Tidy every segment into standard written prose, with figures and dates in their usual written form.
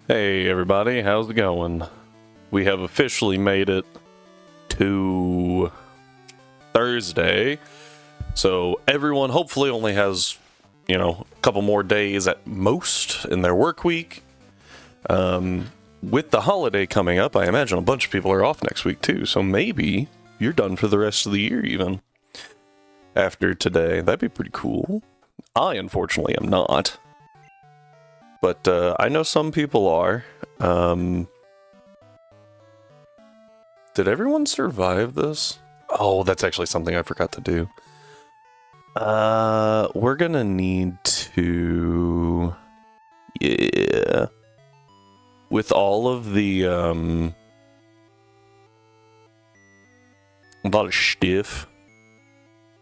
Hey everybody, how's it going? We have officially made it to Thursday, so everyone hopefully only has, a couple more days at most in their work week. With the holiday coming up, I imagine a bunch of people are off next week too, so maybe you're done for the rest of the year even. After today, that'd be pretty cool. I unfortunately am not. But I know some people are. Did everyone survive this? Oh, that's actually something I forgot to do. We're gonna need to... Yeah. With all of the, a lot of stiff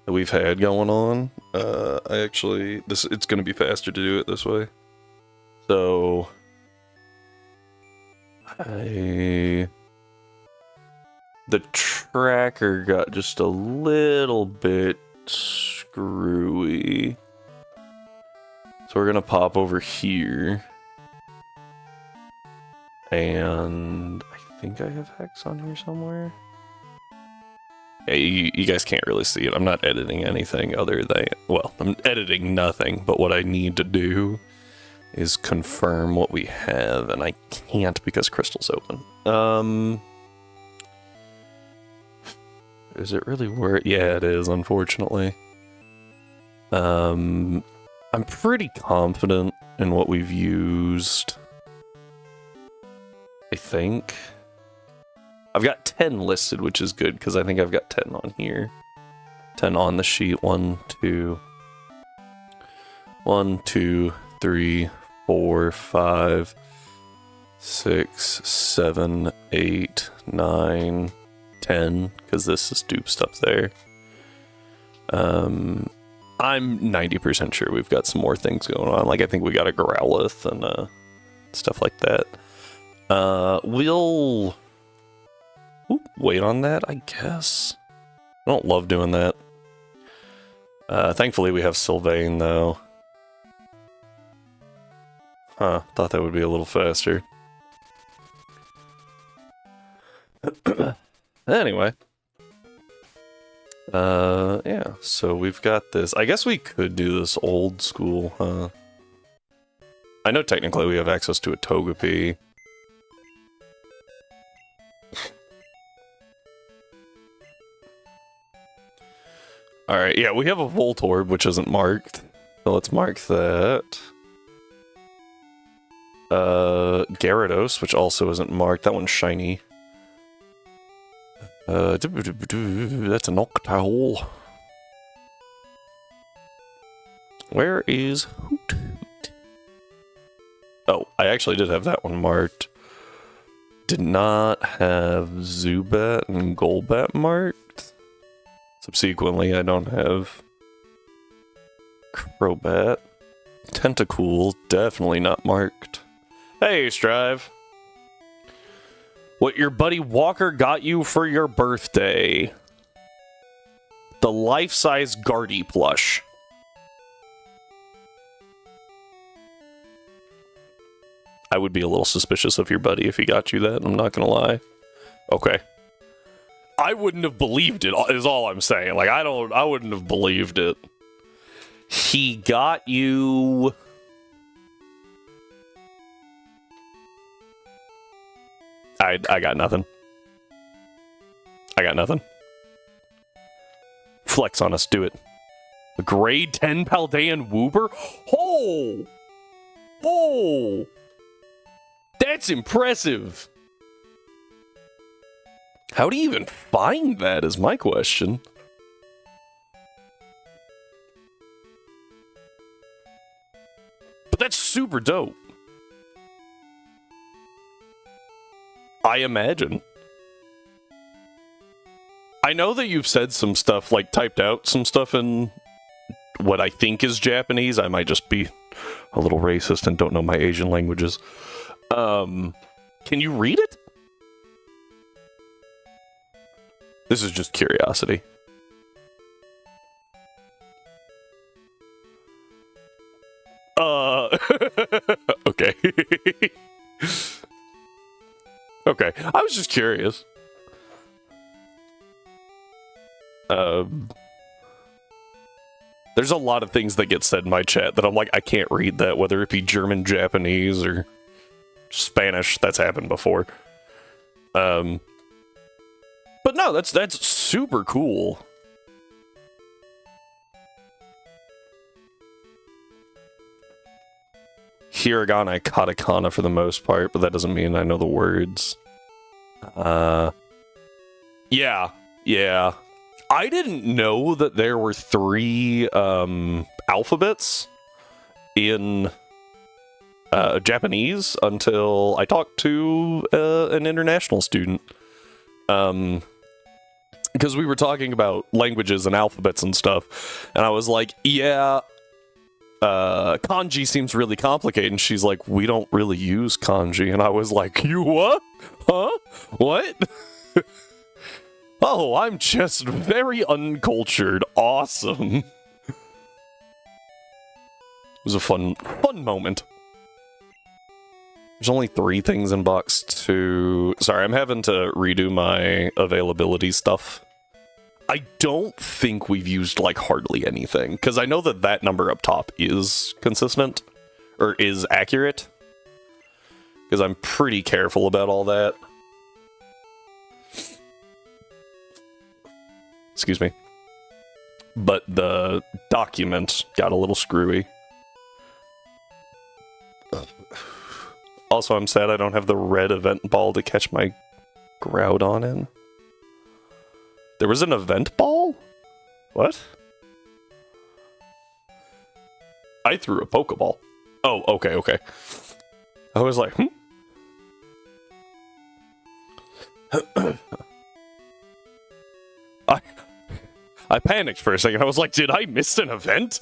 that we've had going on, it's gonna be faster to do it this way. So, the tracker got just a little bit screwy. So we're gonna pop over here. And I think I have hex on here somewhere. Yeah, you guys can't really see it. I'm not editing anything other than, well, I'm editing nothing, but what I need to do is confirm what we have, and I can't because Crystal's open. Is it really worth? Yeah, it is, unfortunately. I'm pretty confident in what we've used. I think. I've got 10 listed, which is good, because I think I've got 10 on here. 10 on the sheet. 1, 2, 3, 4, 5, 6, 7, 8, 9, 10, because this is duped up there. I'm 90% sure we've got some more things going on. Like, I think we got a Growlithe and stuff like that. We'll wait on that, I guess. I don't love doing that. Thankfully we have Sylvain, though. Huh, thought that would be a little faster. Anyway. Yeah, so we've got this. I guess we could do this old school, huh? I know technically we have access to a Togepi. Alright, yeah, we have a Voltorb, which isn't marked. So let's mark that. Gyarados, which also isn't marked. That one's shiny. That's a Noctowl. Where is Hoot Hoot? Oh, I actually did have that one marked. Did not have Zubat and Golbat marked. Subsequently, I don't have Crobat. Tentacool, definitely not marked. Hey, Strive. What your buddy Walker got you for your birthday. The life-size Guardy plush. I would be a little suspicious of your buddy if he got you that, I'm not gonna lie. Okay. I wouldn't have believed it, is all I'm saying. Like, I wouldn't have believed it. He got you... I got nothing. I got nothing. Flex on us, do it. A grade 10 Paldean Wooper? Oh! Oh! That's impressive! How do you even find that is my question. But that's super dope. I imagine. I know that you've said some stuff, like typed out some stuff in what I think is Japanese. I might just be a little racist and don't know my Asian languages. Can you read it? This is just curiosity. Okay. I was just curious. There's a lot of things that get said in my chat that I'm like, I can't read that, whether it be German, Japanese, or Spanish. That's happened before. But no, that's super cool. Hiragana, katakana for the most part, but that doesn't mean I know the words. Yeah. I didn't know that there were 3 alphabets in Japanese until I talked to an international student. Because we were talking about languages and alphabets and stuff, and I was like, yeah, kanji seems really complicated, and she's like, we don't really use kanji, and I was like, you what? Huh? What? Oh, I'm just very uncultured. Awesome. It was a fun moment. There's only 3 things in box 2. Sorry, I'm having to redo my availability stuff. I don't think we've used, like, hardly anything, because I know that that number up top is consistent, or is accurate, because I'm pretty careful about all that. Excuse me. But the document got a little screwy. Also, I'm sad I don't have the red event ball to catch my Groudon in. There was an event ball? What? I threw a Pokeball. Oh, okay. I was like, I panicked for a second. I was like, did I miss an event?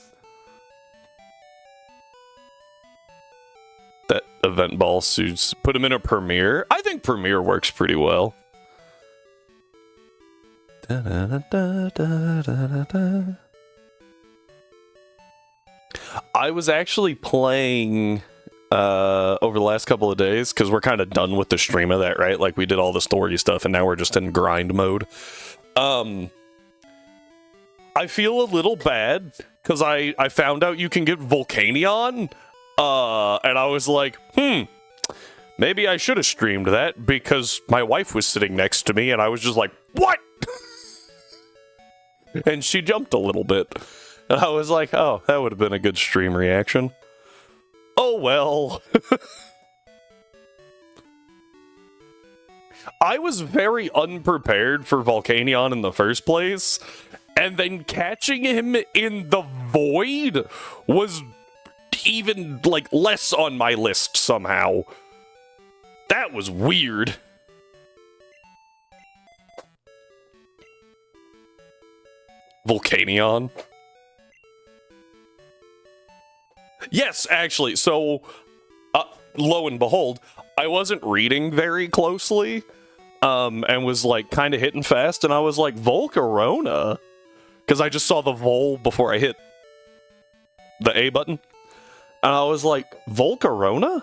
That event ball suits. Put him in a Premier. I think Premier works pretty well. I was actually playing over the last couple of days, because we're kind of done with the stream of that, right? Like, we did all the story stuff, and now we're just in grind mode. I feel a little bad, because I found out you can get Volcanion, and I was like, maybe I should have streamed that, because my wife was sitting next to me, and I was just like, what? And she jumped a little bit, and I was like, oh, that would have been a good stream reaction. Oh, well. I was very unprepared for Volcanion in the first place, and then catching him in the void was even, like, less on my list somehow. That was weird. Volcanion? Yes, actually, so, lo and behold, I wasn't reading very closely, and was, like, kind of hitting fast, and I was like, Volcarona? Because I just saw the Vol before I hit the A button, and I was like, Volcarona?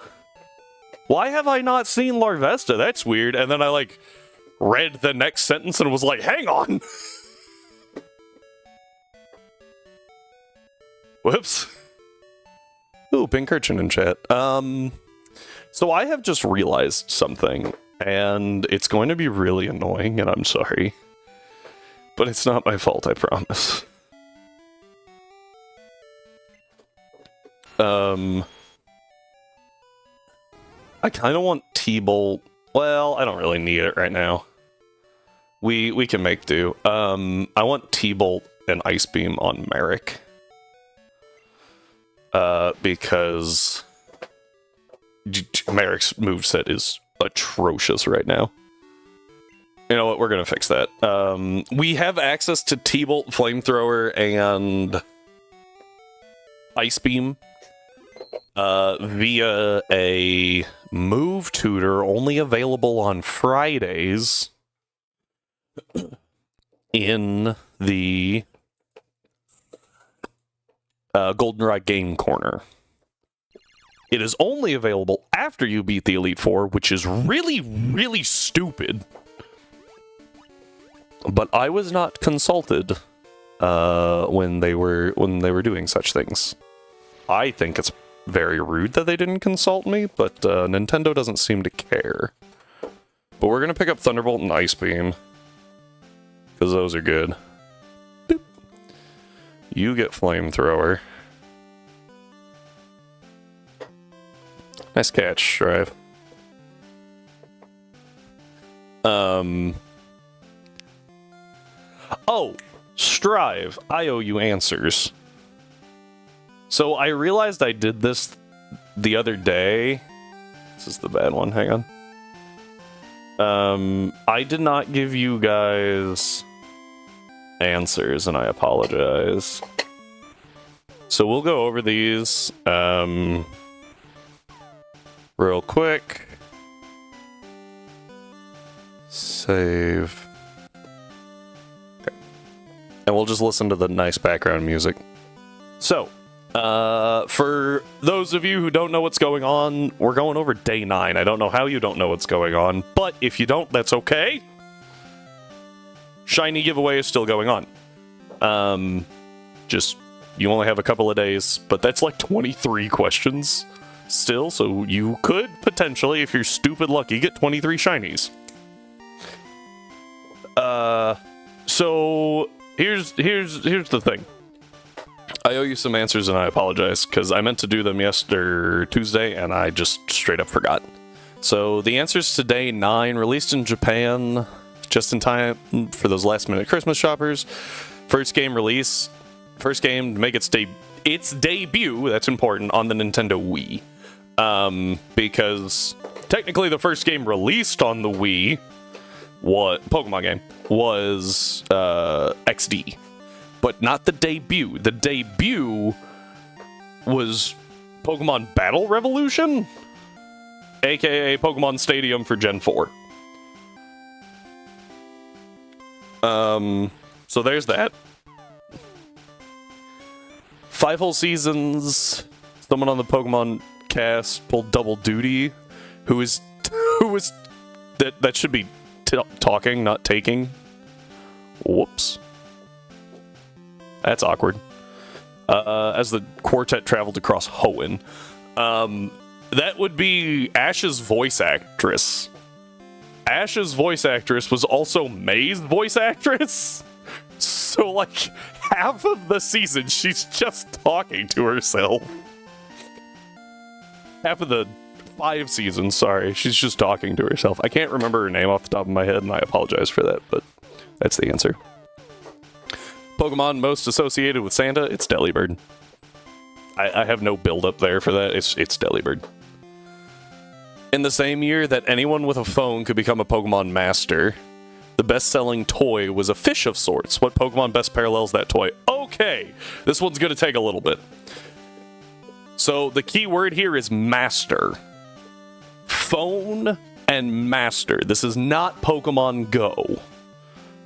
Why have I not seen Larvesta? That's weird. And then I, like, read the next sentence and was like, hang on! Whoops. Ooh, Pinkerton in chat. So I have just realized something, and it's going to be really annoying, and I'm sorry. But it's not my fault, I promise. I kind of want T-Bolt. Well, I don't really need it right now. We can make do. I want T-Bolt and Ice Beam on Merrick. Because Merrick's moveset is atrocious right now. You know what, we're gonna fix that. We have access to T-Bolt, Flamethrower, and Ice Beam via a move tutor only available on Fridays in the Goldenrod Game Corner. It is only available after you beat the Elite Four, which is really, really stupid. But I was not consulted when they were doing such things. I think it's very rude that they didn't consult me, but Nintendo doesn't seem to care. But we're gonna pick up Thunderbolt and Ice Beam, because those are good. Boop. You get Flamethrower. Nice catch, Strive. Oh, Strive, I owe you answers. So I realized I did this the other day. This is the bad one, hang on. I did not give you guys answers, and I apologize. So we'll go over these real quick. Save. Okay. And we'll just listen to the nice background music. So, for those of you who don't know what's going on, we're going over day 9. I don't know how you don't know what's going on, but if you don't, that's okay. Shiny giveaway is still going on. Just, you only have a couple of days, but that's like 23 questions still, so you could potentially, if you're stupid lucky, get 23 shinies. So here's the thing. I owe you some answers, and I apologize, because I meant to do them Tuesday, and I just straight up forgot. So the answers to day 9, released in Japan, just in time for those last-minute Christmas shoppers. First game to make its debut, that's important, on the Nintendo Wii. Because technically the first game released on the Wii, Pokemon game, was XD. But not the debut. The debut was Pokemon Battle Revolution, aka Pokemon Stadium for Gen 4. So there's that. 5 whole seasons. Someone on the Pokemon cast pulled double duty. Who was that should be talking, not taking. Whoops. That's awkward. As the quartet traveled across Hoenn. That would be Ash's voice actress. Ash's voice actress was also May's voice actress. So, like, half of the season, she's just talking to herself. Half of the 5 seasons, sorry, she's just talking to herself. I can't remember her name off the top of my head, and I apologize for that, but that's the answer. Pokemon most associated with Santa, it's Delibird. I have no build-up there for that, it's Delibird. In the same year that anyone with a phone could become a Pokemon Master, the best-selling toy was a fish of sorts. What Pokemon best parallels that toy? Okay, this one's gonna take a little bit. So the key word here is Master. Phone and Master. This is not Pokemon Go.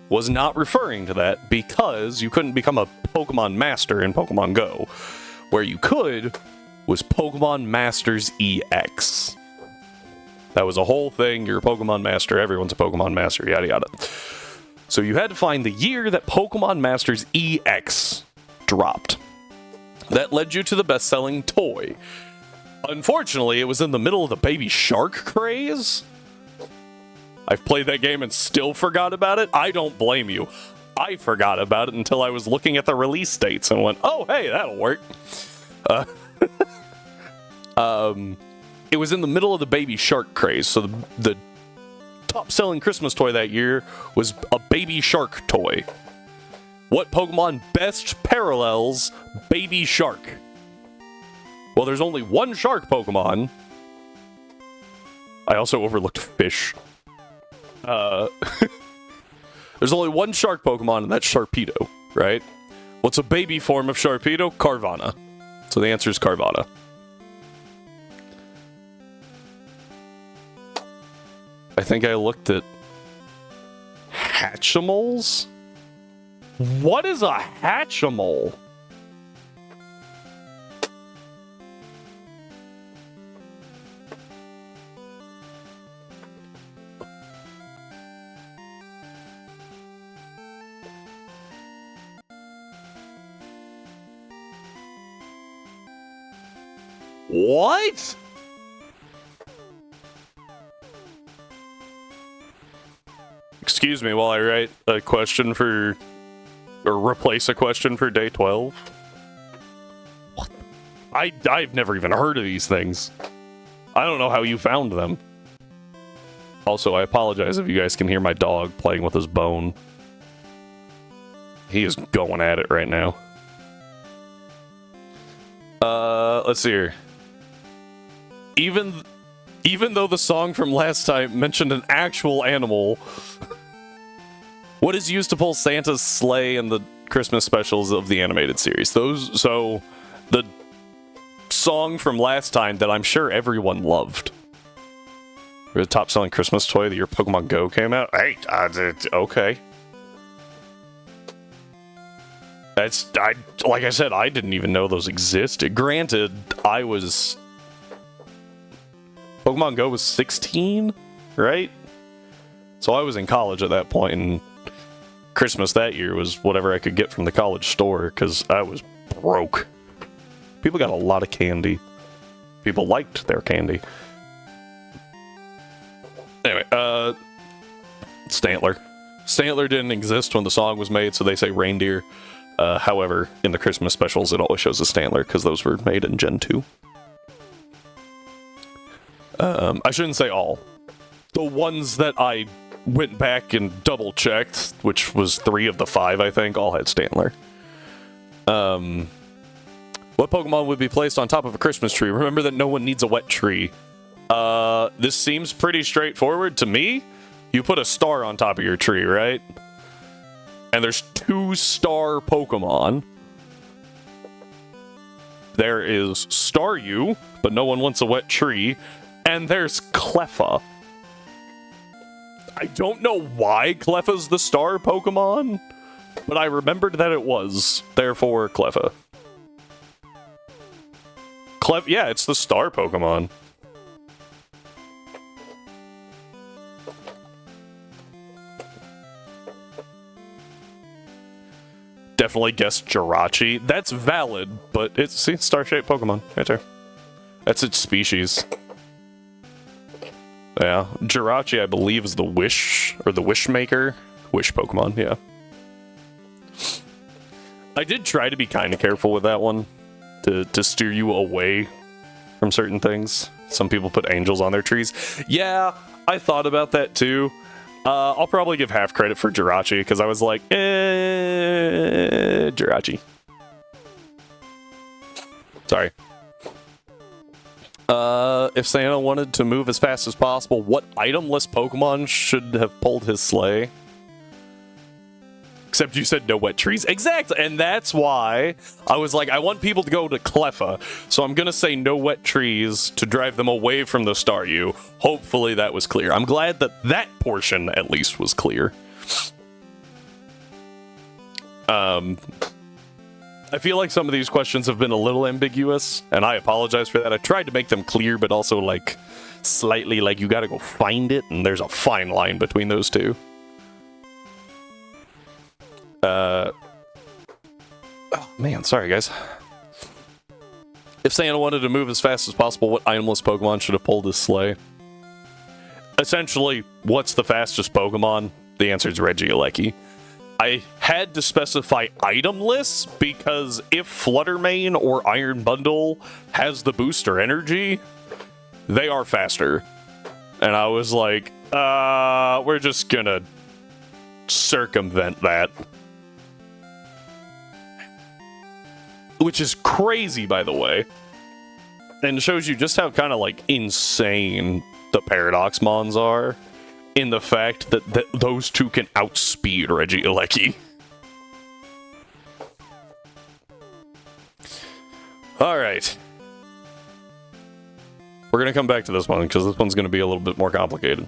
Was not referring to that because you couldn't become a Pokemon Master in Pokemon Go. Where you could was Pokemon Masters EX. That was a whole thing. You're a Pokemon Master. Everyone's a Pokemon Master. Yada yada. So you had to find the year that Pokemon Masters EX dropped. That led you to the best-selling toy. Unfortunately, it was in the middle of the Baby Shark craze. I've played that game and still forgot about it. I don't blame you. I forgot about it until I was looking at the release dates and went, oh, hey, that'll work. It was in the middle of the Baby Shark craze, so the top-selling Christmas toy that year was a Baby Shark toy. What Pokemon best parallels Baby Shark? Well, there's only one shark Pokemon. I also overlooked fish. There's only one shark Pokemon, and that's Sharpedo, right? What's a baby form of Sharpedo? Carvana. So the answer is Carvana. I think I looked at Hatchimals? What is a Hatchimal? What? Excuse me while I write a question for... or replace a question for day 12. What? I've never even heard of these things. I don't know how you found them. Also, I apologize if you guys can hear my dog playing with his bone. He is going at it right now. Let's see here. Even though the song from last time mentioned an actual animal, what is used to pull Santa's sleigh in the Christmas specials of the animated series? So the song from last time that I'm sure everyone loved. The top-selling Christmas toy the year Pokemon Go came out? Hey, okay. Like I said, I didn't even know those existed. Granted, Pokemon Go was 16, right? So I was in college at that point, and Christmas that year was whatever I could get from the college store, because I was broke. People got a lot of candy. People liked their candy. Anyway, Stantler. Stantler didn't exist when the song was made, so they say reindeer. However, in the Christmas specials, it always shows a Stantler, because those were made in Gen 2. I shouldn't say all. The ones that I went back and double-checked, which was 3 of the 5, I think, all had Stantler. What Pokemon would be placed on top of a Christmas tree? Remember that no one needs a wet tree. This seems pretty straightforward to me. You put a star on top of your tree, right? And there's 2 star Pokemon. There is Staryu, but no one wants a wet tree. And there's Cleffa. I don't know why Cleffa's the star Pokemon, but I remembered that it was. Therefore, Cleffa. Yeah, it's the star Pokemon. Definitely guessed Jirachi. That's valid, but it's star-shaped Pokemon right there. That's its species. Yeah, Jirachi, I believe, is the Wish, or the Wish Maker. Wish Pokemon, yeah. I did try to be kind of careful with that one, to steer you away from certain things. Some people put angels on their trees. Yeah, I thought about that too. I'll probably give half credit for Jirachi, because I was like, Jirachi. Sorry. If Santa wanted to move as fast as possible, what itemless Pokemon should have pulled his sleigh? Except you said no wet trees. Exactly, and that's why I was like, I want people to go to Cleffa, so I'm gonna say no wet trees to drive them away from the Staryu. Hopefully that was clear. I'm glad that that portion, at least, was clear. I feel like some of these questions have been a little ambiguous, and I apologize for that. I tried to make them clear, but also, like, slightly, like, you gotta go find it, and there's a fine line between those two. Oh, man, sorry, guys. If Santa wanted to move as fast as possible, what itemless Pokemon should have pulled his sleigh? Essentially, what's the fastest Pokemon? The answer is Regieleki. I had to specify itemless because if Fluttermane or Iron Bundle has the booster energy, they are faster. And I was like, we're just gonna circumvent that. Which is crazy, by the way. And shows you just how kind of, like, insane the Paradoxmons are. In the fact that those two can outspeed Regieleki. Alright. We're gonna come back to this one, because this one's gonna be a little bit more complicated.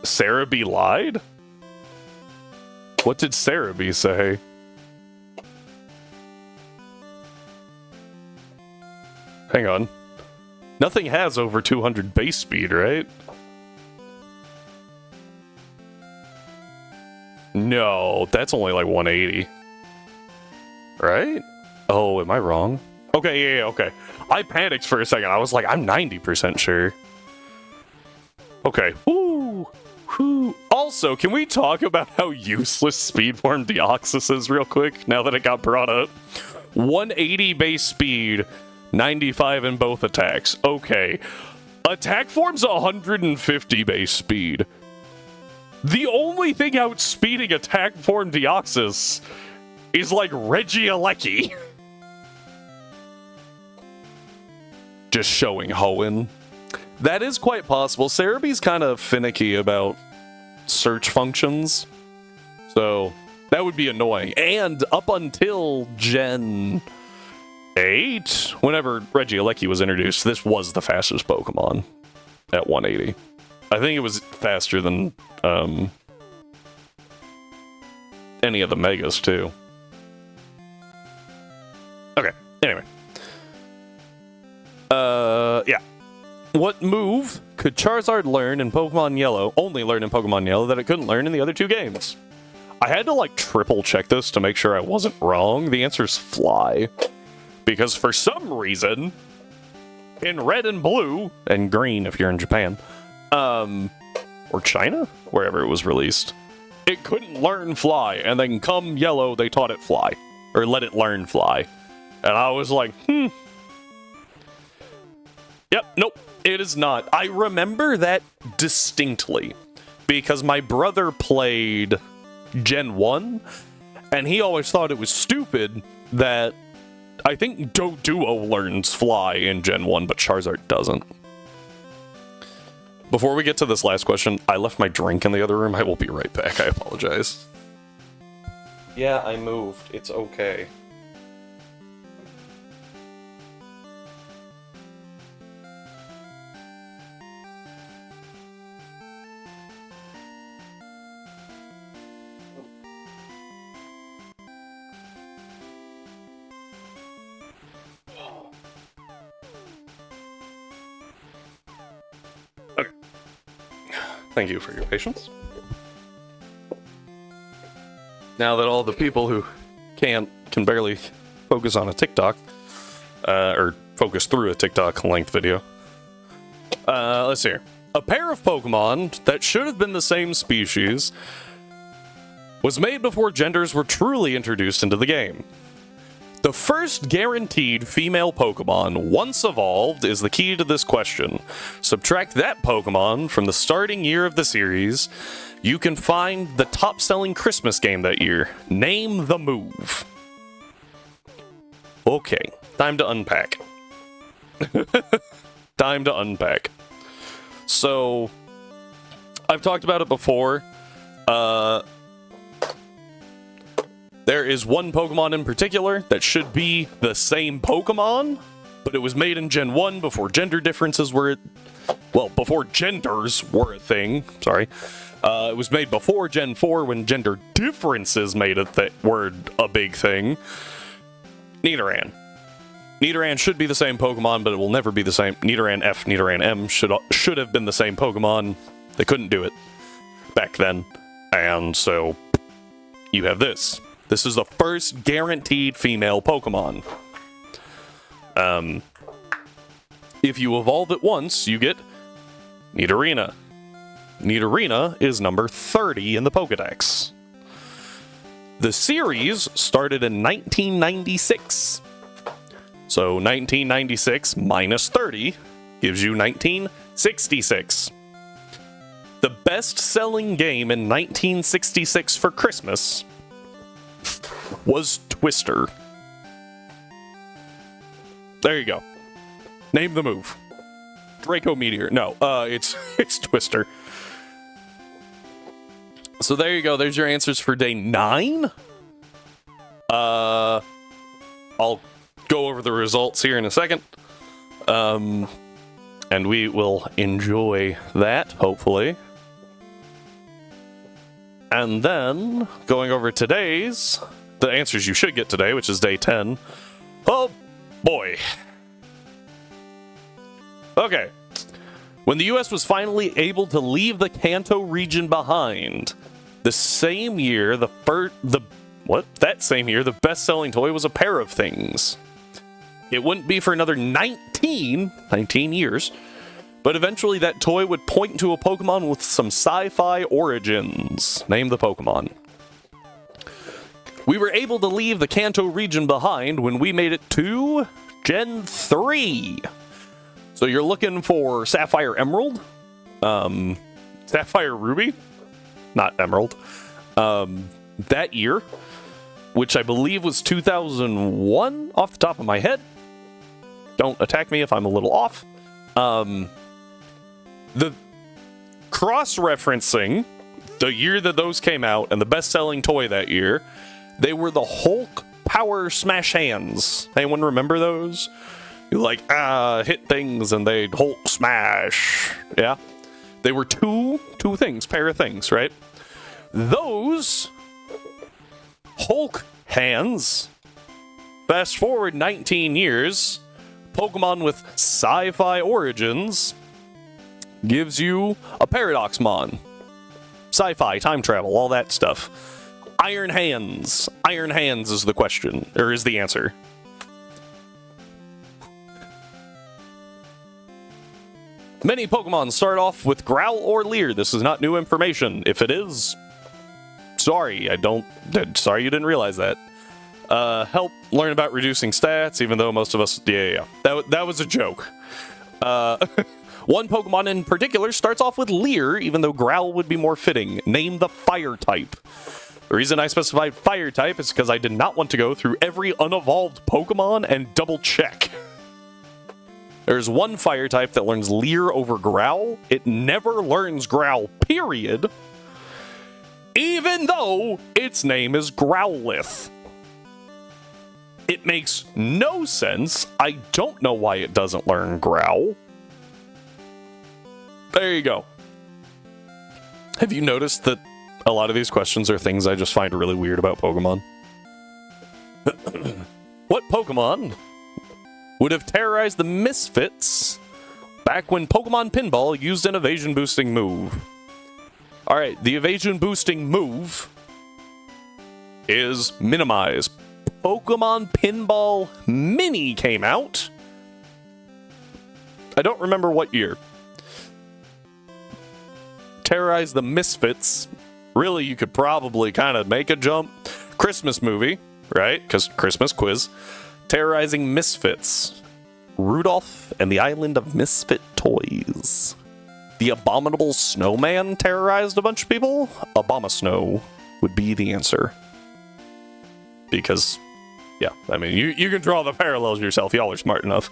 Sarah B. lied? What did Sarah B. say? Hang on. Nothing has over 200 base speed, right? No, that's only like 180. Right? Oh, am I wrong? Okay, yeah, okay. I panicked for a second. I was like, I'm 90% sure. Okay. Woo! Woo. Also, can we talk about how useless Speedform Deoxys is real quick, now that it got brought up? 180 base speed, 95 in both attacks. Okay. Attack form's 150 base speed. The only thing outspeeding attack form Deoxys is like Regieleki. Just showing Hoenn. That is quite possible. Cerebi's kind of finicky about search functions, so that would be annoying. And up until Gen 8, whenever Regieleki was introduced, this was the fastest Pokemon at 180. I think it was faster than any of the Megas, too. Okay, anyway. Yeah. What move could Charizard learn in Pokemon Yellow, only learn in Pokemon Yellow, that it couldn't learn in the other two games? I had to, like, triple check this to make sure I wasn't wrong. The answer's Fly. Because for some reason, in Red and Blue, and Green if you're in Japan, or China? Wherever it was released, it couldn't learn Fly, and then come Yellow, they taught it Fly. Or let it learn Fly. And I was like, Yep, nope, it is not. I remember that distinctly, because my brother played Gen 1, and he always thought it was stupid that I think Doduo learns Fly in Gen 1, but Charizard doesn't. Before we get to this last question, I left my drink in the other room. I will be right back. I apologize. Yeah, I moved. It's okay. Thank you for your patience. Now that all the people who can barely focus on a TikTok, or focus through a TikTok length video, let's see here. A pair of Pokemon that should have been the same species was made before genders were truly introduced into the game. The first guaranteed female Pokemon, once evolved, is the key to this question. Subtract that Pokemon from the starting year of the series, you can find the top-selling Christmas game that year. Name the move. Okay, time to unpack. Time to unpack. So, I've talked about it before. There is one Pokemon in particular that should be the same Pokemon, but it was made in Gen 1 before gender differences were... Well, before genders were a thing. Sorry. It was made before Gen 4 when gender differences were a big thing. Nidoran. Nidoran should be the same Pokemon, but it will never be the same. Nidoran F, Nidoran M should have been the same Pokemon. They couldn't do it back then. And so, you have this. This is the first guaranteed female Pokemon. If you evolve it once, you get Nidorina. Nidorina is number 30 in the Pokedex. The series started in 1996. So 1996 minus 30 gives you 1966. The best-selling game in 1966 for Christmas was Twister. There you go. Name the move. Draco Meteor. No, it's Twister. So there you go. There's your answers for day 9. I'll go over the results here in a second. And we will enjoy that, hopefully. And then, going over today's, the answers you should get today, which is day 10. Oh, boy. Okay. When the US was finally able to leave the Kanto region behind, that same year, the best-selling toy was a pair of things. It wouldn't be for another 19 years, but eventually that toy would point to a Pokemon with some sci-fi origins. Name the Pokemon. We were able to leave the Kanto region behind when we made it to Gen 3. So you're looking for Sapphire Emerald, Sapphire Ruby, not Emerald, that year, which I believe was 2001 off the top of my head. Don't attack me if I'm a little off. The cross-referencing the year that those came out and the best-selling toy that year, they were the Hulk Power Smash Hands. Anyone remember those? You like, hit things and they'd Hulk smash. Yeah? They were two things, pair of things, right? Those Hulk hands, fast forward 19 years, Pokemon with sci-fi origins, gives you a Paradoxmon. Sci-fi, time travel, all that stuff. Iron Hands. Iron Hands is the question, or is the answer. Many Pokemon start off with Growl or Leer. This is not new information. If it is, sorry, sorry you didn't realize that. Help learn about reducing stats, even though most of us, yeah. That was a joke. One Pokemon in particular starts off with Leer, even though Growl would be more fitting. Name the fire type. The reason I specified fire type is because I did not want to go through every unevolved Pokemon and double check. There's one fire type that learns Leer over Growl. It never learns Growl, period. Even though its name is Growlithe. It makes no sense. I don't know why it doesn't learn Growl. There you go. Have you noticed that a lot of these questions are things I just find really weird about Pokemon? What Pokemon would have terrorized the Misfits back when Pokemon Pinball used an evasion boosting move? Alright, the evasion boosting move is Minimize. Pokemon Pinball Mini came out. I don't remember what year. Terrorize the Misfits. Really, you could probably kind of make a jump. Christmas movie, right? Because Christmas quiz. Terrorizing Misfits. Rudolph and the Island of Misfit Toys. The Abominable Snowman terrorized a bunch of people? Abomasnow would be the answer. Because, yeah, I mean, you can draw the parallels yourself. Y'all are smart enough.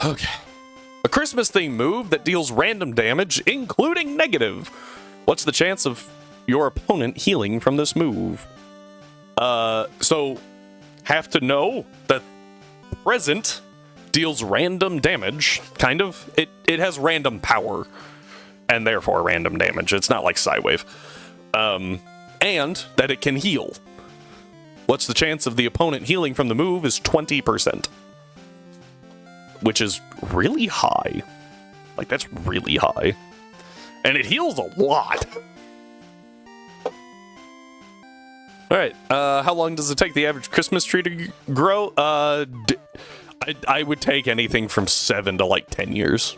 Okay. A Christmas-themed move that deals random damage, including negative. What's the chance of your opponent healing from this move? So, have to know that present deals random damage, kind of. It has random power, and therefore random damage. It's not like Psywave. And that it can heal. What's the chance of the opponent healing from the move is 20%. Which is really high. Like, that's really high. And it heals a lot. Alright, how long does it take the average Christmas tree to grow? I would take anything from 7 to like 10 years.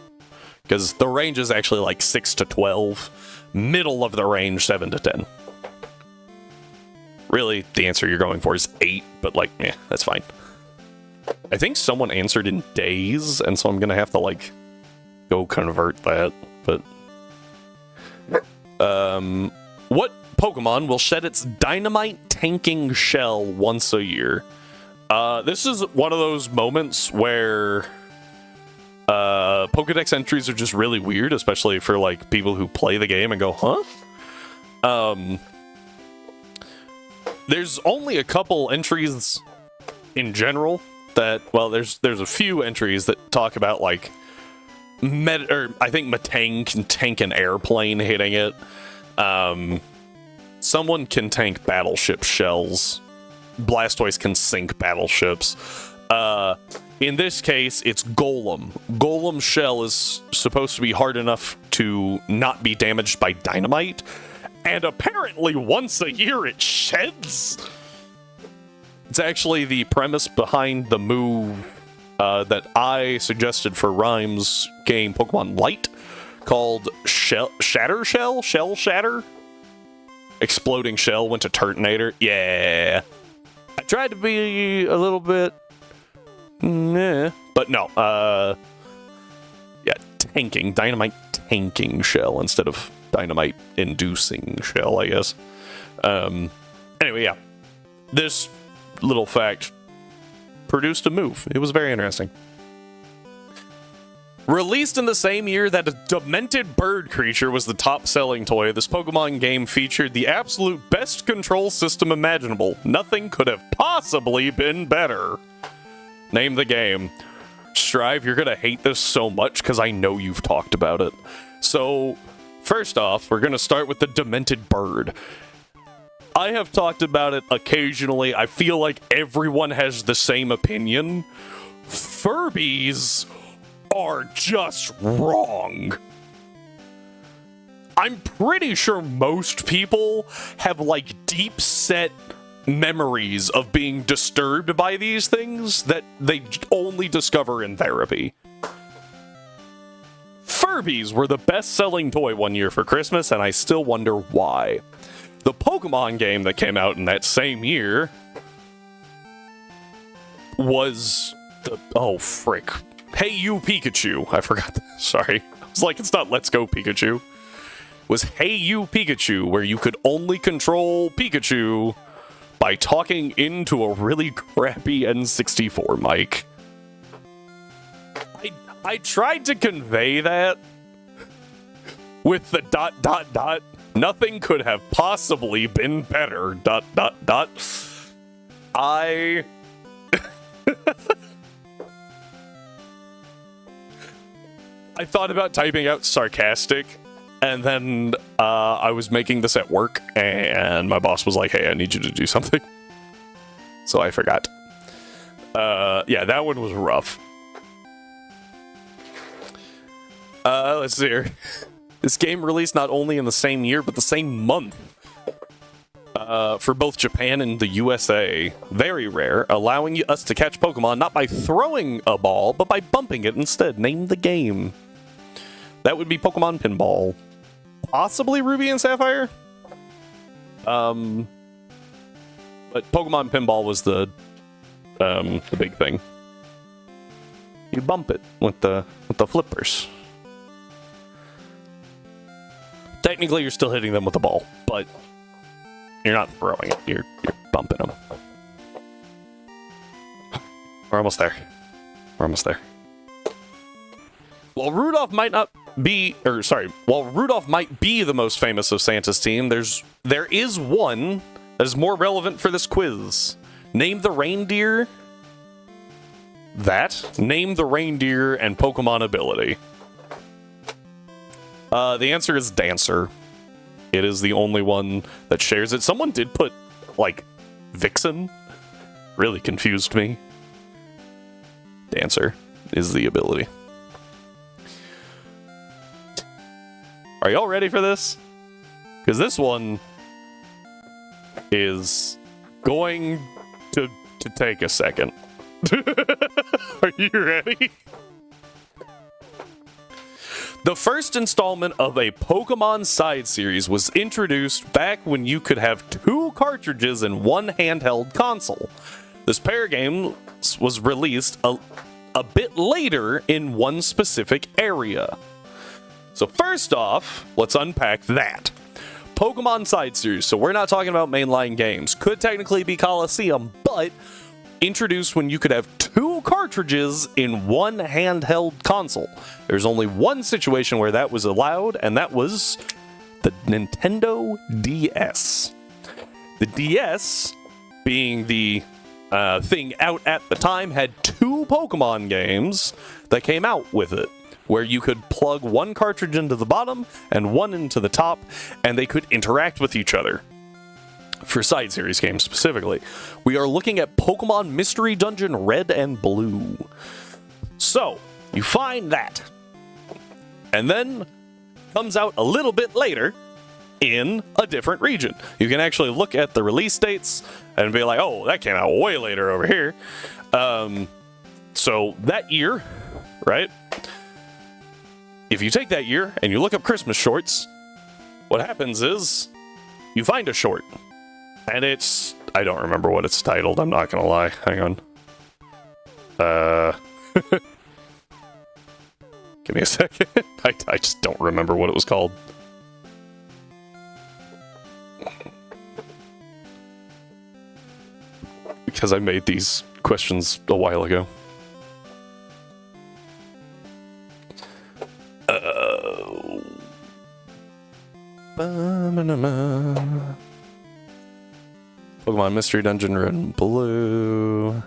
Because the range is actually like 6 to 12. Middle of the range, 7 to 10. Really, the answer you're going for is 8, but like, yeah, that's fine. I think someone answered in days, and so I'm gonna have to like go convert that. But what Pokemon will shed its dynamite tanking shell once a year? This is one of those moments where Pokedex entries are just really weird, especially for like people who play the game and go, huh? There's only a couple entries in general that, well, there's a few entries that talk about like I think Metang can tank an airplane hitting it. Someone can tank battleship shells. Blastoise can sink battleships. In this case, it's Golem. Golem's shell is supposed to be hard enough to not be damaged by dynamite, and apparently once a year it sheds. It's actually the premise behind the move that I suggested for Rhyme's game Pokemon Light, called Shatter Shell? Shell Shatter? Exploding Shell went to Turtonator. Yeah. I tried to be a little bit... meh. But no. Yeah, tanking. Dynamite tanking Shell instead of dynamite inducing Shell, I guess. Anyway, yeah. This little fact produced a move. It was very interesting. Released in the same year that a demented bird creature was the top-selling toy, this Pokemon game featured the absolute best control system imaginable. Nothing could have possibly been better. Name the game. Strive, you're gonna hate this so much because I know you've talked about it. So, first off, we're gonna start with the demented bird. I have talked about it occasionally. I feel like everyone has the same opinion. Furbies are just wrong. I'm pretty sure most people have, like, deep-set memories of being disturbed by these things that they only discover in therapy. Furbies were the best-selling toy one year for Christmas, and I still wonder why. The Pokemon game that came out in that same year was the... oh, frick. Hey You Pikachu. I forgot that. Sorry. I was like, it's not Let's Go Pikachu. It was Hey You Pikachu, where you could only control Pikachu by talking into a really crappy N64 mic. I tried to convey that with the ... Nothing could have possibly been better ... I thought about typing out sarcastic, and then I was making this at work, and my boss was like, hey, I need you to do something. So I forgot. Yeah, that one was rough. Let's see here. This game released not only in the same year, but the same month. For both Japan and the USA. Very rare, allowing us to catch Pokemon not by throwing a ball, but by bumping it instead. Name the game. That would be Pokemon Pinball. Possibly Ruby and Sapphire? But Pokemon Pinball was the big thing. You bump it with the flippers. Technically, you're still hitting them with the ball, but you're not throwing it. You're bumping them. We're almost there. We're almost there. While Rudolph might be the most famous of Santa's team, there is one that is more relevant for this quiz. Name the reindeer. Name the reindeer and Pokemon ability. The answer is Dancer. It is the only one that shares it. Someone did put, like, Vixen. Really confused me. Dancer is the ability. Are y'all ready for this? Because this one is going to take a second. Are you ready? The first installment of a Pokemon side series was introduced back when you could have 2 cartridges in one handheld console. This pair game was released a bit later in one specific area. So first off, let's unpack that. Pokemon side series, so we're not talking about mainline games. Could technically be Coliseum, but introduced when you could have 2 cartridges in one handheld console. There's only one situation where that was allowed, and that was the Nintendo DS. The DS, being the thing out at the time, had 2 Pokemon games that came out with it, where you could plug one cartridge into the bottom and one into the top, and they could interact with each other. For side series games specifically, we are looking at Pokemon Mystery Dungeon Red and Blue. So, you find that. And then comes out a little bit later in a different region. You can actually look at the release dates and be like, oh, that came out way later over here. So that year, right? If you take that year and you look up Christmas shorts, what happens is you find a short. And it's... I don't remember what it's titled. I'm not gonna lie. Hang on. Give me a second. I just don't remember what it was called. Because I made these questions a while ago. Pokemon Mystery Dungeon Red and Blue. A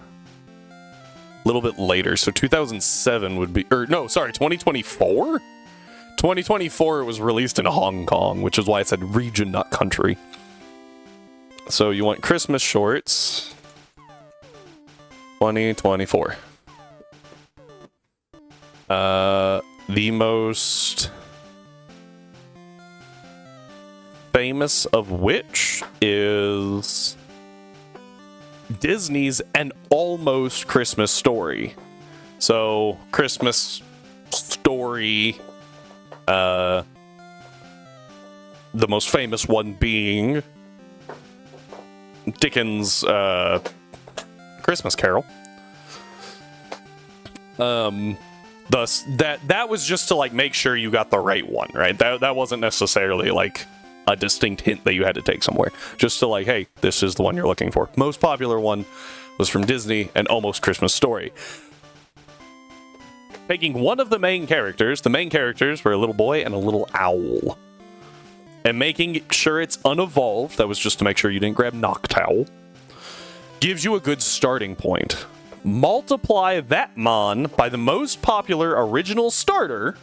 little bit later, so 2007 would be... Or, no, sorry, 2024? 2024 it was released in Hong Kong, which is why it said region, not country. So you want Christmas shorts. 2024. The most famous of which is Disney's An Almost Christmas Story. So, Christmas Story, the most famous one being Dickens' Christmas Carol. Thus, that was just to, like, make sure you got the right one, right? That wasn't necessarily, like, a distinct hint that you had to take somewhere. Just to, like, hey, this is the one you're looking for. Most popular one was from Disney, An Almost Christmas Story. Taking one of the main characters were a little boy and a little owl. And making sure it's unevolved, that was just to make sure you didn't grab Noctowl, gives you a good starting point. Multiply that mon by the most popular original starter,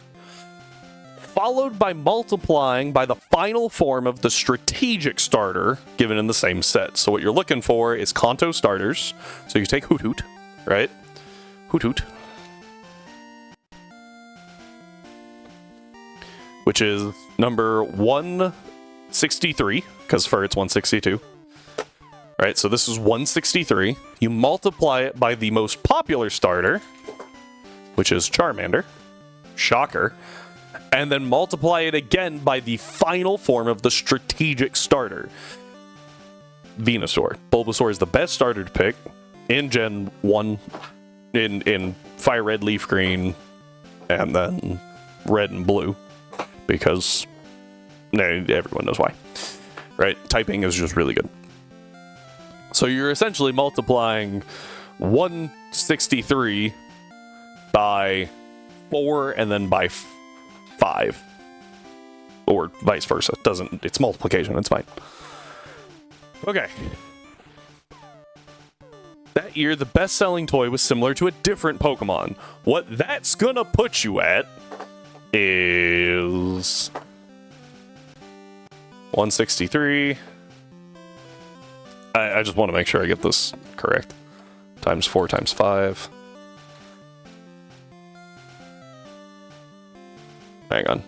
followed by multiplying by the final form of the strategic starter given in the same set. So what you're looking for is Kanto starters. So you take Hoot Hoot, right? Hoot Hoot. Which is number 163, because for it's 162. Right, so this is 163. You multiply it by the most popular starter, which is Charmander. Shocker. And then multiply it again by the final form of the strategic starter. Venusaur. Bulbasaur is the best starter to pick in Gen 1, in Fire Red, Leaf Green, and then Red and Blue. Because everyone knows why. Right? Typing is just really good. So you're essentially multiplying 163 by 4 and then by 5. Or vice versa. It's multiplication, it's fine. Okay. That year, the best-selling toy was similar to a different Pokemon. What that's gonna put you at is 163. I just want to make sure I get this correct. Times 4 times 5. Hang on.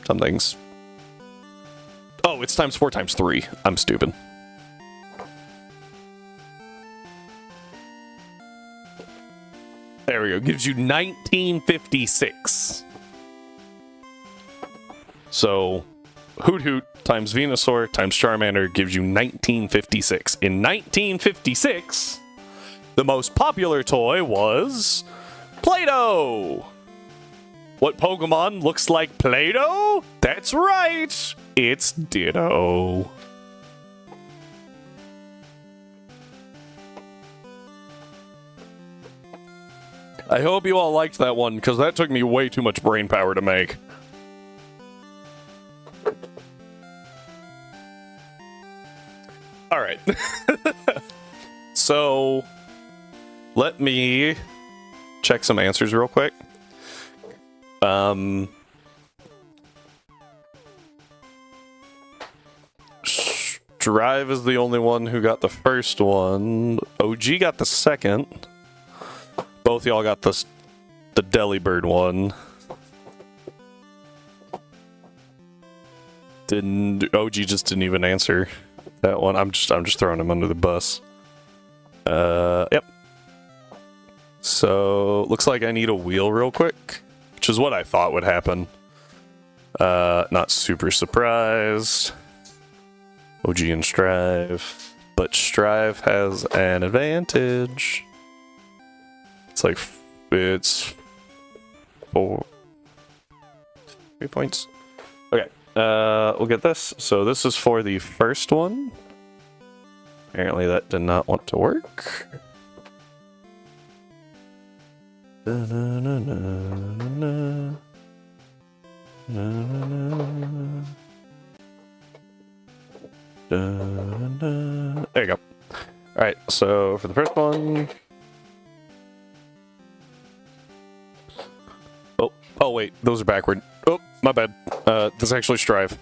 Something's... Oh, it's times 4 times 3. I'm stupid. There we go. Gives you 1956. So, Hoot Hoot times Venusaur times Charmander gives you 1956. In 1956, the most popular toy was Play-Doh. What Pokemon looks like Play-Doh? That's right, it's Ditto. I hope you all liked that one, because that took me way too much brain power to make. Alright. So, let me check some answers real quick. Drive is the only one who got the first one. OG got the second. Both y'all got the Delibird one. OG just didn't even answer that one. I'm just throwing him under the bus. Yep. So looks like I need a wheel real quick, which is what I thought would happen. Not super surprised. OG and Strive, but Strive has an advantage. It's like it's 3 points. Okay, we'll get this. So this is for the first one. Apparently that did not want to work. There you go. Alright, so for the first one... Oh wait, those are backward. Oh, my bad. This is actually Strive.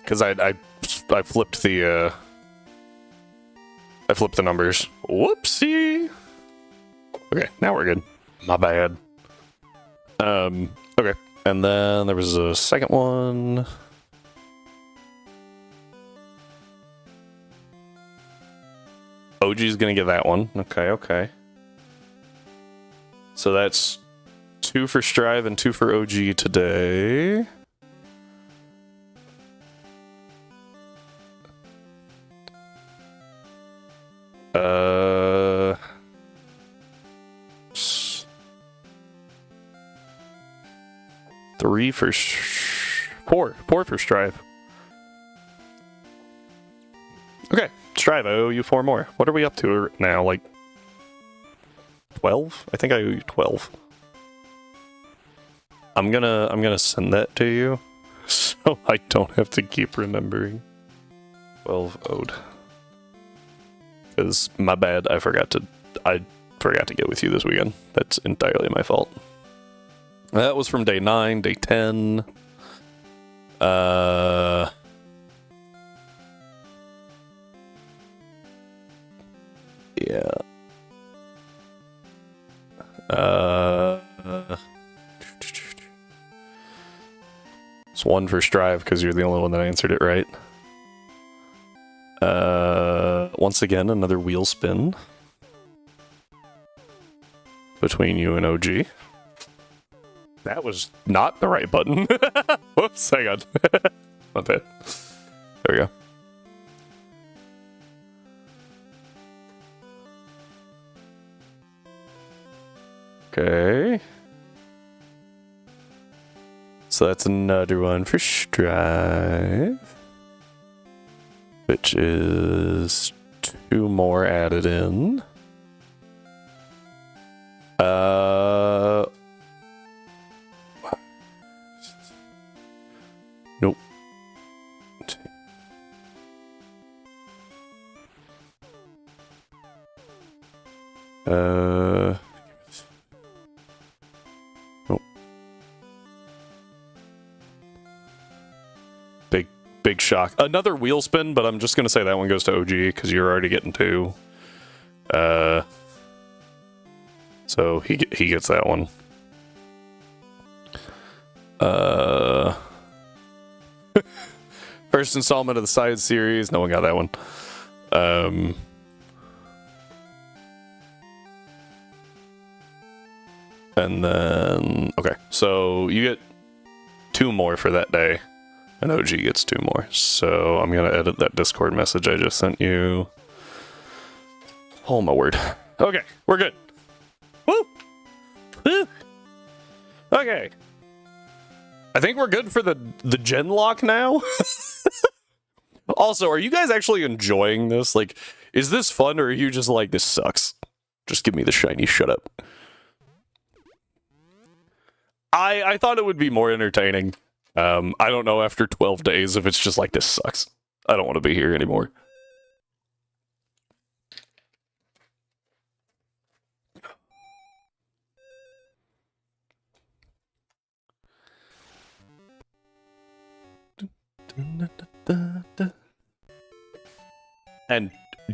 Because I flipped the, I flipped the numbers. Whoopsie! Okay, now we're good. My bad. Okay. And then there was a second one. OG's gonna get that one. Okay, okay. So that's 2 for Strive and 2 for OG today. Three for four for Strive. Okay, Strive, I owe you 4 more. What are we up to now? Like 12? I think I owe you 12. I'm gonna send that to you, so I don't have to keep remembering. 12 owed. Because my bad, I forgot to get with you this weekend. That's entirely my fault. That was from day 9, day 10. Yeah. It's 1 for Strive because you're the only one that answered it right. Once again, another wheel spin between you and OG. That was not the right button. Whoops, hang on. My bad. There we go. Okay. So that's another one for Strive, which is 2 more added in. Nope. Nope. Big shock. Another wheel spin, but I'm just gonna say that one goes to OG because you're already getting 2. So he gets that one. First installment of the side series. No one got that one. And then okay, so you get 2 more for that day. And OG gets 2 more. So I'm gonna edit that Discord message I just sent you. Oh my word. Okay, we're good. Woo! Woo! Okay. I think we're good for the Genlock now. Also, are you guys actually enjoying this? Like, is this fun, or are you just like, this sucks? Just give me the shiny shut up. I thought it would be more entertaining. I don't know after 12 days if it's just like, this sucks. I don't want to be here anymore. And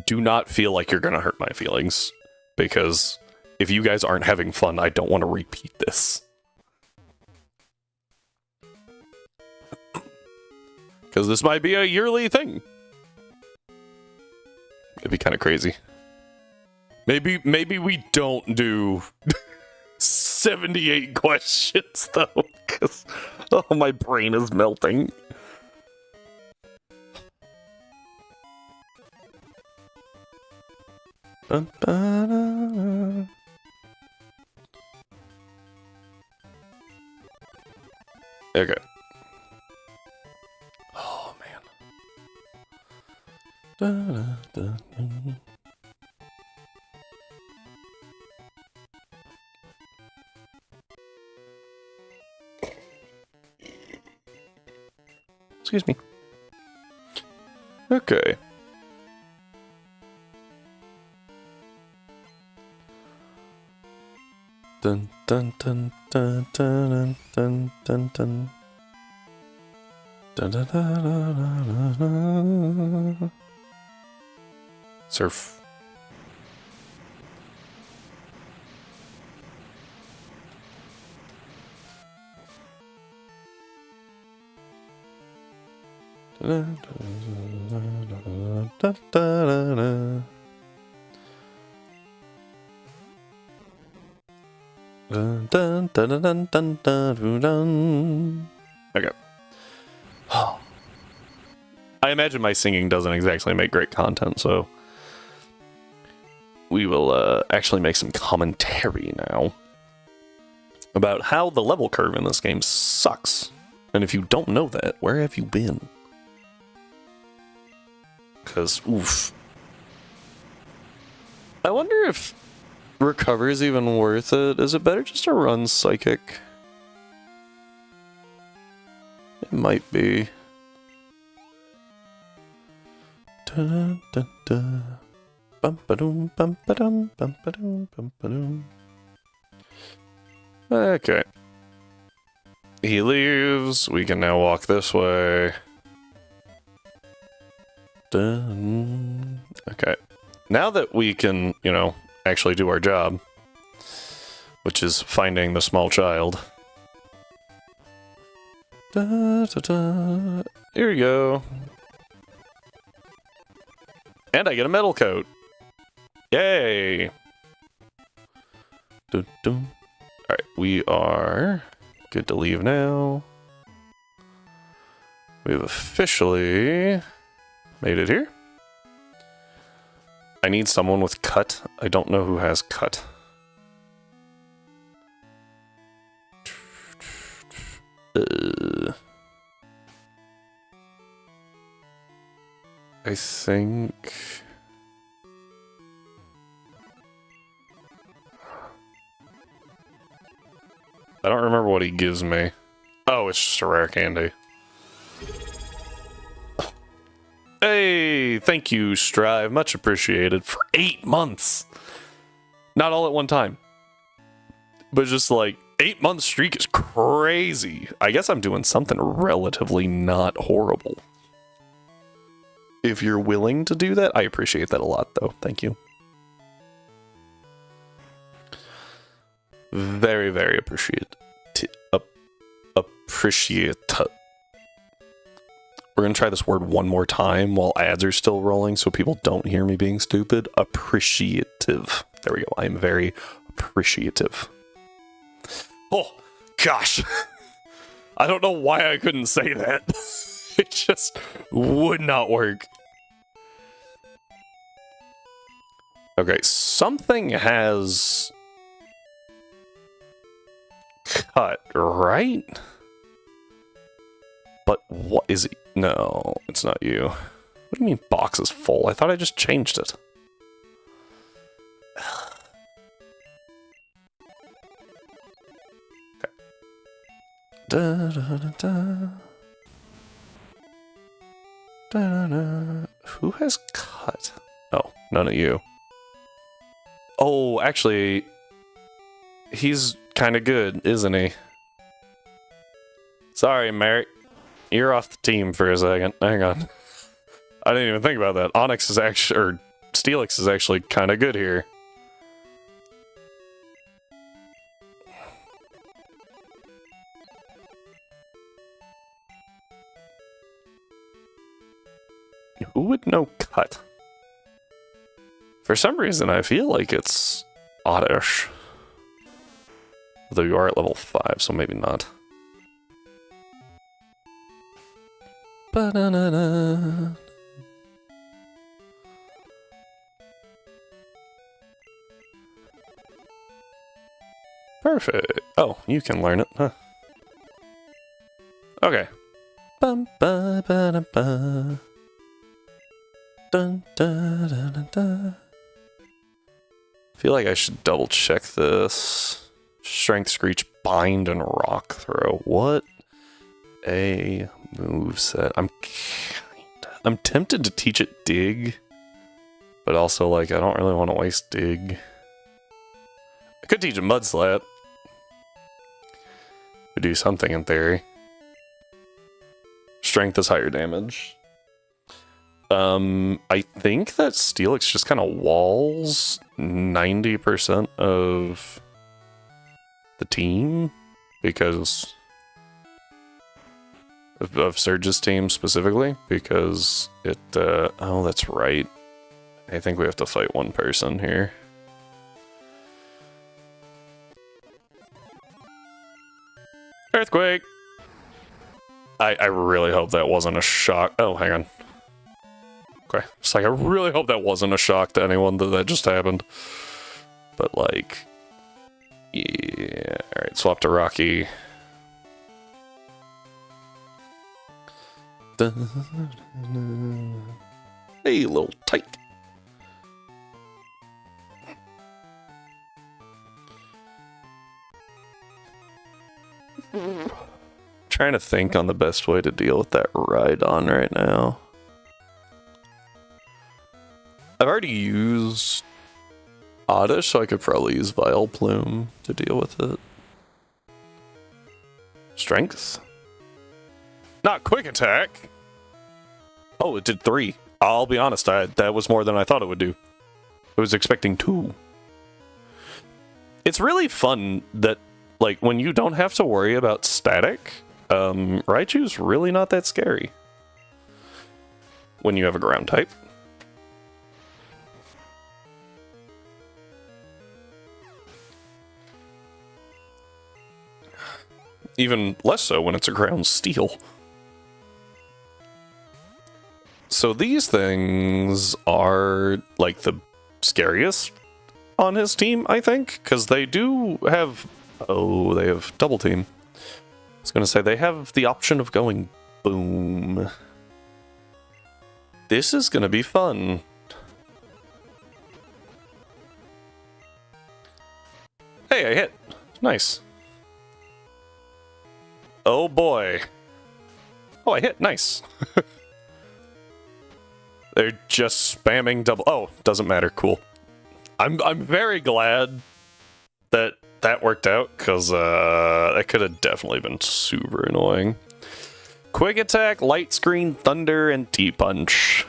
do not feel like you're gonna hurt my feelings, because if you guys aren't having fun, I don't want to repeat this. Because this might be a yearly thing. It'd be kind of crazy. Maybe we don't do 78 questions, though. Because, oh, my brain is melting. Okay. Oh, man. Excuse me. Okay. Dun dun dun dun dun dun dun dun. Dun, dun, dun, dun, dun, dun. Surf. Dun, dun, dun, dun, dun. Dun, dun, dun, dun, dun, dun, dun. Okay. I imagine my singing doesn't exactly make great content, so we will actually make some commentary now about how the level curve in this game sucks. And if you don't know that, where have you been? Because, oof. I wonder if recover is even worth it. Is it better just to run psychic? It might be. Dun, dun, dun. Bum ba doom, bum ba dum, bum ba doom, bum ba doom. Okay. He leaves. We can now walk this way. Dun. Okay. Now that we can, you know, actually do our job, which is finding the small child. Da, da, da. Here we go. And I get a metal coat. Yay! Dun, dun. Alright, we are good to leave now. We've officially made it here. I need someone with cut. I don't know who has cut. I think... I don't remember what he gives me. Oh, it's just a rare candy. Hey, thank you, Strive. Much appreciated. For 8 months. Not all at one time. But just like, 8-month streak is crazy. I guess I'm doing something relatively not horrible. If you're willing to do that, I appreciate that a lot, though. Thank you. Very, very appreciate. We're gonna try this word one more time while ads are still rolling so people don't hear me being stupid. Appreciative. There we go. I'm very appreciative. Oh, gosh. I don't know why I couldn't say that. It just would not work. Okay, something has cut, right? But what is it? No, it's not you. What do you mean box is full? I thought I just changed it. Okay. Da, da, da, da. Da, da, da. Who has cut? Oh, none of you. Oh, actually, he's kind of good, isn't he? Sorry, Merrick. You're off the team for a second. Hang on. I didn't even think about that. Onyx is actually, or Steelix is actually kind of good here. Who would know cut? For some reason, I feel like it's oddish. Although you are at level 5, so maybe not. Ba-da-da-da. Perfect. Oh, you can learn it, huh? Okay. Bum ba ba da ba. Dun da da da da. I feel like I should double check this. Strength, Screech, Bind, and Rock Throw. What a moveset. I'm tempted to teach it Dig, but also like I don't really want to waste Dig. I could teach it Mudslap. Would do something in theory. Strength is higher damage. I think that Steelix just kind of walls 90% of the team because of Surge's team specifically, because it, oh, that's right. I think we have to fight one person here. Earthquake! I really hope that wasn't a shock. Oh, hang on. Okay. It's like, I really hope that wasn't a shock to anyone that just happened. But, like... Yeah... Alright, swap to Rocky. Hey, little tyke. Trying to think on the best way to deal with that Rhydon right now. I've already used Oddish, so I could probably use Vileplume to deal with it. Strength? Not Quick Attack! Oh, it did 3. I'll be honest, that was more than I thought it would do. I was expecting 2. It's really fun that, like, when you don't have to worry about static, Raichu's really not that scary. When you have a ground type. Even less so when it's a ground steel. So these things are, like, the scariest on his team, I think, because they do have... Oh, they have double team. I was gonna say, they have the option of going boom. This is gonna be fun. Hey, I hit. Nice. Oh boy. Oh, I hit. Nice. They're just spamming double. Oh, doesn't matter. Cool. I'm very glad that that worked out, because that could have definitely been super annoying. Quick Attack, Light Screen, Thunder, and T-Punch.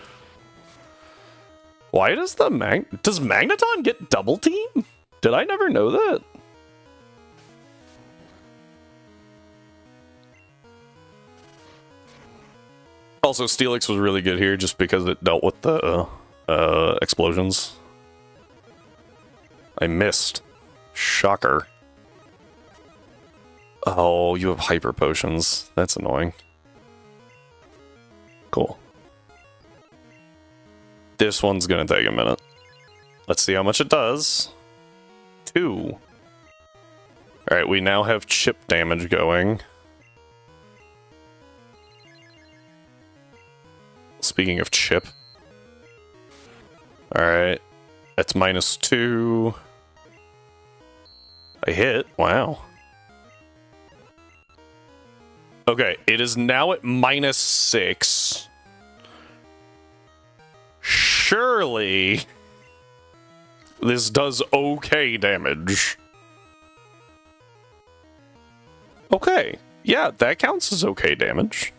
Why does does Magneton get double team? Did I never know that? Also, Steelix was really good here just because it dealt with the explosions. I missed. Shocker. Oh, you have hyper potions. That's annoying. Cool. This one's gonna take a minute. Let's see how much it does. 2. Alright, we now have chip damage going. Speaking of chip. Alright. That's -2. I hit. Wow. Okay, it is now at -6. Surely this does okay damage. Okay. Yeah, that counts as okay damage.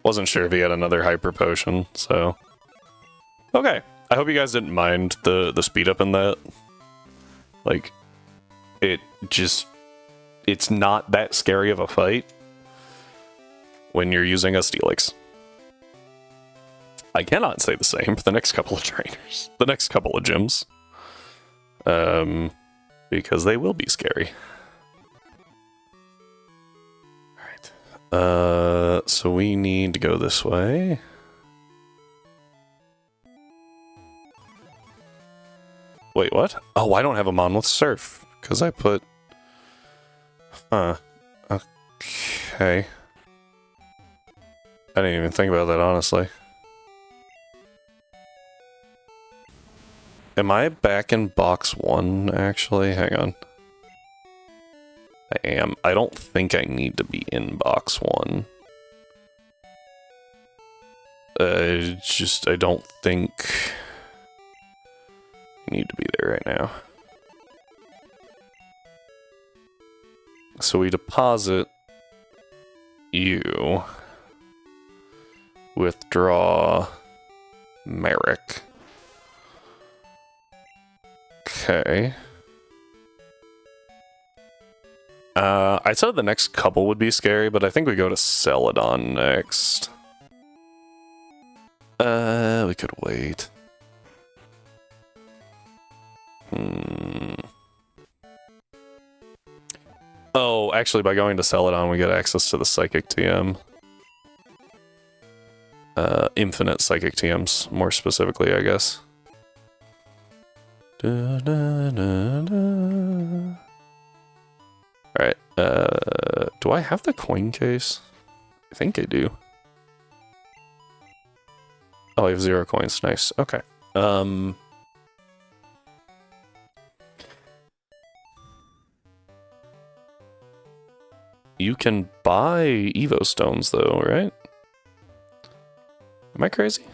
Wasn't sure if he had another hyper potion, so... Okay. I hope you guys didn't mind the speed up in that. Like, it's not that scary of a fight when you're using a Steelix. I cannot say the same for the next couple of trainers. The next couple of gyms. Because they will be scary. Alright. So we need to go this way. Wait, what? Oh, I don't have a monolith surf. Because I put... Huh. Okay. I didn't even think about that, honestly. Am I back in box 1, actually? Hang on. I am. I don't think I need to be in box 1. I don't think I need to be there right now. So we deposit you. Withdraw Merrick. Okay. I said the next couple would be scary, but I think we go to Celadon next. We could wait. Oh, actually, by going to Celadon, we get access to the Psychic TM. Infinite Psychic TMs, more specifically, I guess. Alright, do I have the coin case? I think I do. Oh, I have 0 coins, nice, okay. You can buy Evo stones, though, right? Am I crazy?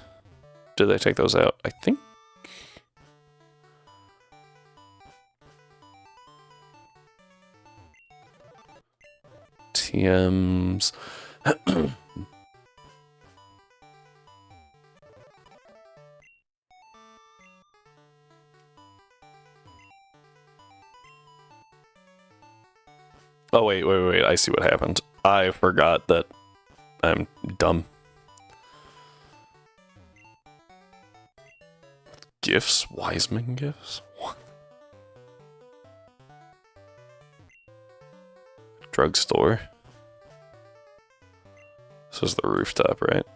Did they take those out? I think... TMs... Oh, wait, I see what happened. I forgot that I'm dumb. Gifts? Wiseman gifts? What? Drugstore. This is the rooftop, right?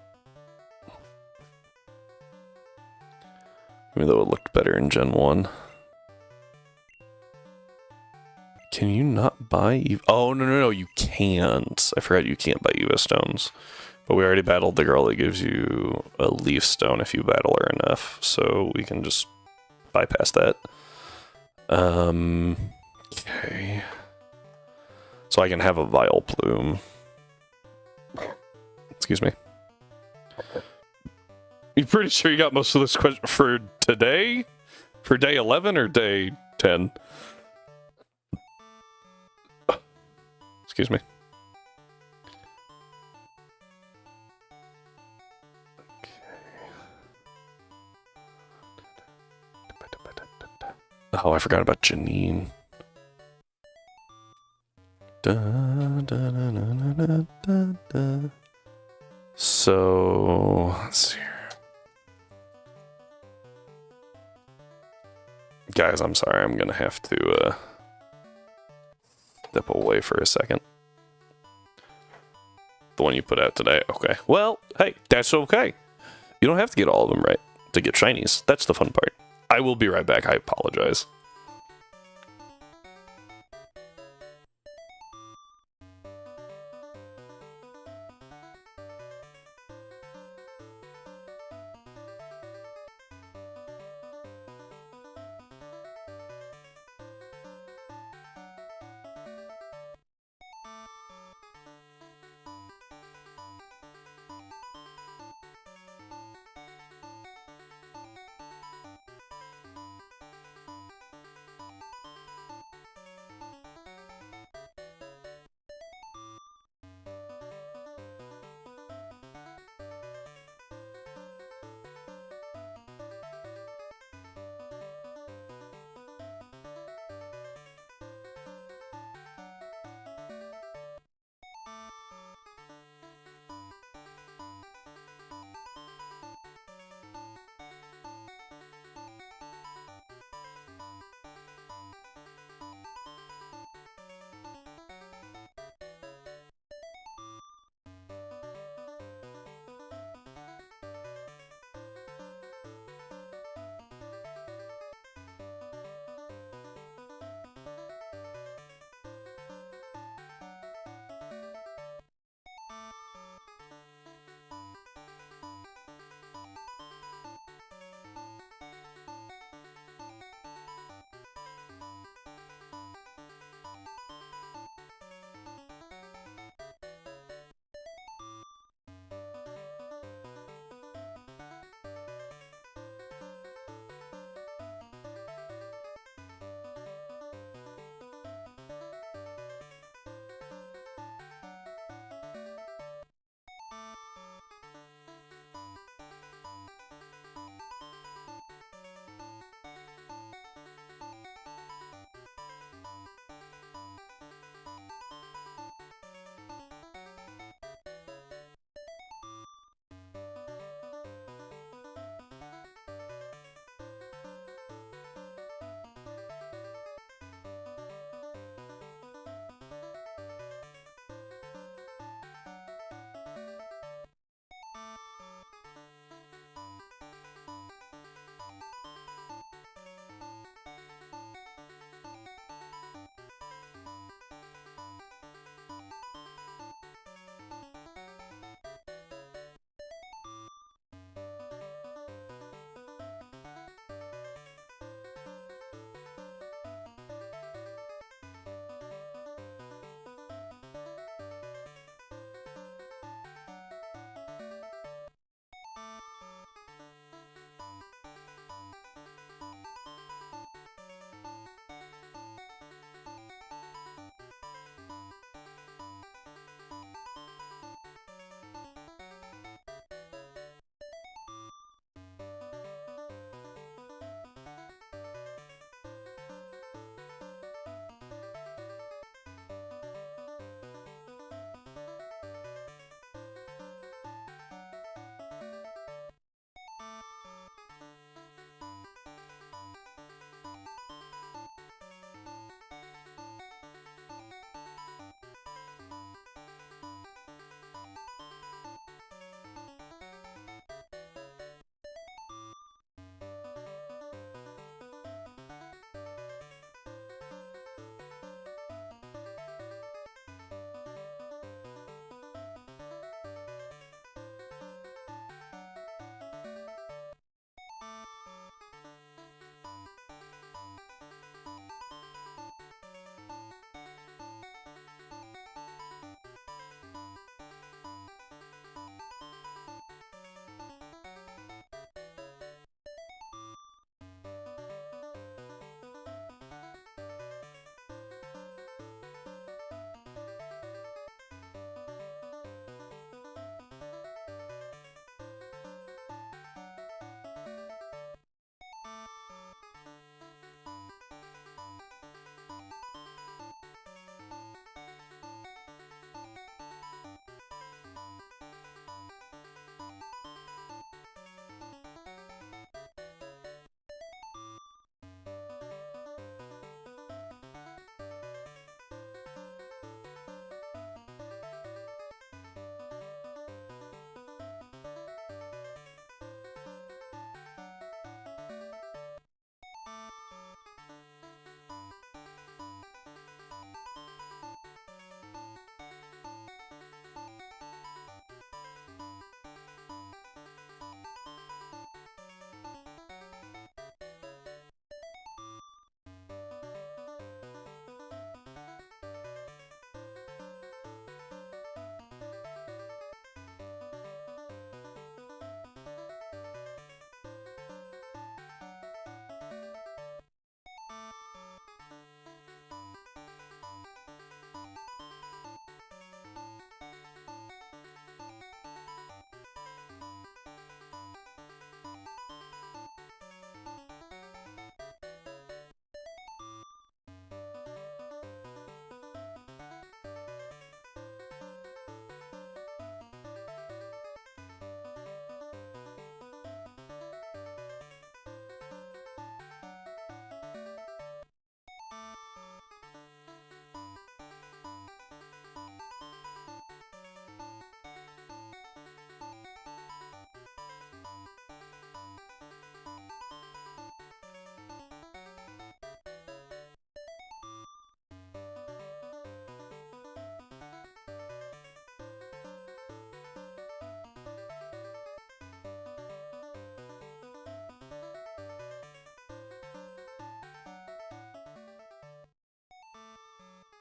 Even though it looked better in Gen 1. Can you not buy Evo? Oh, no, you can't. I forgot you can't buy Evo stones. But we already battled the girl that gives you a leaf stone if you battle her enough. So we can just bypass that. Okay. So I can have a Vile Plume. Excuse me. You pretty sure you got most of this question for today? For day 11 or day 10? Excuse me. Oh, I forgot about Janine. So, let's see here. Guys, I'm sorry, I'm gonna have to step away for a second. The one you put out today, okay. Well, hey, that's okay. You don't have to get all of them right to get shinies. That's the fun part. I will be right back, I apologize.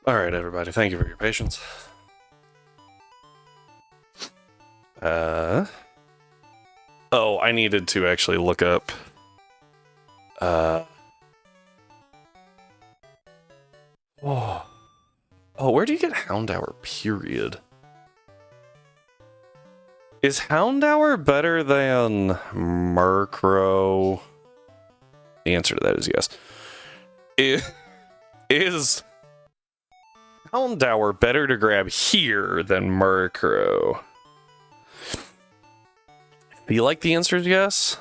Alright, everybody, thank you for your patience. Oh, I needed to actually look up... Oh, where do you get Houndour, period? Is Houndour better than Murkrow? The answer to that is yes. Is Houndour better to grab here than Murkrow? I feel like the answer is yes.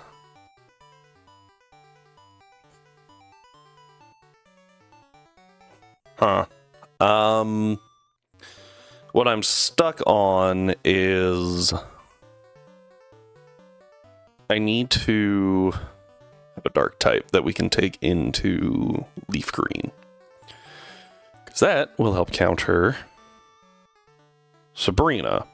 Huh. What I'm stuck on is I need to have a dark type that we can take into Leaf Green. Because that will help counter Sabrina.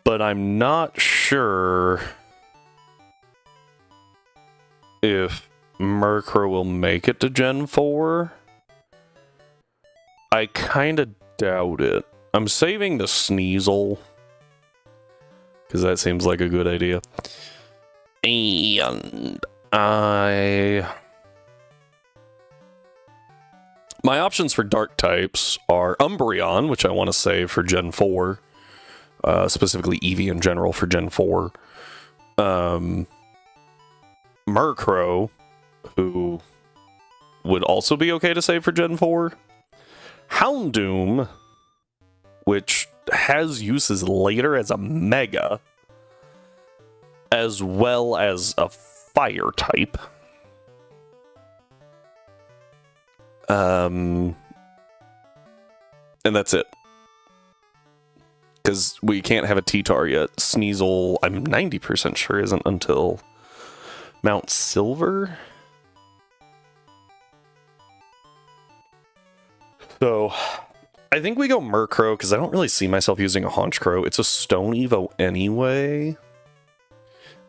But I'm not sure if Murkrow will make it to Gen 4. I kind of doubt it. I'm saving the Sneasel, because that seems like a good idea. And my options for dark types are Umbreon, which I want to save for Gen 4. Specifically Eevee in general for Gen 4. Murkrow, who would also be okay to save for Gen 4. Houndoom, which has uses later as a Mega, as well as a Fire type. And that's it. Because we can't have a T-Tar yet. Sneasel, I'm 90% sure isn't until Mount Silver. So, I think we go Murkrow, because I don't really see myself using a Honchkrow. It's a Stone Evo anyway.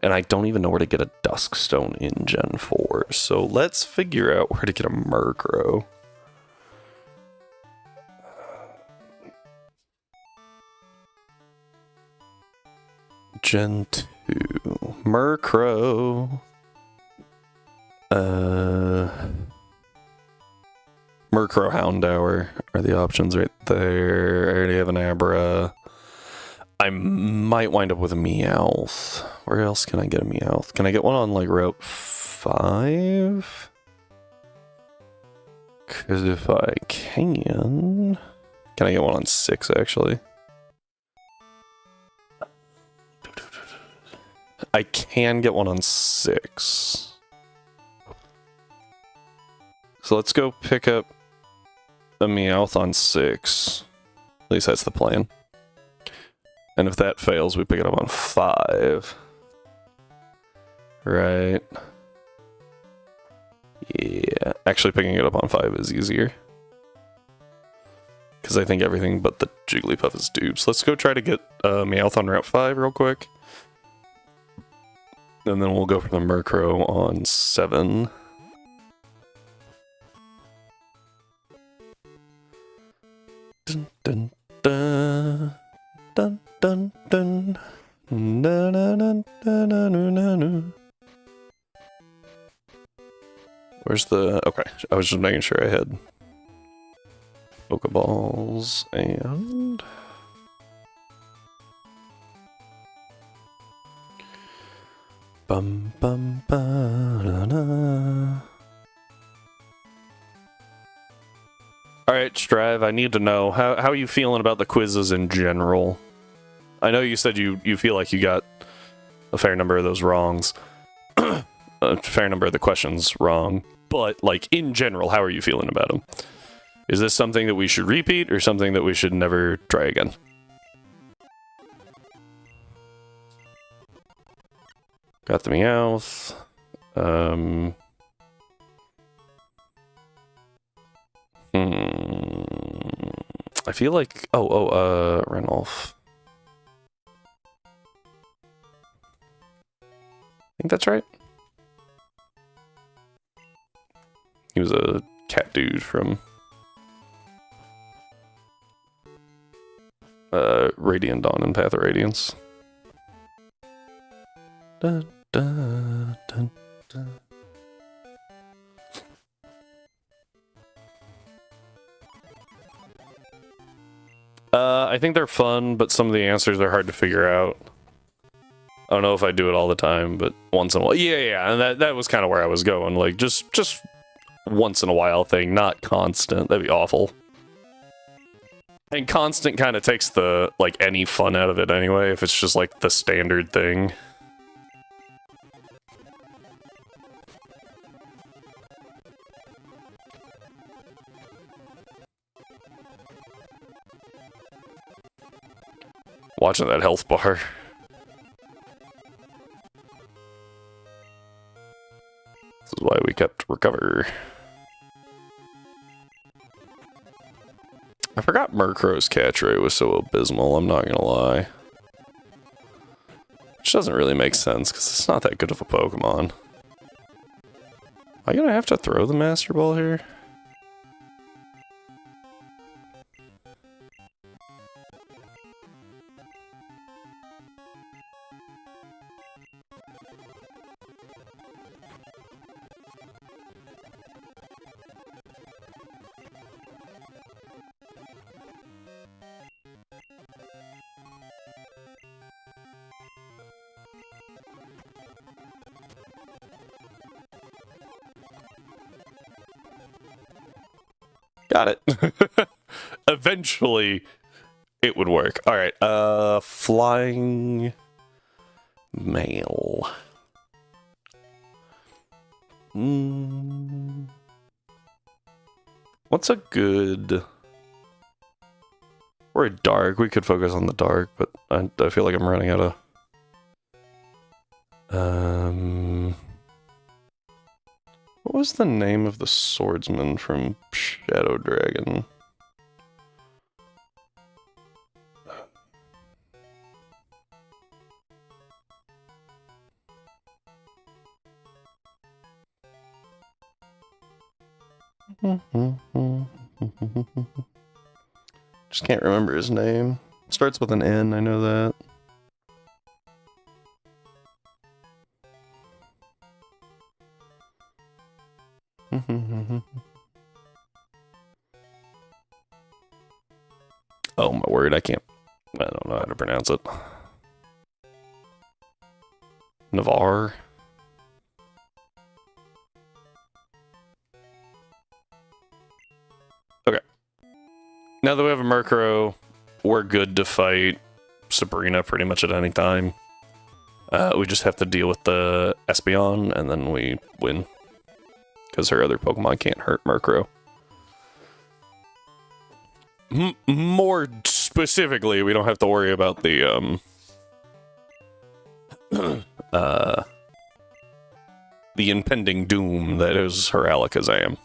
And I don't even know where to get a Dusk Stone in Gen 4. So let's figure out where to get a Murkrow. Gen 2. Murkrow. Murkrow, Houndour are the options right there. I already have an Abra. I might wind up with a Meowth. Where else can I get a Meowth? Can I get one on, like, Route 5? Because if I can I get one on 6, actually? I can get one on 6. So let's go pick up a Meowth on 6. At least that's the plan. And if that fails, we pick it up on 5. Right. Yeah, actually picking it up on 5 is easier. Because I think everything but the Jigglypuff is dupes. Let's go try to get Meowth on Route 5 real quick. And then we'll go for the Murkrow on 7. Dun, dun, dun. Dun, dun, dun. Na, na, na, na, na, na, na. Where's the... Okay, I was just making sure I had Pokeballs and... Bum, bum, ba, na, na. Alright, Strive, I need to know, how are you feeling about the quizzes in general? I know you said you feel like you got a fair number of those wrongs. A fair number of the questions wrong. But, like, in general, how are you feeling about them? Is this something that we should repeat, or something that we should never try again? Got the Meowth. I feel like... Renolf. I think that's right. He was a cat dude from Radiant Dawn and Path of Radiance. Dun, dun, dun, dun. I think they're fun, but some of the answers are hard to figure out. I don't know if I do it all the time, but once in a while. Yeah, and that was kind of where I was going. Like, just once in a while thing, not constant. That'd be awful. And constant kind of takes the, like, any fun out of it anyway, if it's just, like, the standard thing. Watching that health bar. This is why we kept recover. I forgot Murkrow's catch rate was so abysmal, I'm not gonna lie. Which doesn't really make sense, because it's not that good of a Pokemon. Am I gonna have to throw the Master Ball here? Got it. Eventually, it would work. Alright, flying mail. What's a good... Or a dark. We could focus on the dark, but I feel like I'm running out of... What was the name of the swordsman from Shadow Dragon? Just can't remember his name. Starts with an N, I know that. Oh my word, I don't know how to pronounce it. Navarre? Okay. Now that we have a Murkrow, we're good to fight Sabrina pretty much at any time. We just have to deal with the Espeon, and then we win. Because her other Pokemon can't hurt Murkrow. More specifically, we don't have to worry about the, the impending doom that is her Alakazam.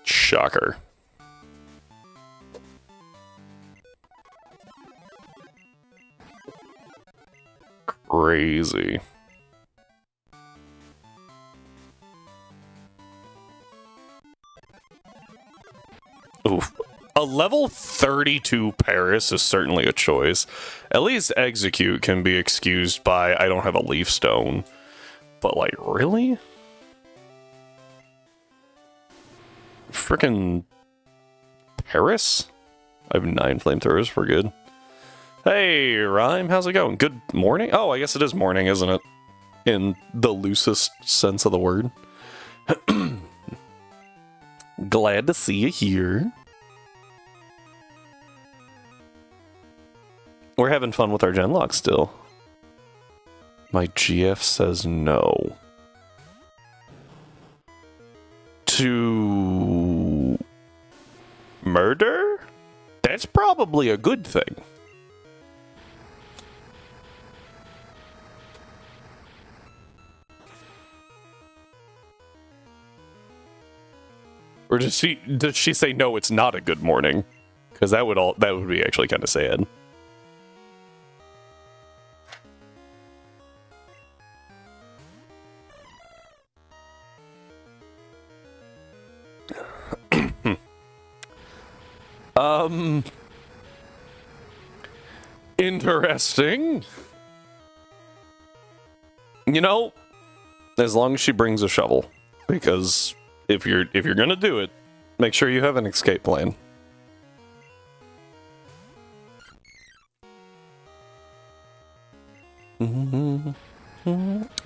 Shocker. Crazy. Oof. A level 32 Paris is certainly a choice. At least Execute can be excused by I don't have a Leaf Stone. But, like, really? Frickin' Paris? I have 9 flamethrowers, we're good. Hey, Rhyme, how's it going? Good morning? Oh, I guess it is morning, isn't it? In the loosest sense of the word. Glad to see you here. We're having fun with our Genlock still. My GF says no. To murder? That's probably a good thing. Or does she say no, it's not a good morning? Because that would be actually kind of sad. Interesting. You know, as long as she brings a shovel, because if you're gonna do it, make sure you have an escape plan.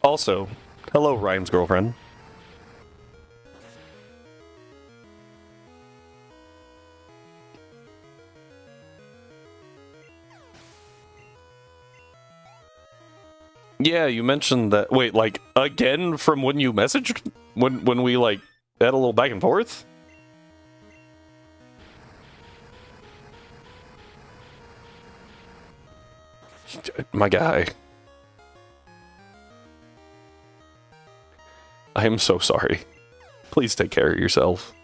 Also, hello, Ryan's girlfriend. Yeah, you mentioned that. Wait, like, again from when you messaged? When we, like, had a little back and forth? My guy. I am so sorry. Please take care of yourself.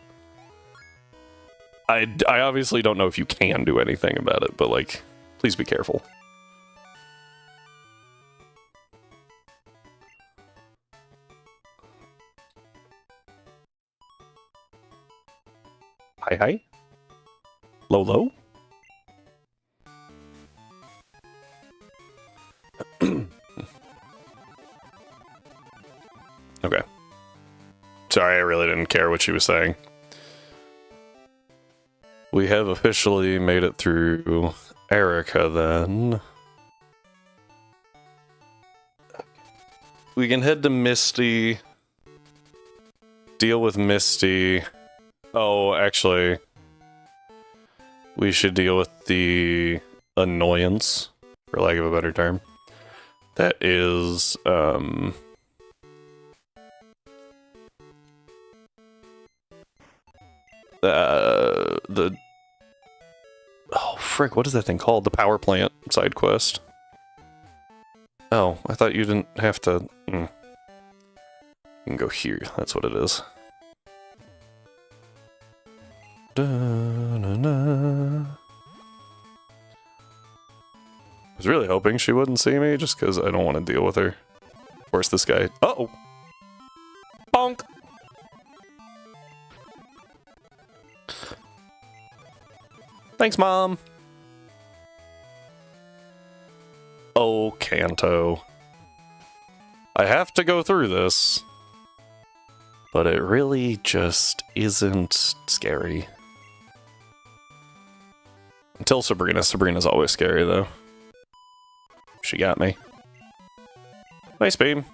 I obviously don't know if you can do anything about it, but, like, please be careful. Hi. Low. Okay. Sorry, I really didn't care what she was saying. We have officially made it through Erica, then. We can head to Misty. Deal with Misty. Oh, actually, we should deal with the annoyance, for lack of a better term. That is, oh, frick, what is that thing called? The power plant side quest. Oh, I thought you didn't have to, You can go here, that's what it is. I was really hoping she wouldn't see me, just because I don't want to deal with her. Of course, this guy... Uh-oh! Bonk! Thanks, Mom! Oh, Kanto. I have to go through this. But it really just isn't scary. Until Sabrina. Sabrina's always scary, though. She got me. Nice beam.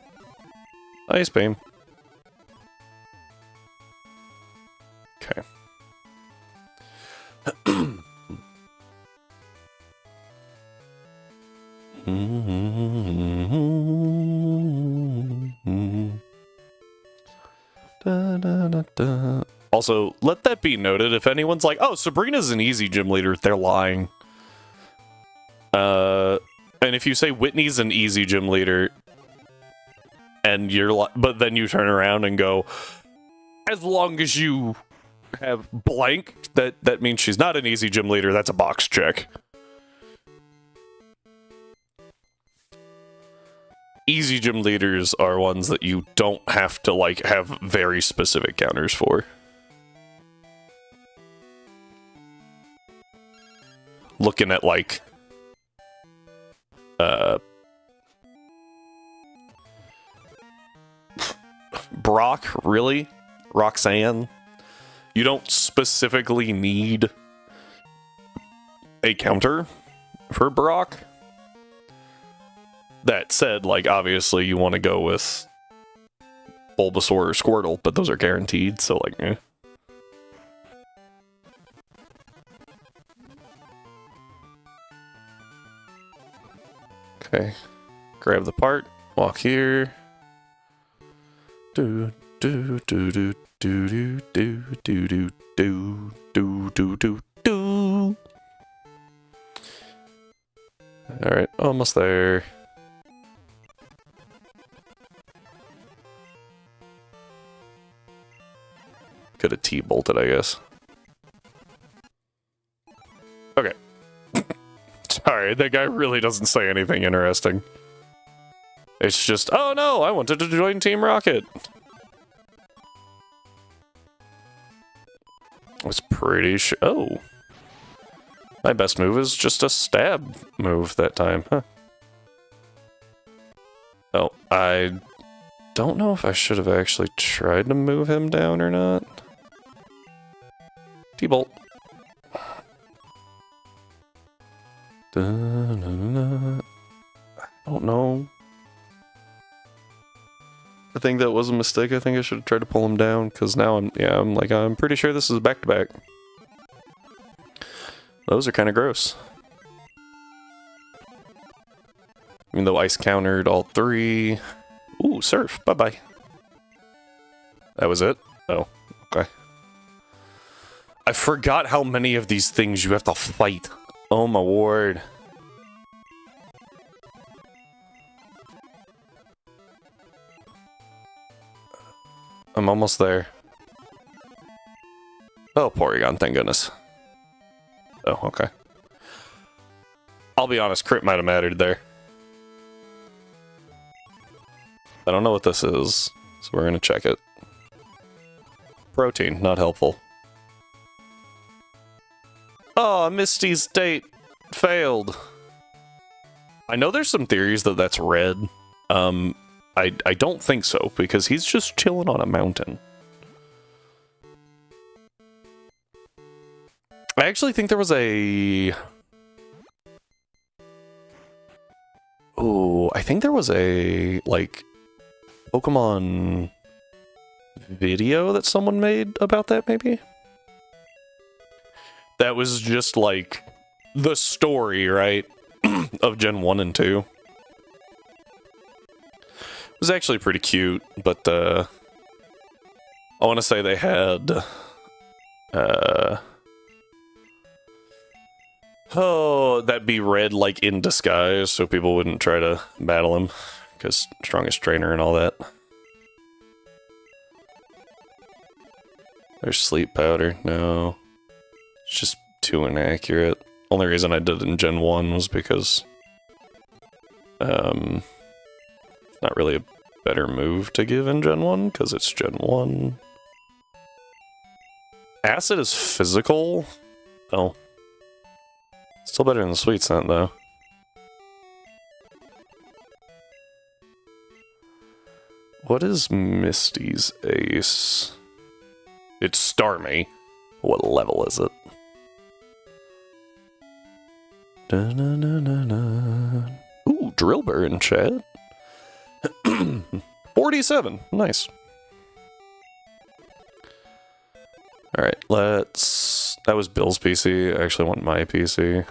Nice beam. Okay. Also, let that be noted, if anyone's like, oh, Sabrina's an easy gym leader, they're lying. And if you say Whitney's an easy gym leader, and but then you turn around and go, as long as you have blank, that means she's not an easy gym leader, that's a box check. Easy gym leaders are ones that you don't have to, like, have very specific counters for. Looking at, like, Brock, really? Roxanne? You don't specifically need a counter for Brock. That said, like, obviously you want to go with Bulbasaur or Squirtle, but those are guaranteed, so, like, eh. Okay. Grab the part, walk here. Do do do do do do do do do do do do do do. Alright, almost there. Could have T-bolted, I guess. Okay. Sorry, that guy really doesn't say anything interesting. It's just, oh no, I wanted to join Team Rocket. I was pretty sure. Oh. My best move is just a stab move that time, huh? Oh, I don't know if I should have actually tried to move him down or not. T-bolt. I don't know. I think that was a mistake. I think I should have tried to pull him down, because now I'm pretty sure this is back-to-back. Those are kind of gross. Even though ice countered all three. Ooh, surf. Bye-bye. That was it? Oh, okay. I forgot how many of these things you have to fight. Oh my word. I'm almost there. Oh, Porygon, thank goodness. Oh, okay. I'll be honest, crit might have mattered there. I don't know what this is, so we're gonna check it. Protein, not helpful. Oh, Misty's date failed. I know there's some theories that that's red. I don't think so, because he's just chilling on a mountain. I actually think there was a... Oh, I think there was a, like, Pokemon video that someone made about that, maybe? That was just, like, the story, right? Of Gen 1 and 2. It was actually pretty cute, but, I want to say they had, oh, that'd be red, like, in disguise, so people wouldn't try to battle him, because strongest trainer and all that. There's sleep powder. No. It's just too inaccurate. Only reason I did it in Gen 1 was because, it's not really a better move to give in Gen 1, because it's Gen 1. Acid is physical. Oh. Still better than the Sweet Scent, though. What is Misty's ace? It's Starmie. What level is it? Da-na-na-na-na. Ooh, Drillbur in chat. 47. Nice. Alright, let's... That was Bill's PC. I actually want my PC.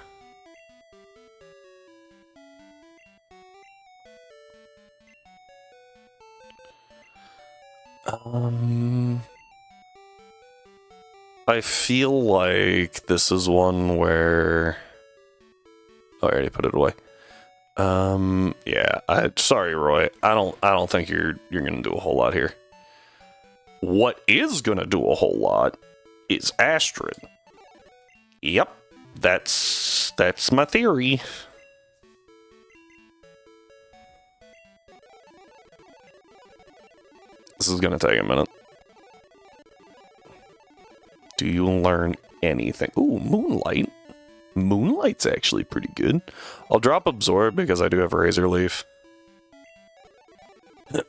I feel like this is one where... Oh, I already put it away. Yeah, sorry, Roy. I don't think you're gonna do a whole lot here. What is gonna do a whole lot is Astrid. Yep, that's my theory. This is gonna take a minute. Do you learn anything? Ooh, Moonlight. Moonlight's actually pretty good. I'll drop Absorb because I do have Razor Leaf. Is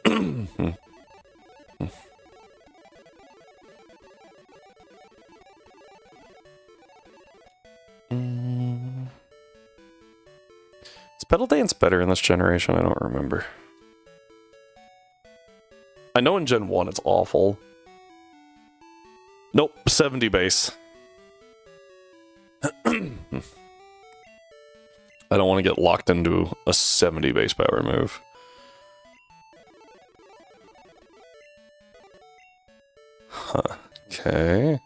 Petal Dance better in this generation? I don't remember. I know in Gen 1 it's awful. Nope, 70 base. I don't want to get locked into a 70 base power move. Huh. Okay.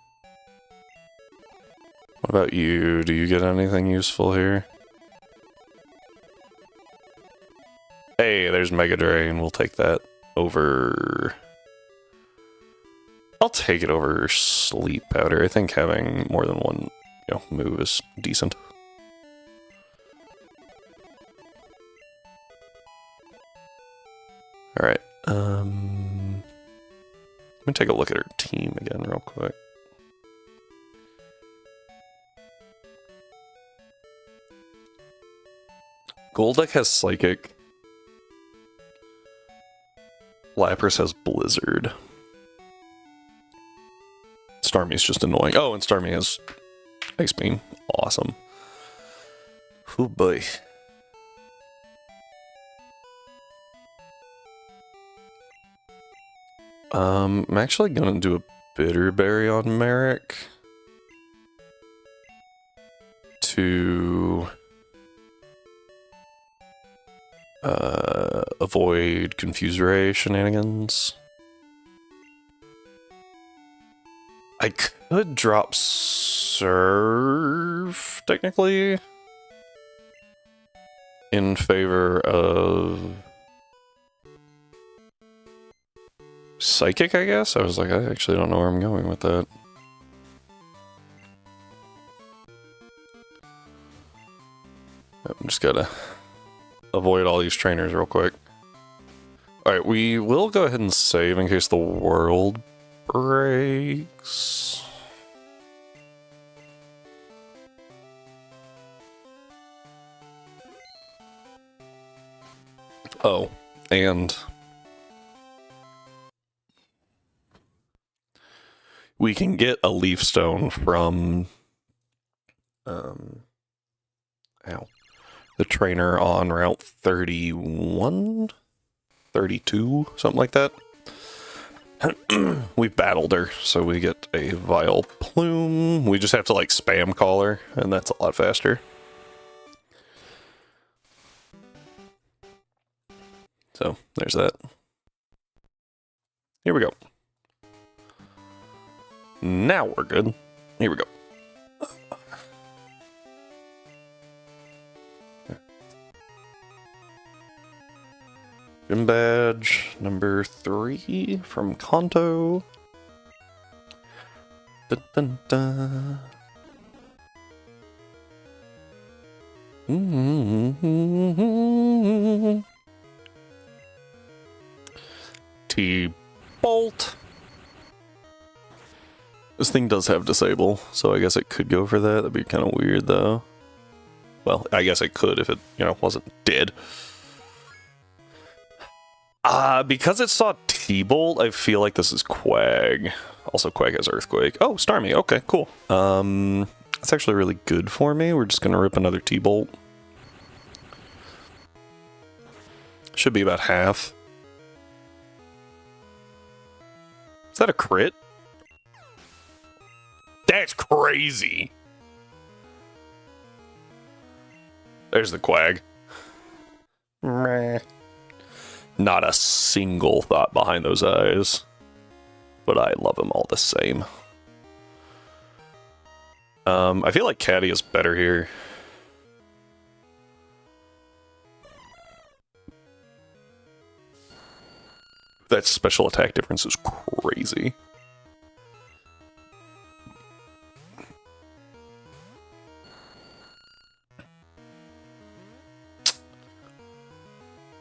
What about you? Do you get anything useful here? Hey, there's Mega Drain. We'll take that over... take it over sleep powder. I think having more than one, move is decent. All right. Let me take a look at her team again real quick. Golduck has Psychic. Lapras has Blizzard. Starmie's just annoying. Oh, and Starmie has Ice Beam. Awesome. Oh boy. I'm actually gonna do a Bitter Berry on Merrick to avoid Confuse Ray shenanigans. I could drop Surf, technically, in favor of Psychic, I guess? I was like, I actually don't know where I'm going with that. I'm just gotta avoid all these trainers real quick. Alright, we will go ahead and save in case the world breaks. Oh, and we can get a Leaf Stone from the trainer on Route 31? 32? Something like that. We battled her, so we get a Vile Plume. We just have to like spam call her, and that's a lot faster. So, there's that. Here we go. Now we're good. Here we go. Gym badge number 3 from Kanto. Dun, dun, dun. T-Bolt. This thing does have disable, so I guess it could go for that. That'd be kind of weird, though. Well, I guess it could if it, wasn't dead. Because it saw T-Bolt, I feel like this is Quag. Also, Quag has Earthquake. Oh, Starmie. Okay, cool. That's actually really good for me. We're just gonna rip another T-Bolt. Should be about half. Is that a crit? That's crazy! There's the Quag. Meh. Not a single thought behind those eyes. But I love them all the same. I feel like Caddy is better here. That special attack difference is crazy.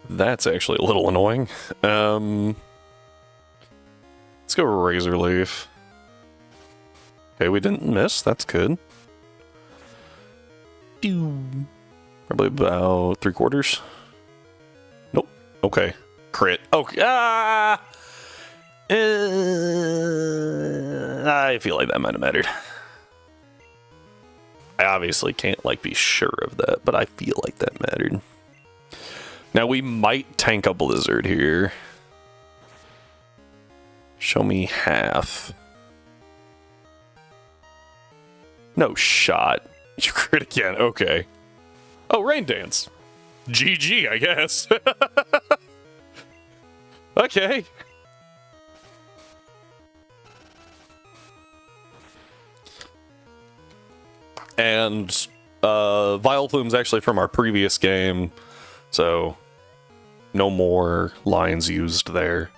That's actually a little annoying. Let's go Razor Leaf. Okay, we didn't miss. That's good. Probably about 3/4. Nope. Okay. Crit. Okay. I feel like that might have mattered. I obviously can't be sure of that, but I feel like that mattered. Now we might tank a Blizzard here. Show me half. No shot. You crit again. Okay. Oh, Rain Dance. GG, I guess. Okay. And Vile Plume's actually from our previous game, so no more lines used there.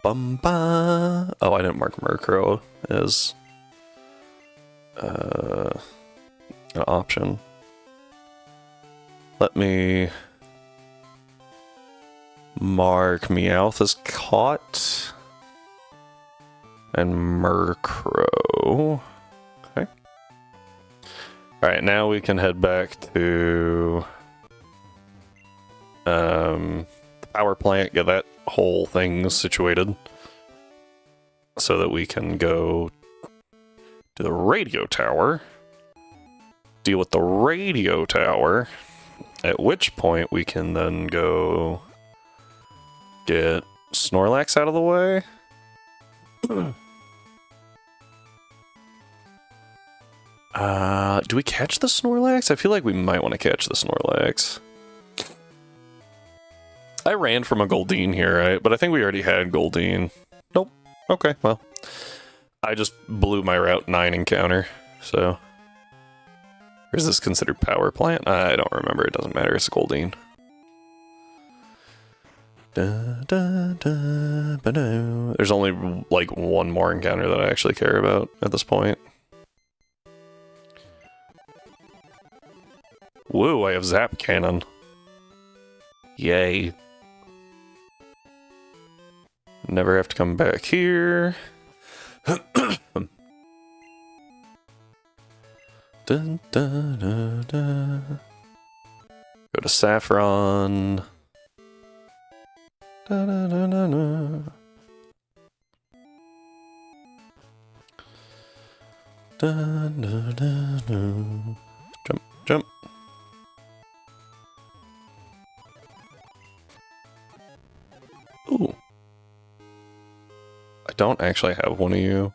Oh, I didn't mark Murkrow as an option. Let me mark Meowth as caught and Murkrow. Okay. Alright, now we can head back to the power plant, get that whole thing situated so that we can go to the radio tower, deal with the radio tower, at which point we can then go get Snorlax out of the way. Do we catch the Snorlax? I feel like we might want to catch the Snorlax. I ran from a Goldeen here, right? But I think we already had Goldeen. Nope. Okay, well. I just blew my Route 9 encounter, so... Or is this considered power plant? I don't remember. It doesn't matter. It's a Goldeen. There's only, like, one more encounter that I actually care about at this point. Woo, I have Zap Cannon. Yay. Never have to come back here. Dun, dun, dun, dun. Go to Saffron. Dun, dun, dun, dun, dun. Dun, dun, dun, dun. Jump, jump. Ooh. I don't actually have one of you.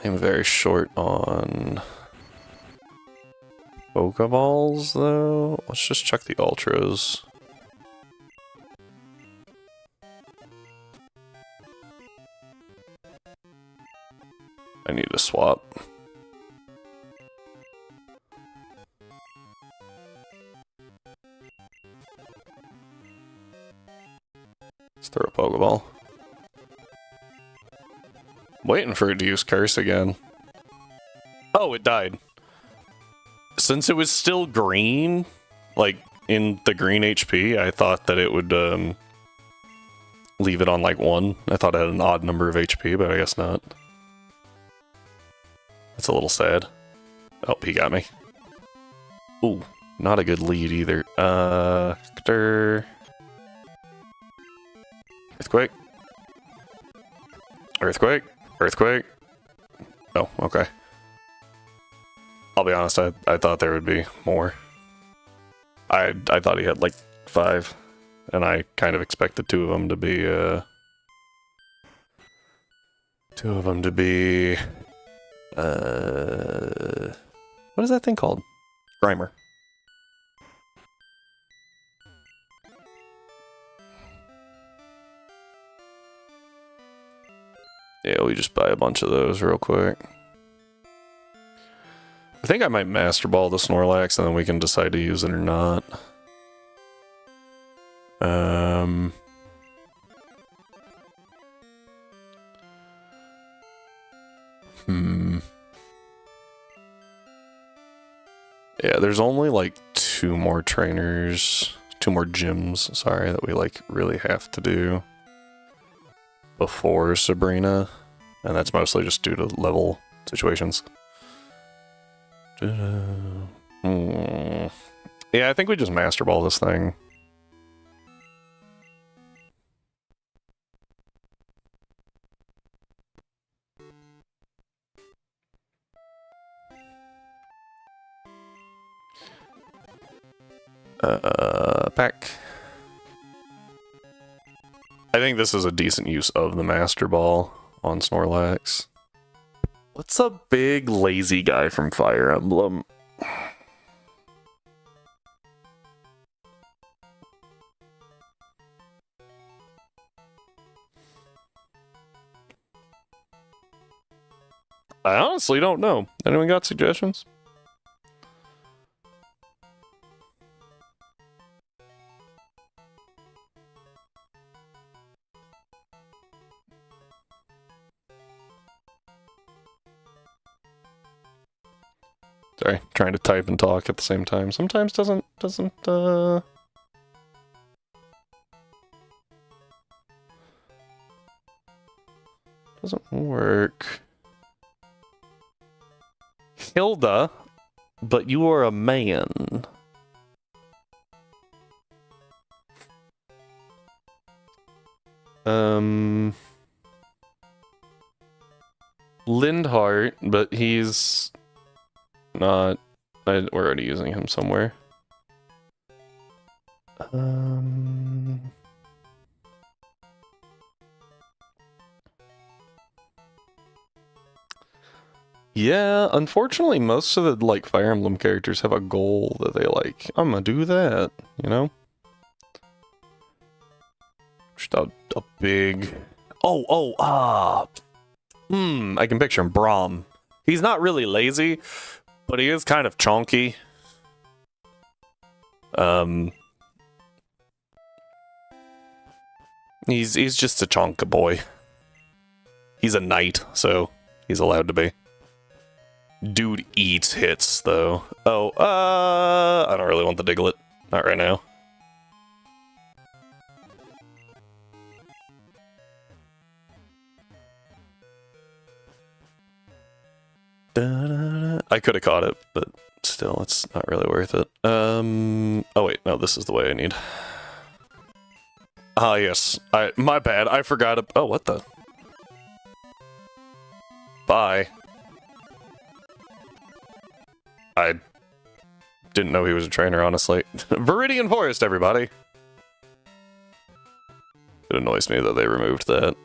I am very short on Pokeballs, though. Let's just check the Ultras. I need to swap. Let's throw a Pokeball. Waiting for it to use Curse again. Oh, it died. Since it was still green, like in the green HP, I thought that it would leave it on like 1. I thought it had an odd number of HP, but I guess not. That's a little sad. Oh, he got me. Ooh, not a good lead either. Earthquake. Earthquake. Earthquake. Oh, okay. I'll be honest, I thought there would be more. I thought he had like 5, and I kind of expected 2 of them to be what is that thing called? Grimer. Yeah, we just buy a bunch of those real quick. I think I might Master Ball the Snorlax and then we can decide to use it or not. Yeah, there's only like 2 more trainers, 2 more gyms, sorry, that we like really have to do before Sabrina, and that's mostly just due to level situations. Yeah, I think we just Master Ball this thing. Pack. I think this is a decent use of the Master Ball on Snorlax. What's a big lazy guy from Fire Emblem? I honestly don't know. Anyone got suggestions? Sorry, trying to type and talk at the same time. Sometimes doesn't work. Hilda, but you are a man. Lindhart, but he's not. We're already using him somewhere. Yeah, unfortunately, most of the like Fire Emblem characters have a goal that they like. I'm gonna do that, you know. Just a big. I can picture him. Braum. He's not really lazy, but he is kind of chonky. He's just a chonka boy. He's a knight, so he's allowed to be. Dude eats hits, though. I don't really want the Diglett. Not right now. I could have caught it, but still, it's not really worth it. Oh wait, no, this is the way I need. Ah, yes. My bad. I forgot. Oh, what the? Bye. I didn't know he was a trainer, honestly. Viridian Forest, everybody! It annoys me that they removed that.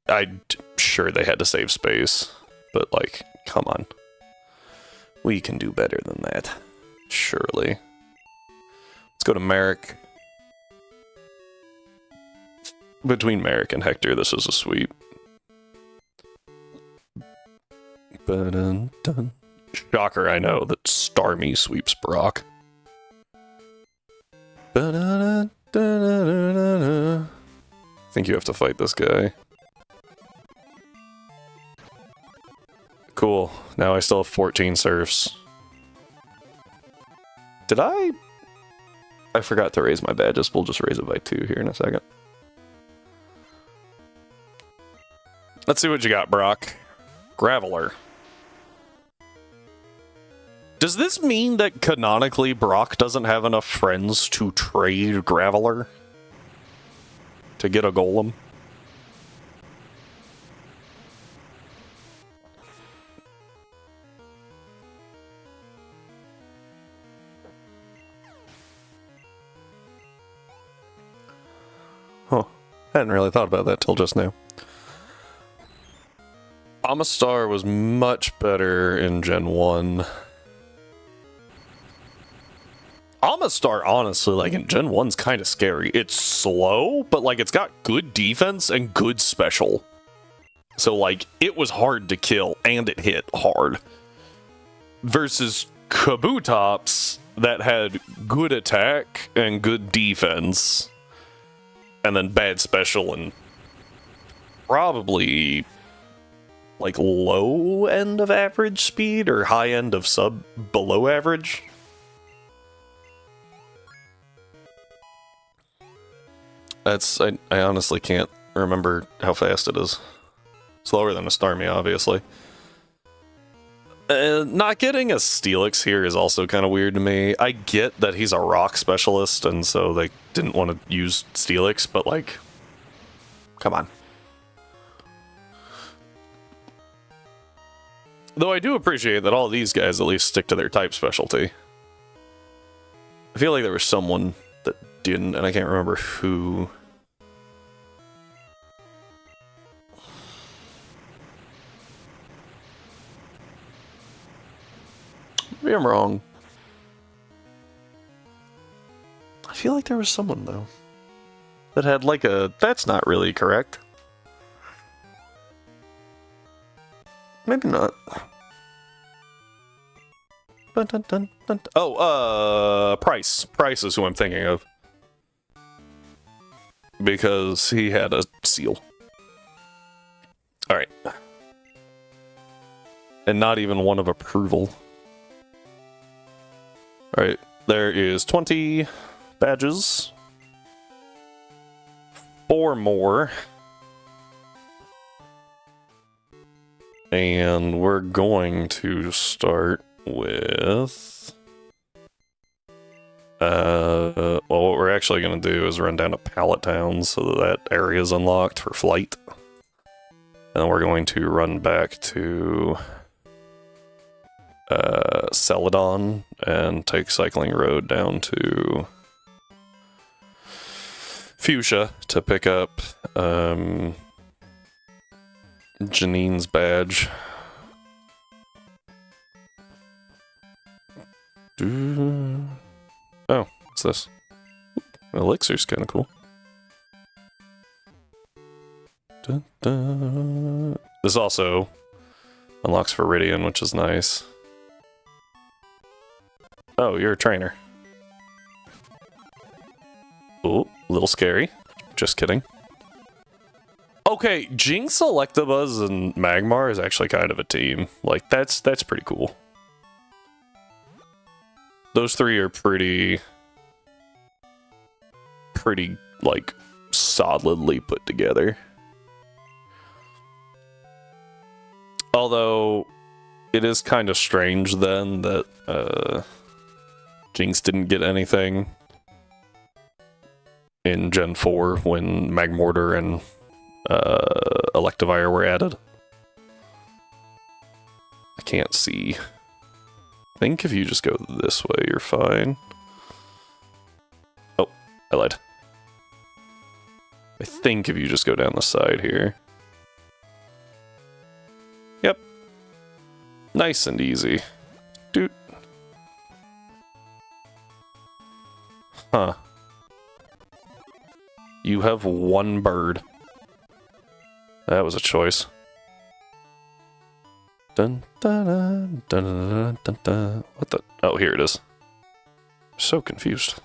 I'm sure they had to save space, but, like, come on. We can do better than that. Surely. Let's go to Merrick. Between Merrick and Hector, this is a sweep. Ba-dun-dun. Shocker, I know, that Starmie sweeps Brock. I think you have to fight this guy. Cool. Now I still have 14 serfs. Did I forgot to raise my badges. We'll just raise it by 2 here in a second. Let's see what you got, Brock. Graveler. Does this mean that canonically Brock doesn't have enough friends to trade Graveler? To get a golem? Huh. I hadn't really thought about that till just now. Amistar was much better in Gen 1. Amistar, honestly, like, in Gen 1's kind of scary. It's slow, but, like, it's got good defense and good special. So, like, it was hard to kill, and it hit hard. Versus Kabutops, that had good attack and good defense. And then bad special and probably, like, low end of average speed or high end of below average. I honestly can't remember how fast it is. Slower than a Starmie, obviously. Not getting a Steelix here is also kind of weird to me. I get that he's a rock specialist, and so they didn't want to use Steelix, but, like, come on. Though I do appreciate that all these guys at least stick to their type specialty. I feel like there was someone that didn't, and I can't remember who. Maybe I'm wrong. I feel like there was someone, though, that had like a... That's not really correct. Maybe not. Dun, dun, dun, dun. Oh, Price. Price is who I'm thinking of. Because he had a seal. Alright. And not even one of approval. Alright, there is 20 badges. 4 more. And we're going to start with... well, what we're actually going to do is run down to Pallet Town so that area is unlocked for flight. And then we're going to run back to Celadon and take Cycling Road down to Fuchsia to pick up Janine's badge. Oh, what's this? Elixir's kind of cool. Dun, dun. This also unlocks Viridian, which is nice. Oh, you're a trainer. Oh, a little scary. Just kidding. Okay, Jinx, Electabuzz, and Magmar is actually kind of a team. Like, that's pretty cool. Those three are pretty, like, solidly put together. Although, it is kind of strange then that Jinx didn't get anything in Gen 4 when Magmortar and Electivire were added. I can't see. I think if you just go this way, you're fine. Oh, I lied. I think if you just go down the side here. Yep. Nice and easy. Doot. Huh. You have one bird. That was a choice. Dun, dun, dun, dun, dun, dun, dun. What the? Oh, here it is. So confused.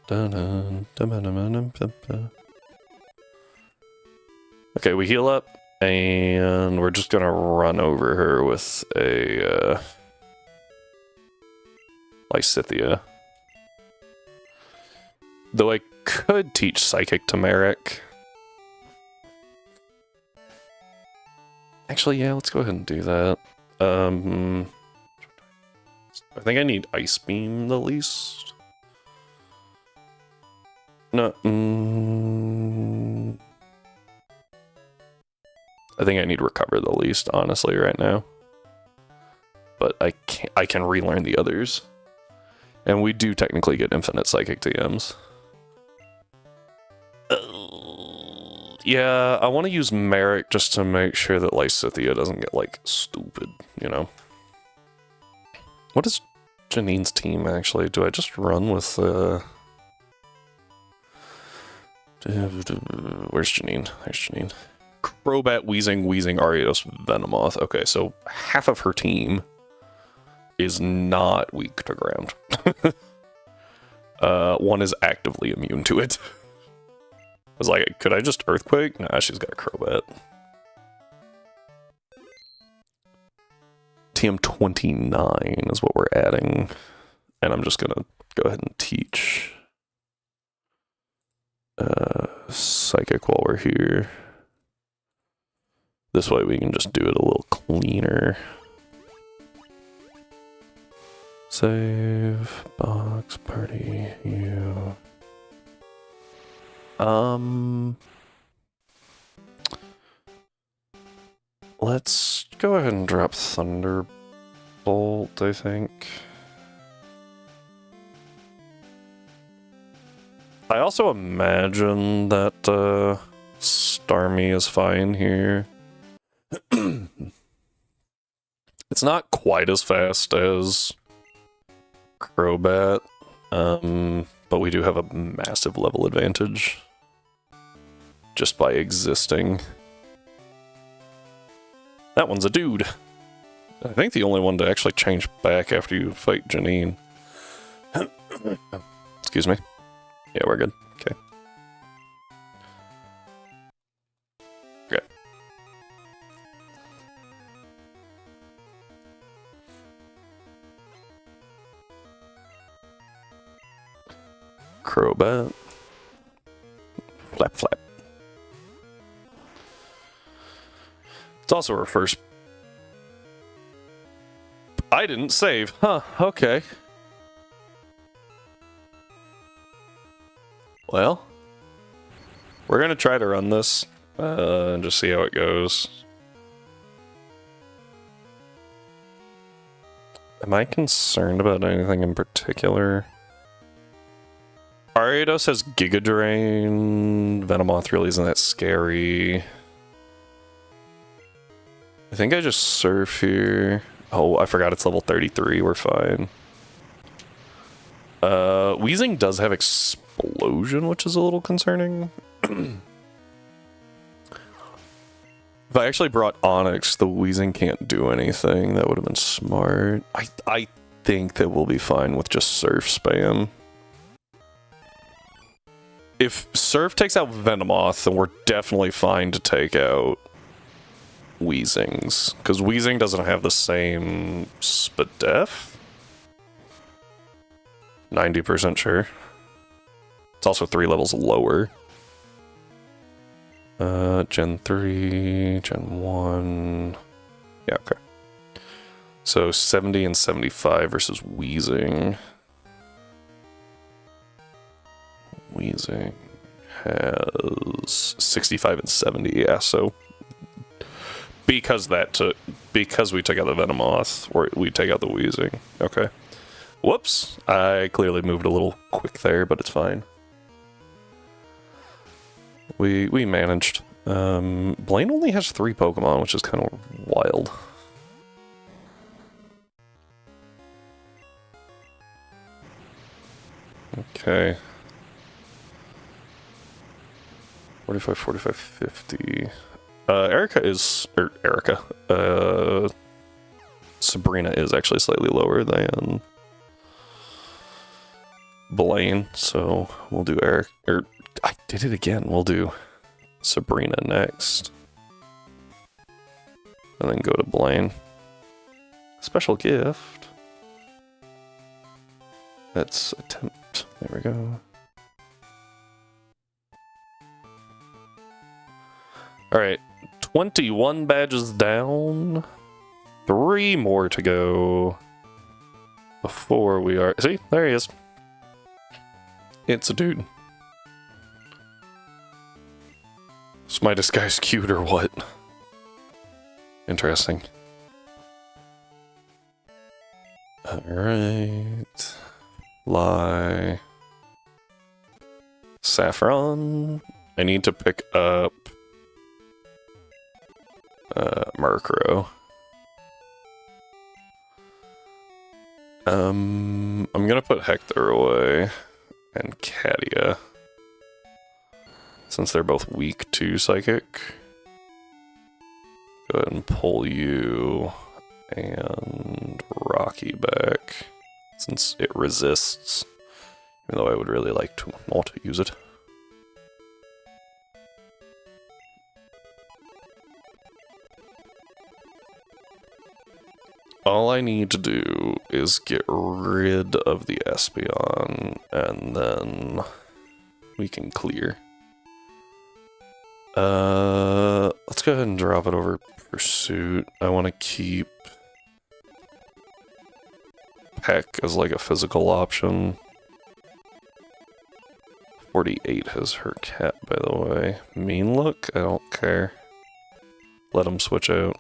Dun, dun, dun, dun, dun, dun, dun, dun. Okay, we heal up, and we're just gonna run over her with a Lysithea. Though I could teach Psychic to Merrick. Actually, yeah, let's go ahead and do that. I think I need Ice Beam the least. No, I think I need Recover the least, honestly, right now. But I can relearn the others. And we do technically get infinite Psychic TMs. Yeah, I want to use Merrick just to make sure that Lysithea doesn't get, like, stupid, you know? What is Janine's team, actually? Do I just run with, where's Janine? There's Janine. Crobat, Weezing, Ariados, Venomoth. Okay, so half of her team is not weak to ground. One is actively immune to it. I was like, could I just Earthquake? Nah, she's got a Crobat. TM29 is what we're adding. And I'm just gonna go ahead and teach Psychic while we're here. This way we can just do it a little cleaner. Save, box, party, you. Let's go ahead and drop Thunderbolt, I think. I also imagine that Starmie is fine here. It's not quite as fast as Crobat, but we do have a massive level advantage just by existing. That one's a dude. I think the only one to actually change back after you fight Janine. Excuse me. Yeah, we're good. Okay. Okay. Crobat. Flap, flap. It's also our first... I didn't save. Huh, okay. Well, we're gonna try to run this and just see how it goes. Am I concerned about anything in particular? Ariados has Giga Drain. Venomoth really isn't that scary. I think I just surf here. Oh, I forgot it's level 33. We're fine. Weezing does have Explosion, which is a little concerning. If I actually brought Onyx, the Weezing can't do anything. That would have been smart. I think that we'll be fine with just Surf spam. If Surf takes out Venomoth, then we're definitely fine to take out Weezings. Because Weezing doesn't have the same Spadef? 90% sure. It's also 3 levels lower. Gen 3, Gen 1... Yeah, okay. So 70 and 75 versus Weezing. Weezing has 65 and 70, yeah, so... Because we took out the Venomoth, we take out the Weezing. Okay. Whoops! I clearly moved a little quick there, but it's fine. We managed. Blaine only has 3 Pokemon, which is kind of wild. Okay. 45, 45, 50. Sabrina is actually slightly lower than Blaine, so we'll do Eric. I did it again. We'll do Sabrina next. And then go to Blaine. Special gift. Let's attempt. There we go. Alright. 21 badges down. 3 more to go. Before we are... See? There he is. It's a dude. Is my disguise cute or what? Interesting. Alright. Lie. Saffron. I need to pick up Murkrow. I'm gonna put Hector away and Cadia, since they're both weak to Psychic. Go ahead and pull you and Rocky back, since it resists, even though I would really like to not use it. All I need to do is get rid of the Espeon, and then we can clear. Let's go ahead and drop it over Pursuit. I want to keep Peck as like a physical option. 48 has her cat, by the way. Mean Look? I don't care. Let him switch out.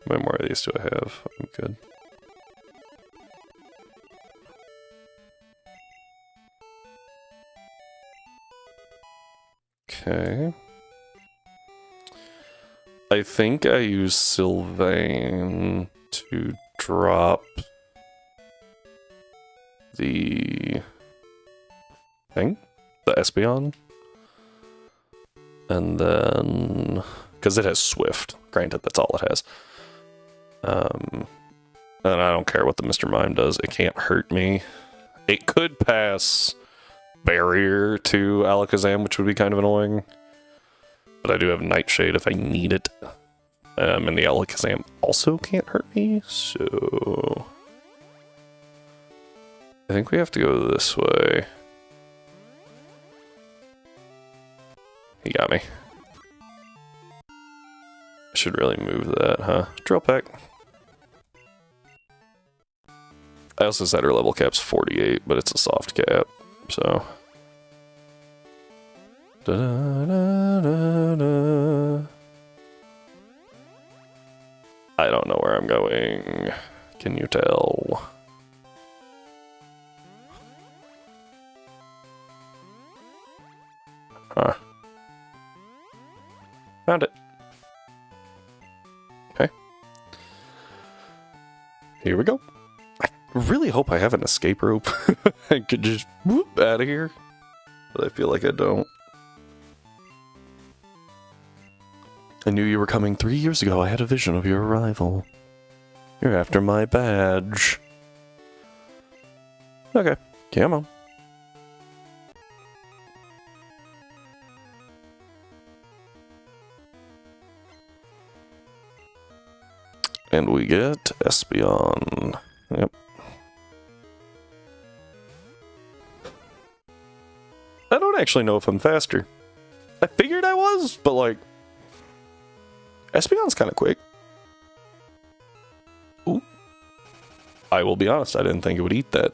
How many more of these do I have? I'm good. Okay. I think I use Sylvain to drop the thing? The Espeon? And then... because it has Swift. Granted, that's all it has. And I don't care what the Mr. Mime does. It can't hurt me. It could pass Barrier to Alakazam, which would be kind of annoying. But I do have Nightshade if I need it. And the Alakazam also can't hurt me, so... I think we have to go this way. He got me. I should really move that, huh? Drill pack. I also said our level cap's 48, but it's a soft cap, so. Da -da -da -da -da. I don't know where I'm going. Can you tell? Huh. Found it. Okay. Here we go. I really hope I have an escape rope. I could just whoop out of here. But I feel like I don't. I knew you were coming 3 years ago. I had a vision of your arrival. You're after my badge. Okay, come on. And we get Espeon. Yep. I don't actually know if I'm faster. I figured I was, but like... Espeon's kind of quick. Ooh. I will be honest, I didn't think it would eat that.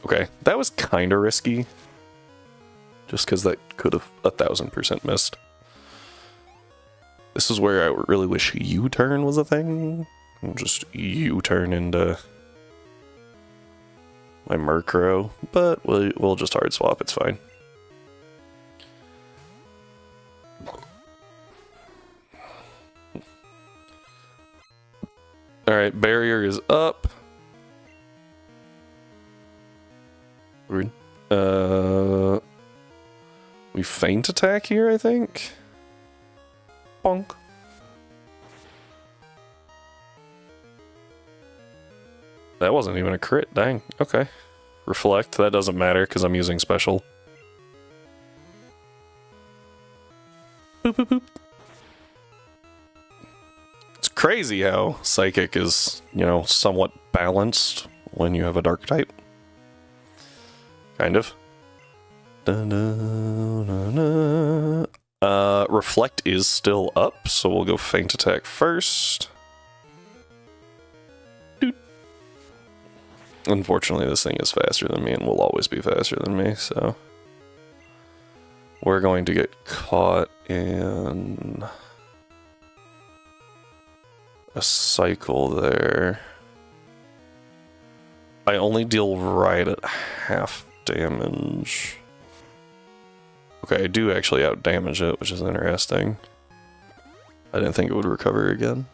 Okay, that was kind of risky. Just because that could have 1000% missed. This is where I really wish U-turn was a thing. Just U-turn into my Murkrow, but we'll just hard swap, it's fine. Alright, barrier is up. Weird. We feint attack here, I think. Bonk. That wasn't even a crit, dang. Okay. Reflect, that doesn't matter because I'm using special. Boop, boop, boop. It's crazy how Psychic is, you know, somewhat balanced when you have a Dark type. Kind of. Da, da, da, da. Reflect is still up, so we'll go Feint Attack first. Doot. Unfortunately, this thing is faster than me and will always be faster than me, so... We're going to get caught in... a cycle there. I only deal right at half damage. Okay, I do actually out-damage it, which is interesting. I didn't think it would recover again.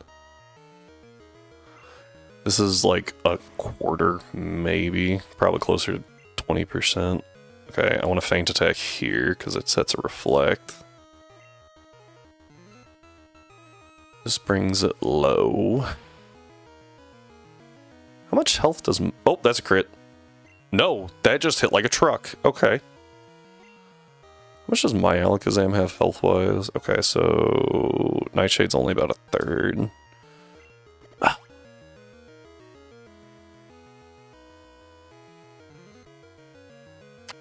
This is like a quarter, maybe. Probably closer to 20%. Okay, I want to Feint Attack here, because it sets a Reflect. This brings it low. How much health does... Oh, that's a crit. No, that just hit like a truck. Okay. How much does my Alakazam have health-wise? Okay, so... Nightshade's only about a third. Ah.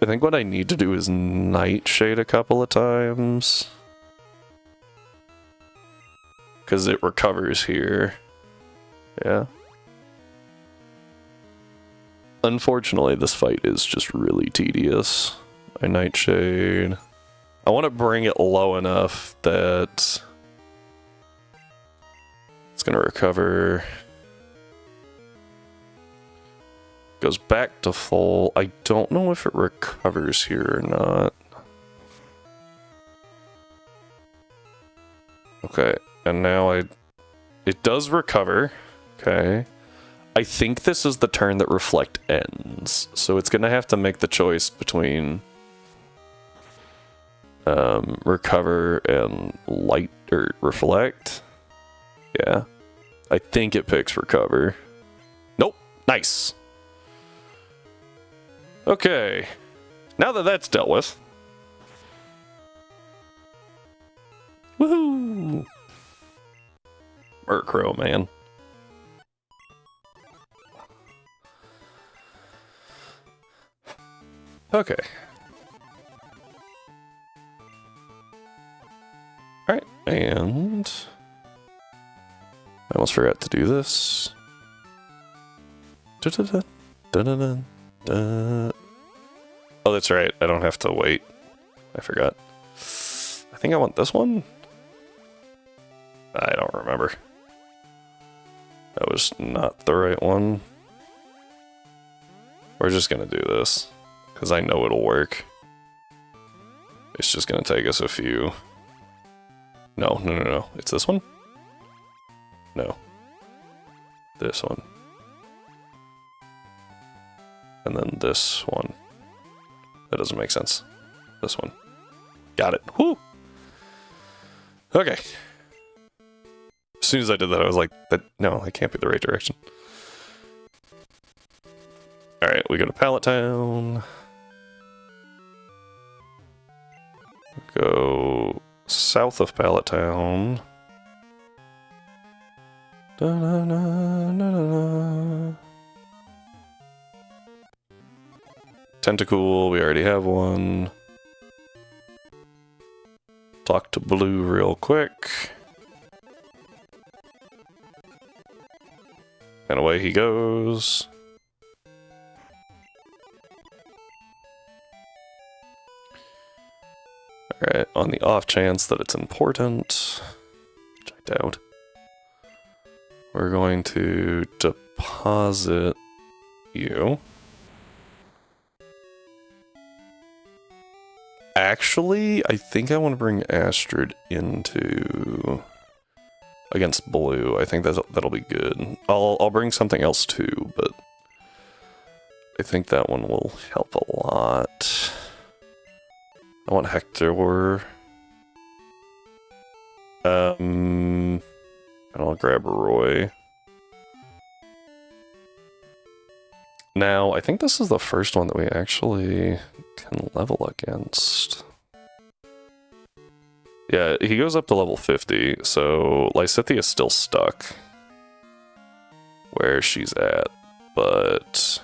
I think what I need to do is Nightshade a couple of times. Because it recovers here. Yeah. Unfortunately, this fight is just really tedious. I Nightshade. I want to bring it low enough that it's going to recover. Goes back to full. I don't know if it recovers here or not. Okay, and now it does recover. Okay. I think this is the turn that Reflect ends. So it's going to have to make the choice between recover and light or reflect. Yeah. I think it picks recover. Nope. Nice. Okay. Now that that's dealt with. Woohoo! Murkrow, man. Okay. Alright, and I almost forgot to do this. Oh, that's right. I don't have to wait. I forgot. I think I want this one? I don't remember. That was not the right one. We're just gonna do this, because I know it'll work. It's just gonna take us a few. No. It's this one? No. This one. And then this one. That doesn't make sense. This one. Got it. Whoo! Okay. As soon as I did that, I was like, no, that can't be the right direction. Alright, we go to Pallet Town. Go south of Pallet Town. Tentacool, we already have one. Talk to Blue real quick. And away he goes. Alright, on the off chance that it's important, which I doubt, we're going to deposit you. Actually, I think I want to bring Astrid into against Blue. I think that'll be good. I'll bring something else too, but I think that one will help a lot. I want Hector. And I'll grab Roy. Now, I think this is the first one that we actually can level against. Yeah, he goes up to level 50, so Lysithea is still stuck where she's at, but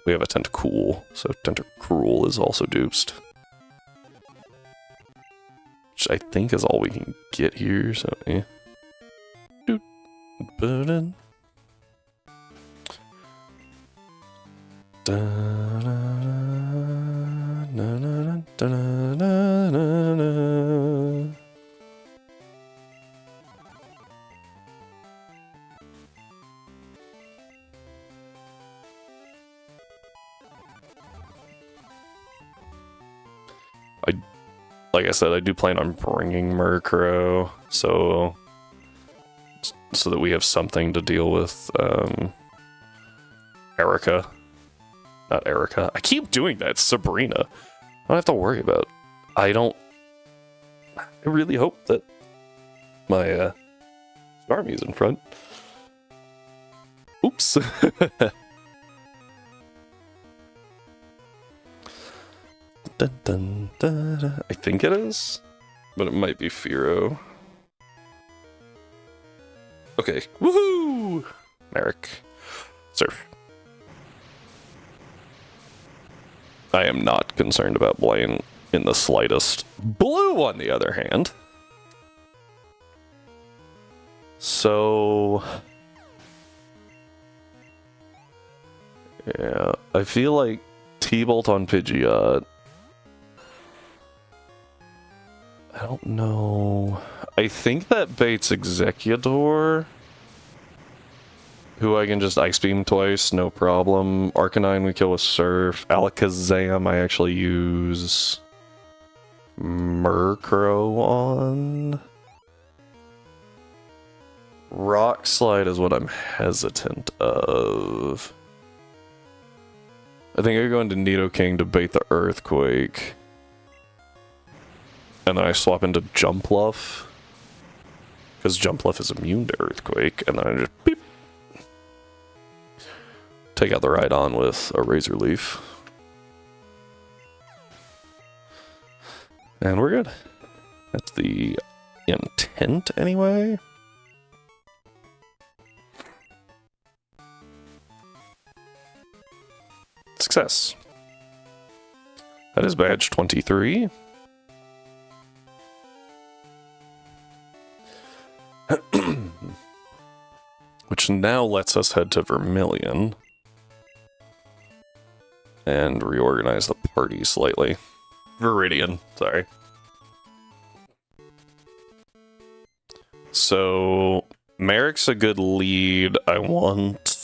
we have a Tentacool, so Tentacruel is also duped. Which I think is all we can get here, so yeah. Burden. Like I said, I do plan on bringing Murkrow, so that we have something to deal with Erica. Not Erica. I keep doing that. It's Sabrina. I don't have to worry about. I really hope that my Starmie's in front. Oops. Dun, dun, dun, dun. I think it is, but it might be Firo. Okay, woohoo! Merrick. Surf. I am not concerned about Blaine in the slightest. Blue, on the other hand. So... yeah, I feel like T-Bolt on Pidgeot. I don't know. I think that baits Executor, who I can just Ice Beam twice, no problem. Arcanine we kill with Surf. Alakazam I actually use Murkrow on. Rock Slide is what I'm hesitant of. I think I go into Nidoking to bait the Earthquake. And then I swap into Jumpluff. Because Jumpluff is immune to Earthquake. And then I just beep. Take out the Rhydon with a Razor Leaf. And we're good. That's the intent anyway. Success. That is badge 23. Which now lets us head to Vermilion. And reorganize the party slightly. Viridian, sorry. So, Merrick's a good lead. I want...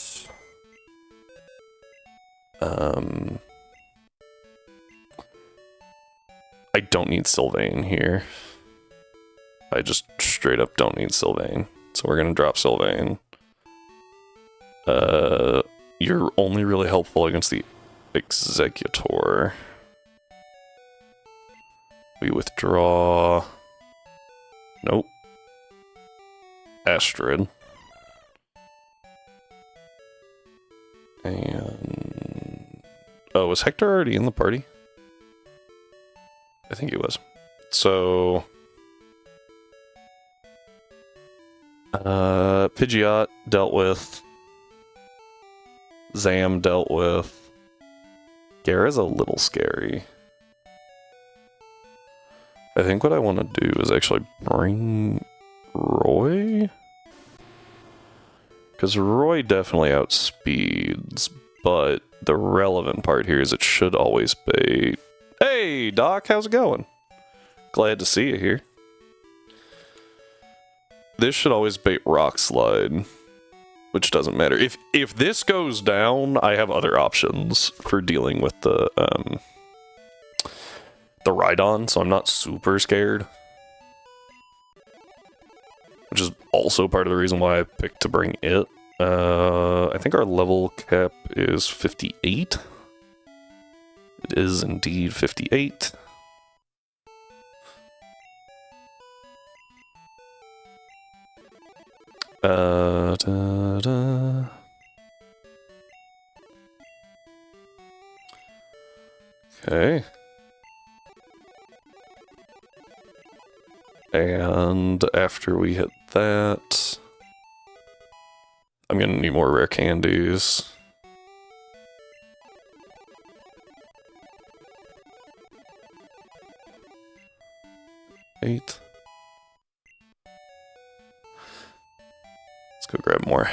I don't need Sylvain here. I just straight up don't need Sylvain. So we're gonna drop Sylvain. You're only really helpful against the Executor. We withdraw... Nope. Astrid. And... Oh, was Hector already in the party? I think he was. So... Pidgeot dealt with. Zam dealt with. Gara's a little scary. I think what I want to do is actually bring Roy? Because Roy definitely outspeeds, but the relevant part here is it should always be... Hey, Doc, how's it going? Glad to see you here. This should always bait Rock Slide, which doesn't matter. If this goes down, I have other options for dealing with the Rhydon, so I'm not super scared. Which is also part of the reason why I picked to bring it. I think our level cap is 58. It is indeed 58. Okay. And after we hit that, I'm gonna need more rare candies. Eight. Let's go grab more.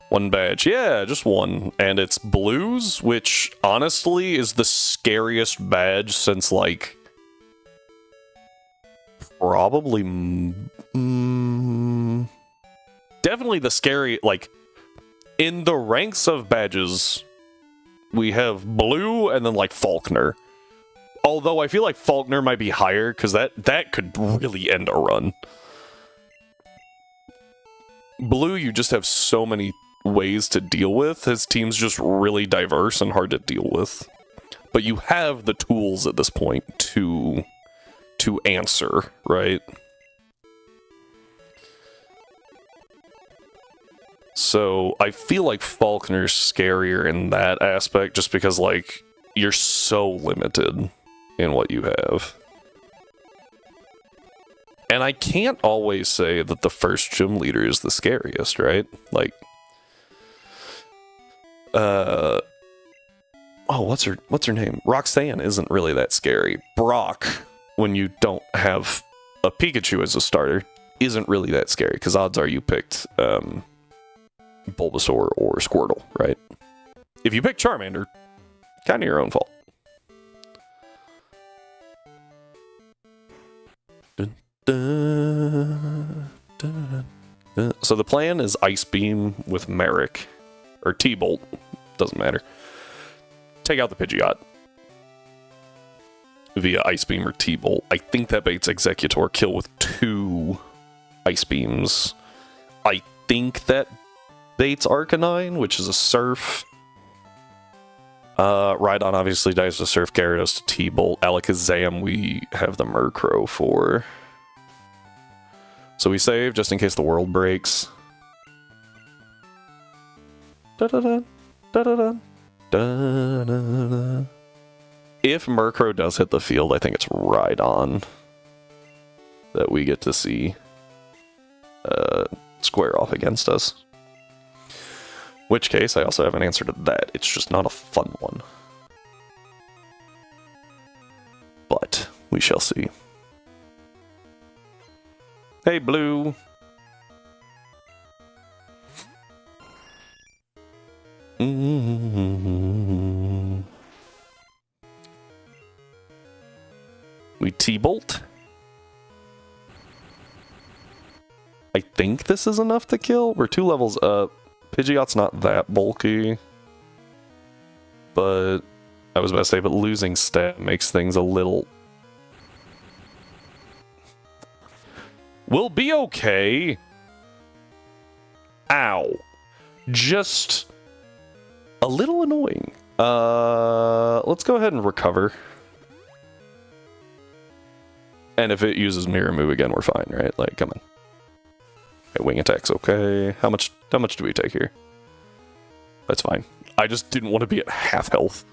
One badge. Yeah, just one. And it's blues, which honestly is the scariest badge since, like, probably... definitely the scary, like, in the ranks of badges, we have blue and then, like, Faulkner. Although I feel like Faulkner might be higher, because that could really end a run. Blue, you just have so many ways to deal with. His team's just really diverse and hard to deal with. But you have the tools at this point to answer, right? So I feel like Faulkner's scarier in that aspect just because, like, you're so limited in what you have. And I can't always say that the first gym leader is the scariest, right? Like, oh, what's her name? Roxanne isn't really that scary. Brock, when you don't have a Pikachu as a starter, isn't really that scary, because odds are you picked Bulbasaur or Squirtle, right? If you pick Charmander, kind of your own fault. So the plan is Ice Beam with Merrick, or T-Bolt, doesn't matter. Take out the Pidgeot via Ice Beam or T-Bolt. I think that baits Executor, kill with 2 Ice Beams. I think that baits Arcanine, which is a Surf. Rhydon obviously dies to Surf, Gyarados to T-Bolt. Alakazam we have the Murkrow for. So we save just in case the world breaks. Da-da-da, da-da-da, da-da-da. If Murkrow does hit the field, I think it's Rhydon. that we get to see square off against us. Which case, I also have an answer to that. It's just not a fun one. But we shall see. Hey, Blue. We T-bolt. I think this is enough to kill. We're 2 levels up. Pidgeot's not that bulky. But I was about to say, but losing stat makes things a little... We'll be okay. Ow. Just a little annoying. Let's go ahead and recover. And if it uses Mirror Move again, we're fine, right? Like, come on. Okay, wing attack's okay. How much do we take here? That's fine. I just didn't want to be at half health.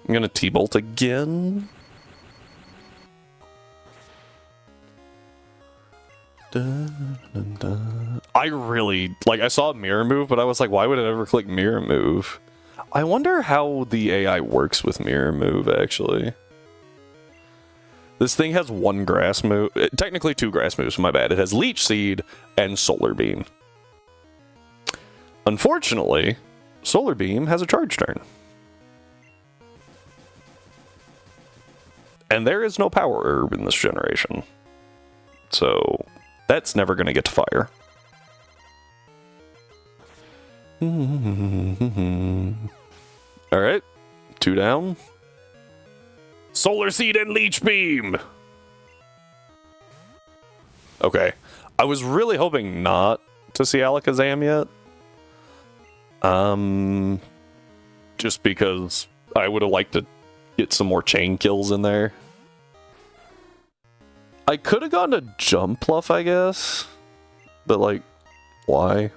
I'm gonna T-bolt again. I really, like, I saw Mirror Move, but I was like, why would it ever click Mirror Move? I wonder how the AI works with Mirror Move, actually. This thing has 1 grass move, technically 2 grass moves, my bad. It has Leech Seed and Solar Beam. Unfortunately, Solar Beam has a charge turn. And there is no Power Herb in this generation. So, that's never going to get to fire. Alright, 2 down. Solar Seed and Leech Beam! Okay. I was really hoping not to see Alakazam yet. Just because I would have liked to get some more chain kills in there. I could have gone to Jump Pluff, I guess. But, like, why?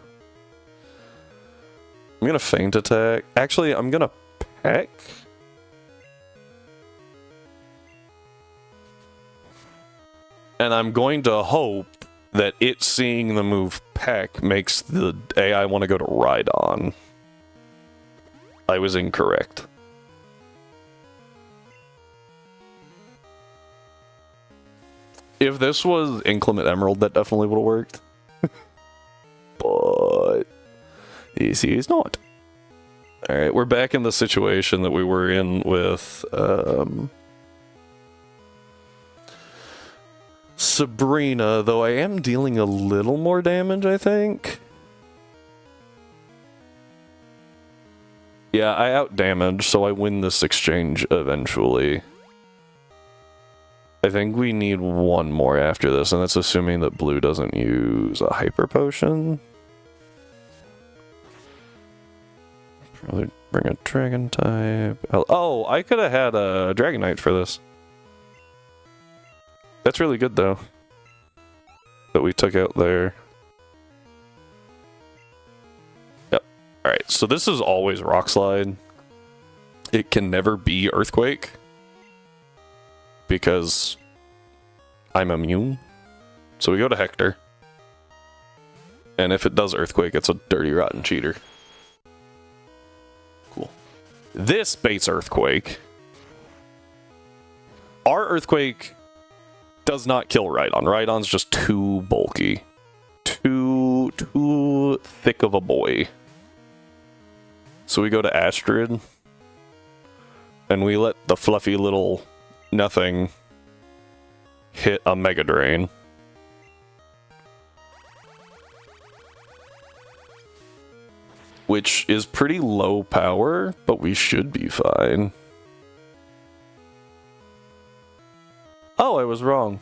I'm gonna Feint Attack. Actually, I'm gonna Peck. And I'm going to hope that it seeing the move Peck makes the AI want to go to Rhydon. I was incorrect. If this was Inclement Emerald, that definitely would have worked. But this is not. Alright, we're back in the situation that we were in with Sabrina, though I am dealing a little more damage, I think. Yeah, I out-damage, so I win this exchange eventually. I think we need 1 more after this, and that's assuming that Blue doesn't use a Hyper Potion. Probably bring a Dragon type. Oh, I could have had a Dragonite for this. That's really good, though, that we took out there. Yep. Alright, so this is always Rock Slide. It can never be Earthquake, because I'm immune. So we go to Hector. And if it does Earthquake, it's a dirty, rotten cheater. Cool. This baits Earthquake. Our Earthquake does not kill Rhydon. Rhydon's just too bulky. Too thick of a boy. So we go to Astrid. And we let the fluffy little nothing hit a Mega Drain. Which is pretty low power, but we should be fine. Oh, I was wrong.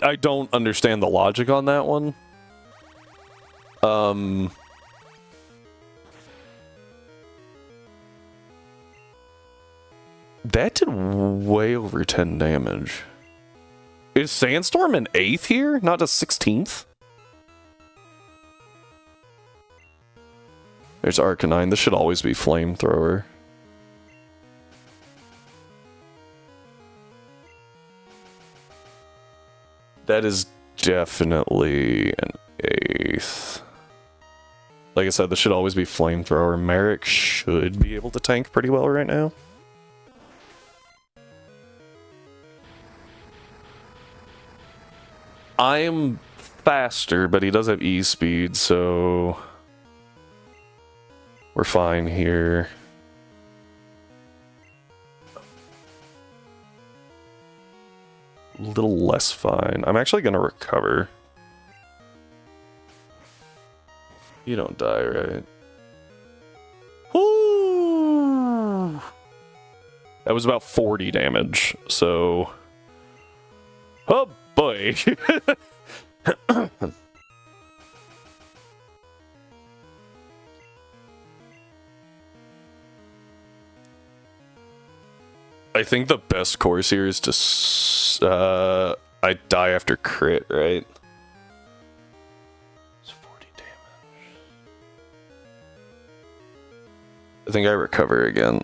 I don't understand the logic on that one. That did way over 10 damage. Is Sandstorm an 8th here, not a 16th? There's Arcanine. This should always be Flamethrower. That is definitely an 8th. Like I said, this should always be Flamethrower. Merrick should be able to tank pretty well right now. I am faster, but he does have E-speed, so we're fine here. A little less fine. I'm actually gonna recover. You don't die, right? Woo! That was about 40 damage, so... Oh boy! I think the best course here is to... I die after crit, right? It's 40 damage. I think I recover again.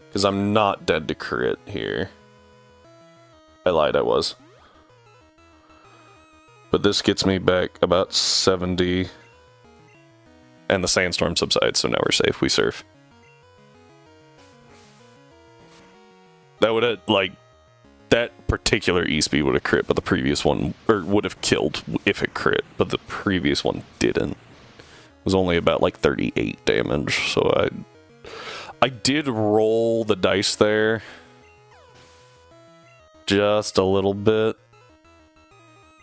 Because I'm not dead to crit here. I lied, I was. But this gets me back about 70. And the sandstorm subsides, so now we're safe. We surf. That would have, like, that particular E-speed would have crit, but the previous one, or would have killed if it crit, but the previous one didn't. It was only about, like, 38 damage, so I did roll the dice there. Just a little bit.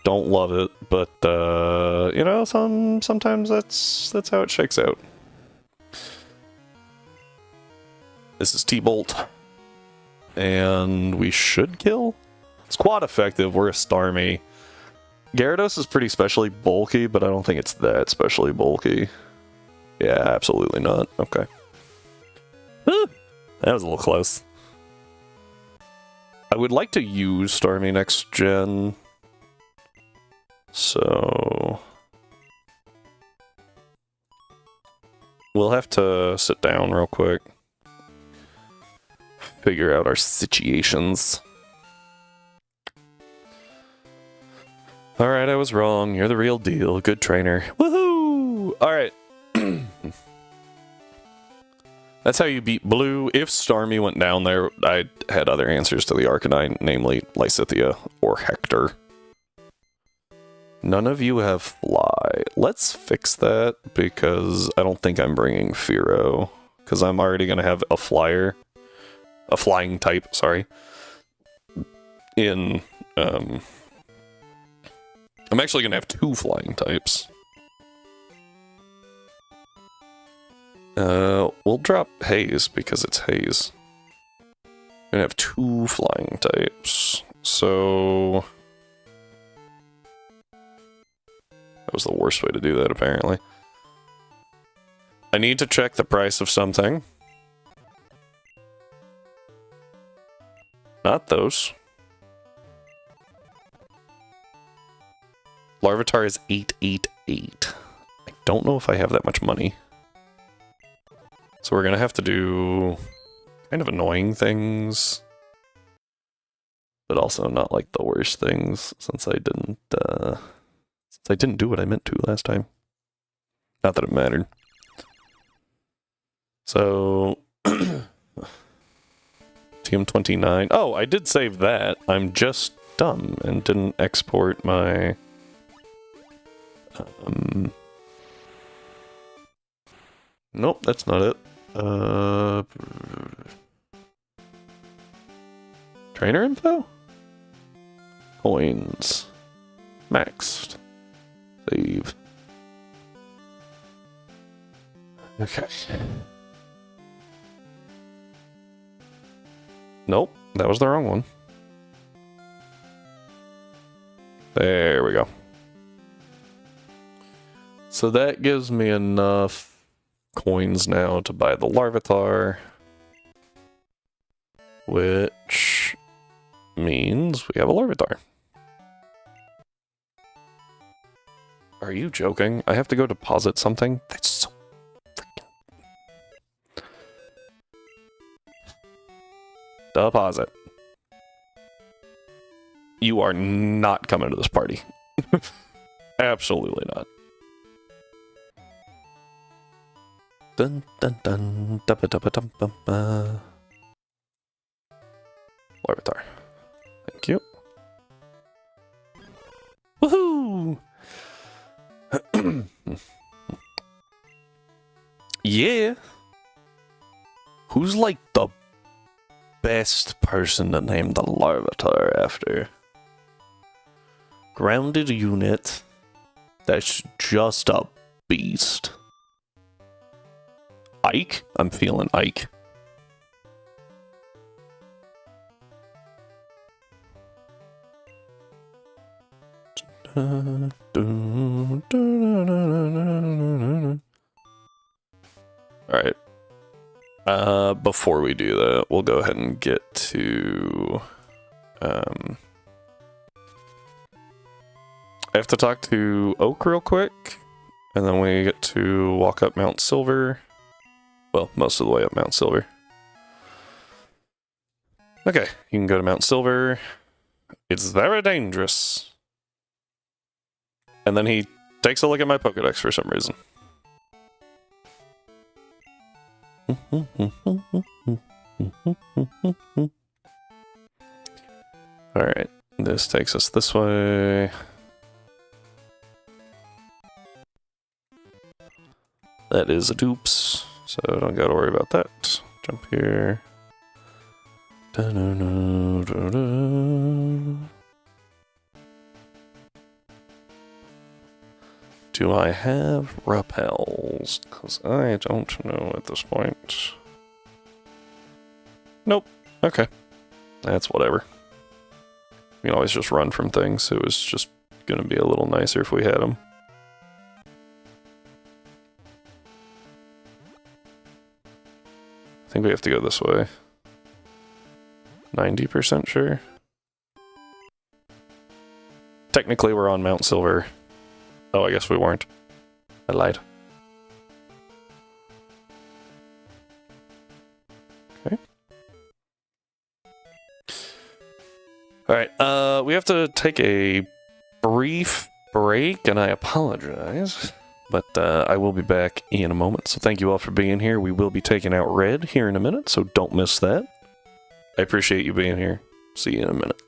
Don't love it, but, you know, sometimes that's how it shakes out. This is T-Bolt. And we should kill? It's quad effective, we're a Starmie. Gyarados is pretty specially bulky, but I don't think it's that specially bulky. Yeah, absolutely not. Okay. That was a little close. I would like to use Starmie next gen. So... we'll have to sit down real quick. Figure out our situations. Alright, I was wrong. You're the real deal. Good trainer. Woohoo! Alright. That's how you beat Blue. If Starmie went down there, I had other answers to the Arcanine, namely Lysithea or Hector. None of you have Fly. Let's fix that, because I don't think I'm bringing Fearow. Because I'm already going to have a flyer. A flying type, sorry. In, I'm actually going to have 2 flying types. We'll drop Haze, because it's Haze. We're going to have 2 flying types. So... that was the worst way to do that, apparently. I need to check the price of something. Not those. Larvitar is 888. I don't know if I have that much money. So we're gonna have to do kind of annoying things. But also not like the worst things, since I didn't do what I meant to last time. Not that it mattered. So... TM29. Oh, I did save that. I'm just dumb and didn't export my... Nope, that's not it. Trainer info? Coins. Maxed. Save. Okay. Nope, that was the wrong one. There we go. So that gives me enough coins now to buy the Larvitar. Which means we have a Larvitar. Are you joking? I have to go deposit something? That's so freaking... Deposit. You are not coming to this party. Absolutely not. Dun dun dun da ba da ba dum bum ba. Larvitar. Thank you. Woohoo! Yeah. Who's like the best person to name the Larvitar after? Grounded unit that's just a beast. Ike? I'm feeling Ike. Alright. Before we do that, we'll go ahead and get to... I have to talk to Oak real quick, and then we get to walk up Mount Silver. Well, most of the way up Mount Silver. Okay, you can go to Mount Silver. It's very dangerous. And then he takes a look at my Pokedex for some reason. Alright, this takes us this way. That is a dupes, so don't gotta worry about that. Jump here. Do I have repels? Because I don't know at this point. Nope. Okay. That's whatever. We can always just run from things. It was just going to be a little nicer if we had them. I think we have to go this way. 90% sure. Technically, we're on Mount Silver. Oh, I guess we weren't. I lied. Okay. Alright, we have to take a brief break, and I apologize. But I will be back in a moment, so thank you all for being here. We will be taking out Red here in a minute, so don't miss that. I appreciate you being here. See you in a minute.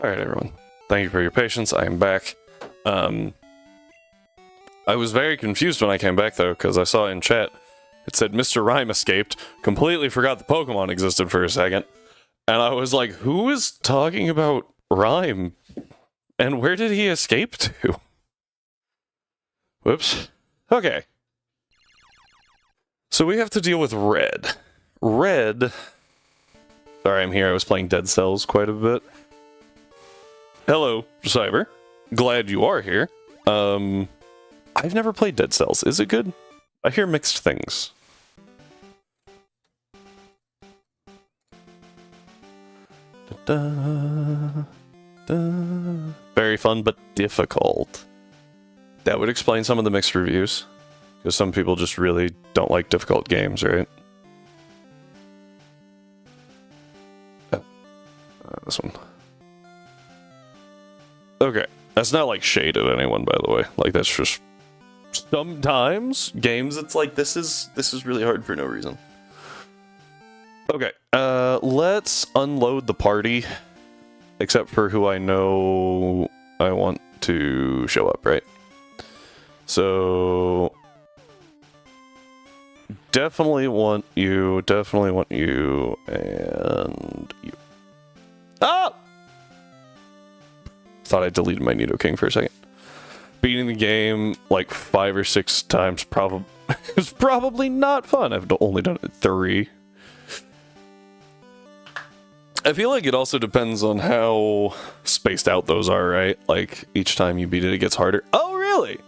Alright, everyone. Thank you for your patience. I am back. I was very confused when I came back, though, because I saw in chat, it said Mr. Rhyme escaped, completely forgot the Pokemon existed for a second, and I was like, who is talking about Rhyme? And where did he escape to? Whoops. Okay. So we have to deal with Red. Red... Sorry, I'm here. I was playing Dead Cells quite a bit. Hello, Cyber. Glad you are here. I've never played Dead Cells. Is it good? I hear mixed things. Very fun, but difficult. That would explain some of the mixed reviews. Because some people just really don't like difficult games, right? This one. Okay. That's not like shade at anyone, by the way. Like, that's just... Sometimes games, it's like, this is really hard for no reason. Okay. Let's unload the party. Except for who I know I want to show up, right? So... Definitely want you, and you. Ah! Thought I deleted my Nidoking for a second. Beating the game like 5 or 6 times probably is probably not fun. I've only done it 3. I feel like it also depends on how spaced out those are, right? Like, each time you beat it, it gets harder. Oh, really?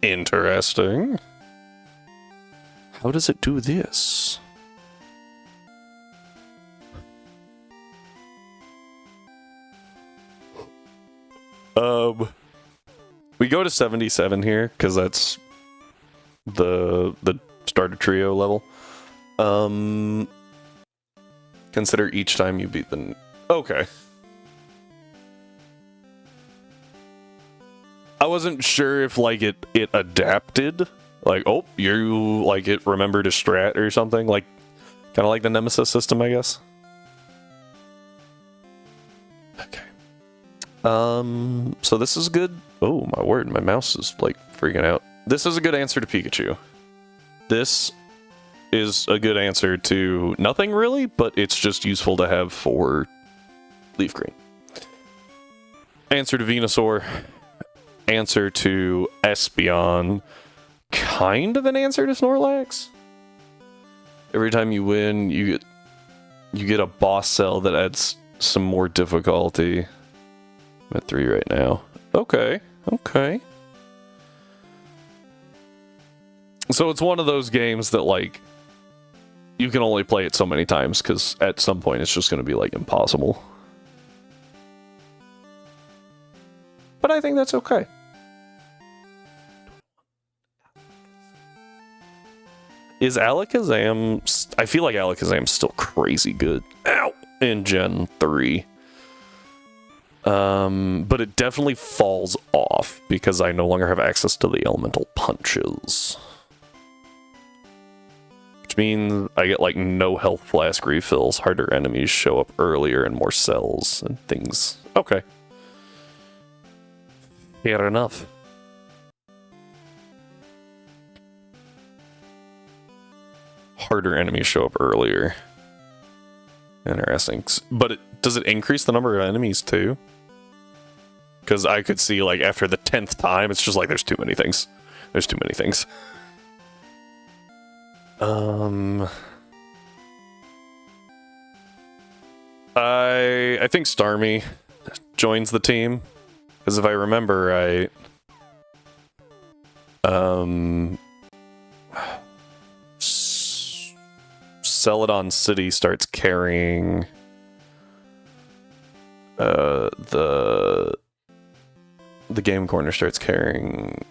Interesting. How does it do this? We go to 77 here, because that's the starter trio level. Consider each time you beat the... Okay. I wasn't sure if, like, it adapted. Like, oh, you, like, it remembered a strat or something. Like, kind of like the Nemesis system, I guess. Okay. So this is good. Oh, my word, my mouse is, like, freaking out. This is a good answer to Pikachu. This is a good answer to nothing, really, but it's just useful to have for Leaf Green. Answer to Venusaur. Answer to Espeon. Kind of an answer to Snorlax. Every time you win, you get a boss cell that adds some more difficulty. I'm at 3 right now. Okay, okay. So it's one of those games that, like, you can only play it so many times, because at some point it's just going to be, like, impossible. But I think that's okay. Is Alakazam... I feel like Alakazam's still crazy good. Ow! In Gen 3. But it definitely falls off, because I no longer have access to the elemental punches. Which means I get, like, no health flask refills, harder enemies show up earlier, and more cells and things. Okay. Fair enough. Harder enemies show up earlier. Interesting. But does it increase the number of enemies, too? Because I could see, like, after the 10th time, it's just like, there's too many things. There's too many things. I think Starmie joins the team. Because if I remember right... Celadon City starts carrying... The Game Corner starts carrying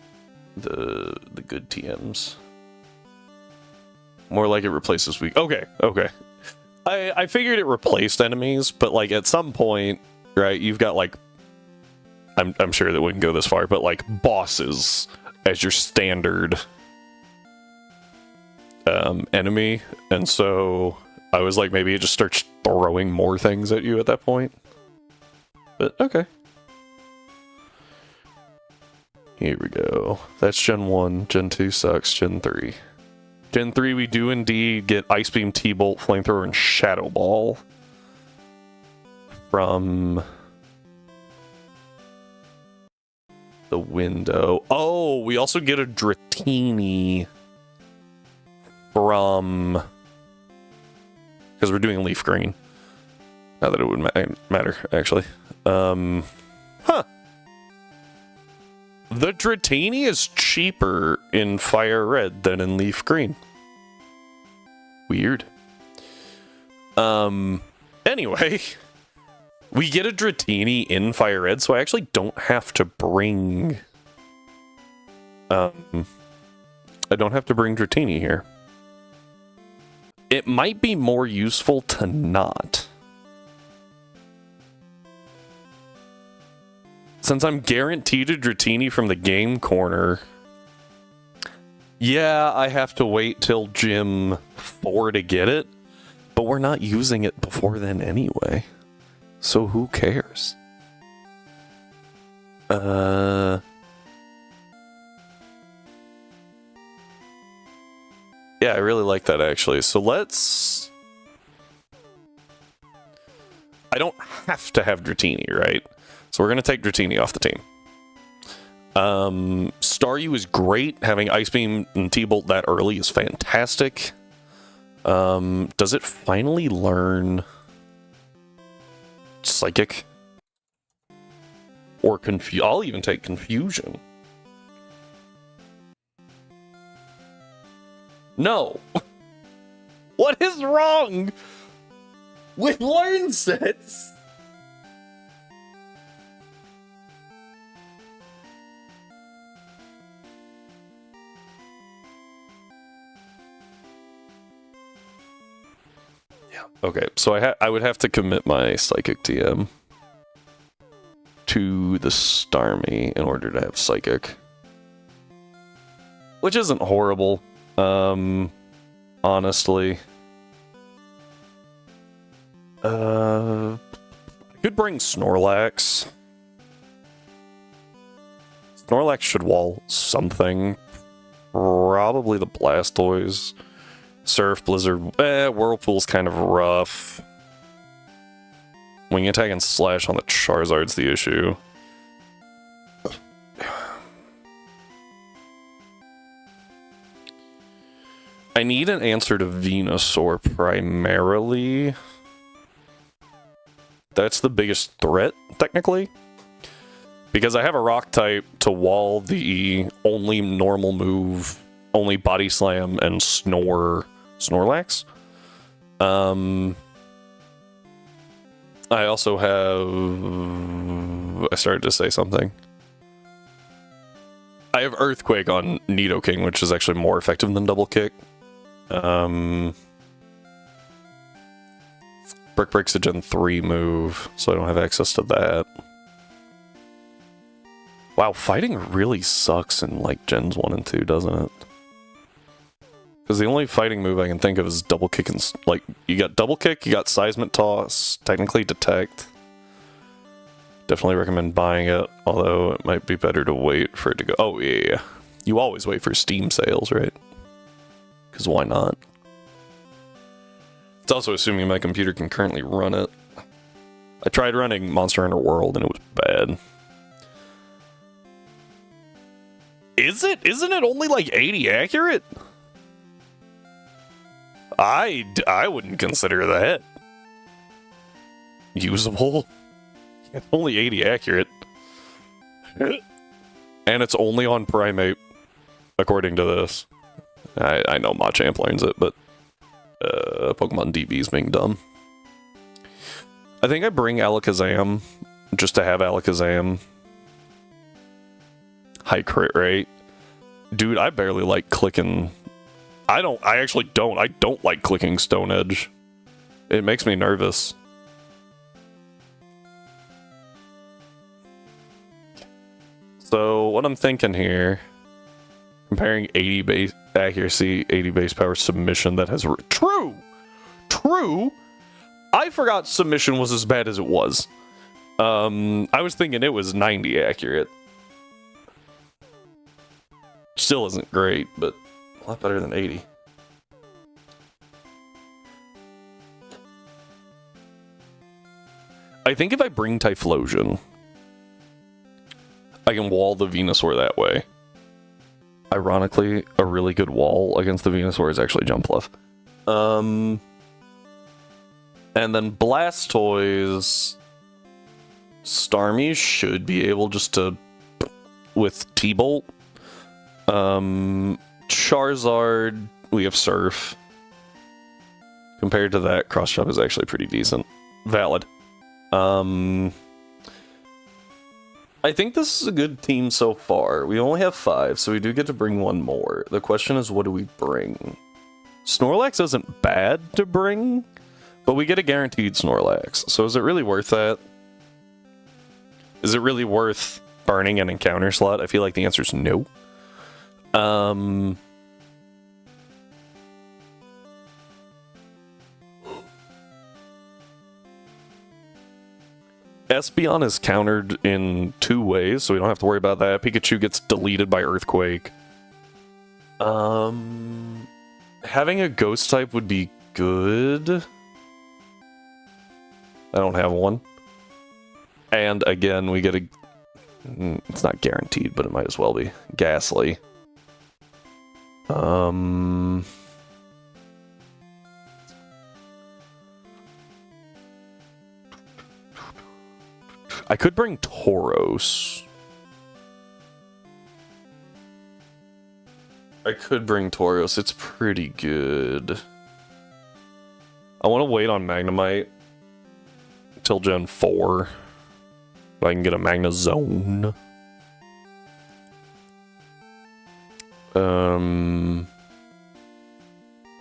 the good TMs. More like it replaces weak. Okay, okay. I figured it replaced enemies, but like at some point, right? You've got like, I'm sure that wouldn't go this far, but like bosses as your standard enemy, and so I was like, maybe it just starts throwing more things at you at that point. but okay. Here we go. That's Gen 1. Gen 2 sucks. Gen 3. Gen 3, we do indeed get Ice Beam, T-Bolt, Flamethrower, and Shadow Ball from the window. Oh, we also get a Dratini from... because we're doing Leaf Green. Not that it would matter, actually. Huh. The Dratini is cheaper in Fire Red than in Leaf Green. Weird. Anyway, we get a Dratini in Fire Red, so I actually don't have to bring... I don't have to bring Dratini here. It might be more useful to not. Since I'm guaranteed a Dratini from the game corner, yeah, I have to wait till Gym 4 to get it, but we're not using it before then anyway. So who cares? Yeah, I really like that actually. So let's... I don't have to have Dratini, right? So we're going to take Dratini off the team. Staryu is great. Having Ice Beam and T-Bolt that early is fantastic. Does it finally learn Psychic? Or I'll even take Confusion. No! What is wrong with learn sets? Okay, so I would have to commit my Psychic TM to the Starmie in order to have Psychic. Which isn't horrible, honestly. I could bring Snorlax. Snorlax should wall something. Probably the Blastoise. Surf, Blizzard, Whirlpool's kind of rough. Wing Attack and Slash on the Charizard's the issue. I need an answer to Venusaur primarily. That's the biggest threat, technically. Because I have a Rock type to wall the only normal move, only Body Slam and Snorlax. I also have... I started to say something. I have Earthquake on Nidoking, which is actually more effective than Double Kick. Brick Break's a Gen 3 move, so I don't have access to that. Wow, fighting really sucks in, like, Gens 1 and 2, doesn't it? Because the only fighting move I can think of is Double Kick and... like, you got Double Kick, you got Seismic Toss, technically Detect. Definitely recommend buying it, although it might be better to wait for it to go... oh, yeah. You always wait for Steam sales, right? Because why not? It's also assuming my computer can currently run it. I tried running Monster Hunter World and it was bad. Is it? Isn't it only like 80 accurate? I wouldn't consider that usable. It's only 80 accurate. And it's only on Primate, according to this. I know Machamp learns it, but Pokemon DB is being dumb. I think I bring Alakazam just to have Alakazam. High crit rate. Dude, I barely like clicking... I actually don't. I don't like clicking Stone Edge. It makes me nervous. So, what I'm thinking here... comparing 80 base accuracy, 80 base power submission that has... True! True! I forgot submission was as bad as it was. I was thinking it was 90 accurate. Still isn't great, but a lot better than 80. I think if I bring Typhlosion, I can wall the Venusaur that way. Ironically, a really good wall against the Venusaur is actually Jumpluff. And then Blastoise, Starmie should be able just to, with T-Bolt. Charizard, we have Surf. Compared to that, Cross Chop is actually pretty decent. Valid. I think this is a good team so far. We only have 5, so we do get to bring one more. The question is, what do we bring? Snorlax isn't bad to bring, but we get a guaranteed Snorlax. So is it really worth that? Is it really worth burning an encounter slot? I feel like the answer is no. Espeon is countered in 2 ways, so we don't have to worry about that. Pikachu gets deleted by Earthquake. Having a Ghost type would be good. I don't have one. And again, we get a... It's not guaranteed, but it might as well be. Ghastly. I could bring Tauros. It's pretty good. I want to wait on Magnemite until Gen 4. So I can get a Magnezone.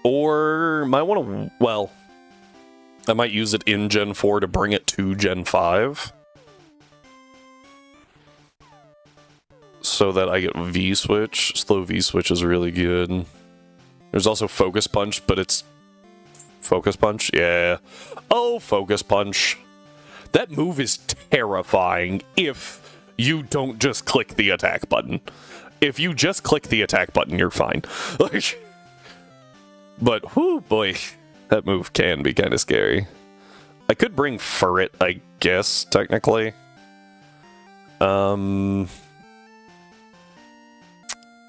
Or might want to... Well, I might use it in Gen 4 to bring it to Gen 5. So that I get V-Switch. Slow V-Switch is really good. There's also Focus Punch, but it's... Focus Punch? Yeah. Oh, Focus Punch. That move is terrifying if you don't just click the attack button. If you just click the attack button, you're fine. But, whoo, boy. That move can be kind of scary. I could bring Furret, I guess, technically.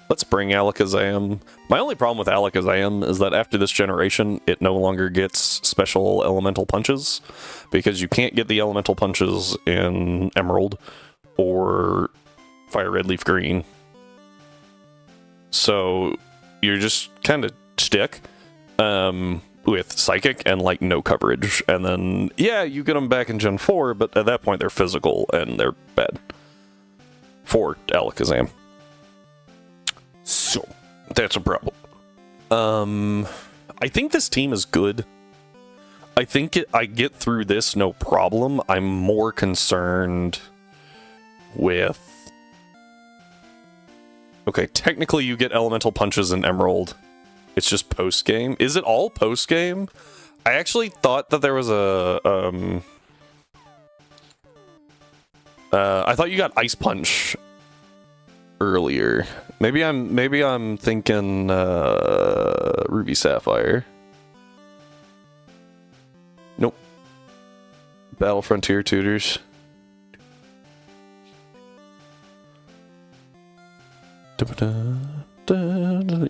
Let's bring Alakazam. My only problem with Alakazam is that after this generation, it no longer gets special elemental punches, because you can't get the elemental punches in Emerald or Fire Red Leaf Green. So you're just kind of stuck with Psychic and like no coverage. And then, yeah, you get them back in Gen 4, but at that point they're physical and they're bad for Alakazam. So, that's a problem. I think this team is good. I think I get through this no problem. I'm more concerned with... Okay, technically you get elemental punches in Emerald. It's just post-game. Is it all post-game? I actually thought that there was a... I thought you got Ice Punch earlier. Maybe I'm thinking Ruby Sapphire. Nope. Battle Frontier Tutors.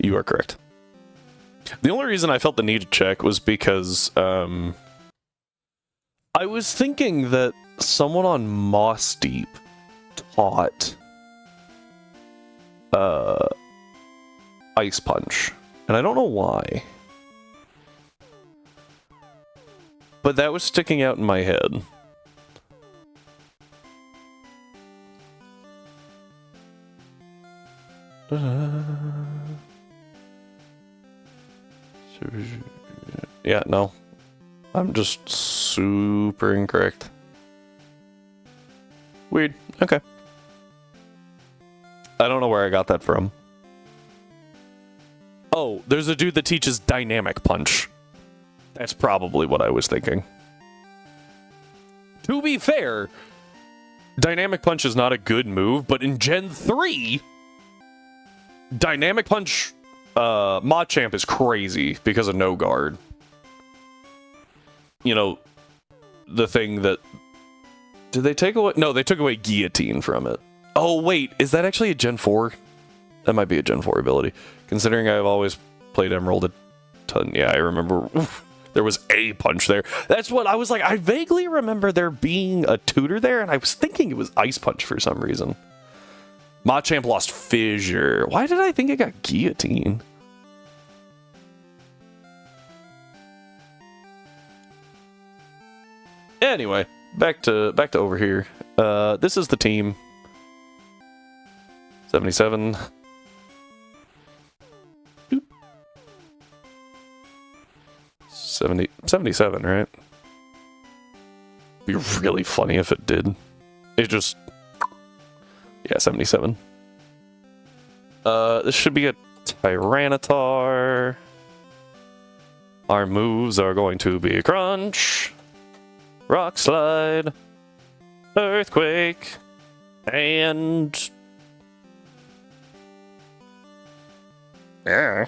You are correct. The only reason I felt the need to check was because I was thinking that someone on Moss Deep taught Ice Punch, and I don't know why, but that was sticking out in my head. Yeah, no, I'm just super incorrect. Weird. Okay. I don't know where I got that from. Oh, there's a dude that teaches Dynamic Punch. That's probably what I was thinking. To be fair, Dynamic Punch is not a good move, but in Gen 3, Dynamic Punch Machamp is crazy because of no guard. You know, the thing that... Did they take away... No, they took away Guillotine from it. Oh, wait, is that actually a Gen 4? That might be a Gen 4 ability. Considering I've always played Emerald a ton. Yeah, I remember... There was a punch there. That's what I was like. I vaguely remember there being a tutor there, and I was thinking it was Ice Punch for some reason. Machamp lost Fissure. Why did I think it got Guillotine? Anyway, back to over here. This is the team. 77. 77, right? Be really funny if it did. It just... Yeah, 77. This should be a Tyranitar. Our moves are going to be Crunch, Rock Slide, Earthquake, and... Yeah.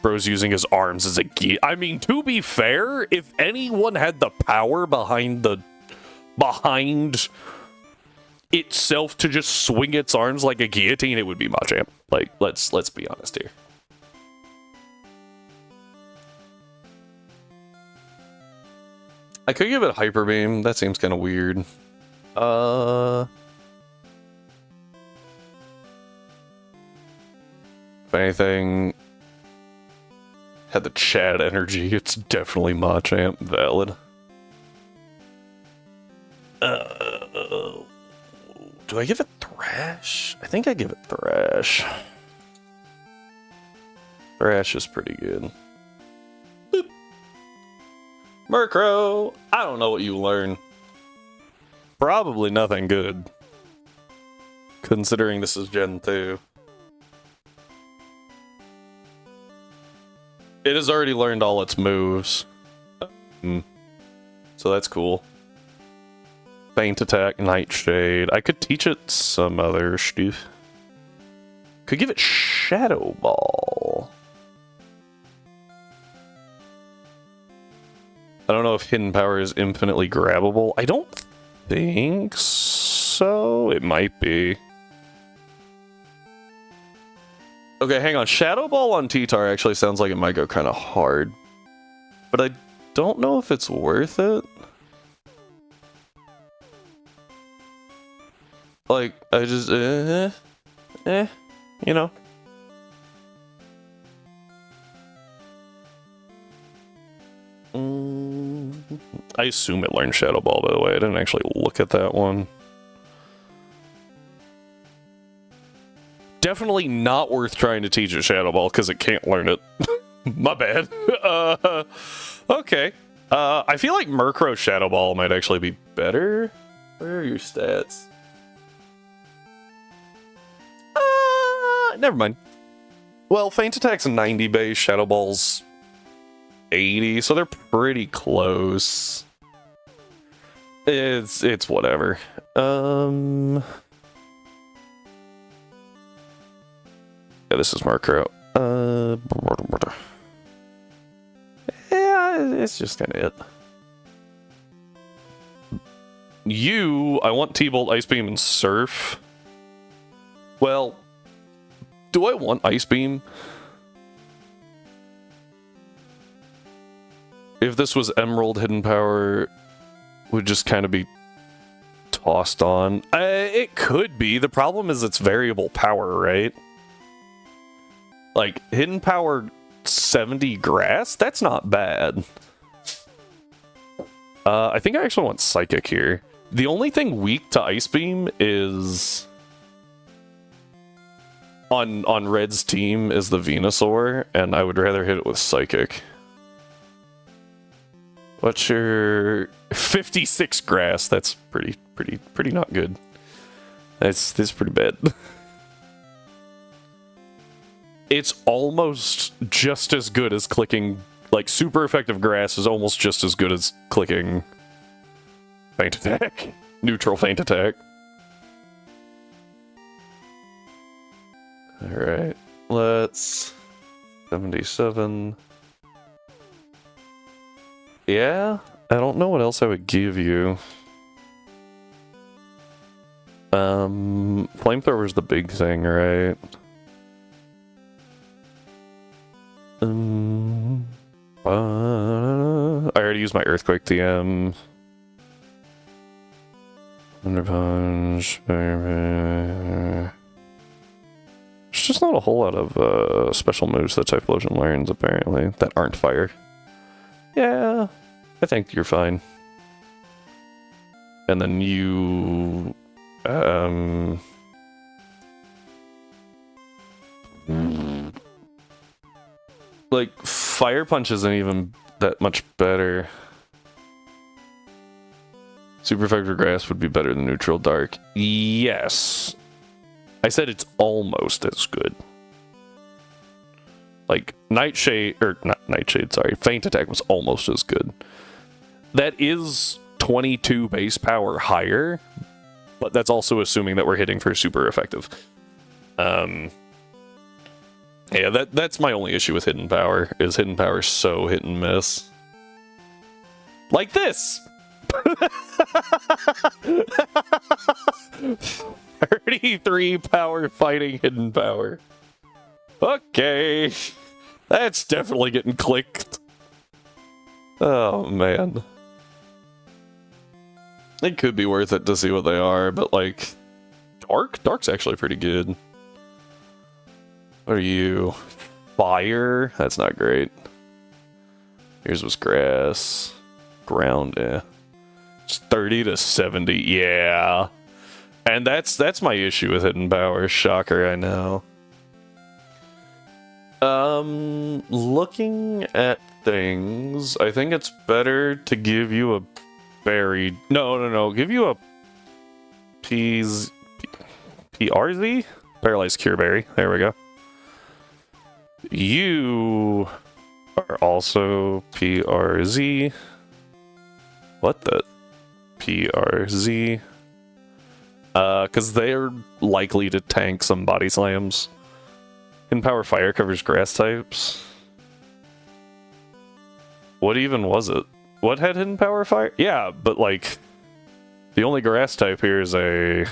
Bro's using his arms as a key. I mean, to be fair, if anyone had the power behind itself to just swing its arms like a guillotine, it would be Machamp. Like, let's be honest here. I could give it Hyper Beam. That seems kind of weird. If anything had the Chad energy, it's definitely Machamp. Valid. Do I give it Thrash? I think I give it Thrash. Thrash is pretty good. Boop. Murkrow! I don't know what you learn. Probably nothing good. Considering this is Gen 2. It has already learned all its moves. So that's cool. Feint Attack, Nightshade. I could teach it some other stuff. Could give it Shadow Ball. I don't know if Hidden Power is infinitely grabbable. I don't think so. It might be. Okay, hang on. Shadow Ball on T-Tar actually sounds like it might go kind of hard. But I don't know if it's worth it. Like, I just, you know. I assume it learned Shadow Ball, by the way. I didn't actually look at that one. Definitely not worth trying to teach it Shadow Ball, because it can't learn it. My bad. Okay. I feel like Murkrow Shadow Ball might actually be better. Where are your stats? Never mind. Well, Feint Attack's 90 base, Shadow Ball's 80, so they're pretty close. It's whatever. Yeah, this is Murkrow. Yeah, it's just kind of it. I want T-Bolt, Ice Beam, and Surf. Well, do I want Ice Beam? If this was Emerald, Hidden Power would just kind of be tossed on. It could be. The problem is it's variable power, right? Like, Hidden Power 70 Grass? That's not bad. I think I actually want Psychic here. The only thing weak to Ice Beam is... On Red's team is the Venusaur, and I would rather hit it with Psychic. What's your 56 Grass? That's pretty not good. That's pretty bad. It's almost just as good as clicking, like, super effective Grass is almost just as good as clicking Feint attack. Neutral feint attack. Alright. Let's... 77. Yeah? I don't know what else I would give you. Flamethrower's the big thing, right? I already used my Earthquake TM. Thunder Punch. There's just not a whole lot of special moves that Typhlosion learns, apparently, that aren't fire. Yeah, I think you're fine. And then you... like, Fire Punch isn't even that much better. Super Effective Grasp would be better than Neutral Dark. Yes. I said it's almost as good. Like, Nightshade, or not Nightshade, sorry, Feint Attack was almost as good. That is 22 base power higher, but that's also assuming that we're hitting for super effective. Yeah, that's my only issue with Hidden Power, is Hidden Power is so hit and miss. Like this! 33 power fighting Hidden Power. Okay. That's definitely getting clicked. Oh, man. It could be worth it to see what they are, but like... Dark's actually pretty good. What are you? Fire? That's not great. Yours was grass. Ground, yeah. It's 30 to 70, yeah. And that's my issue with Hidden Power. Shocker, I know. Looking at things, I think it's better to give you a berry. No. Give you a PRZ? Paralyzed Cure Berry. There we go. You are also PRZ. What the? PRZ. Because they're likely to tank some body slams. Hidden Power Fire covers grass types. What even was it? What had Hidden Power Fire? Yeah, but like, the only grass type here is a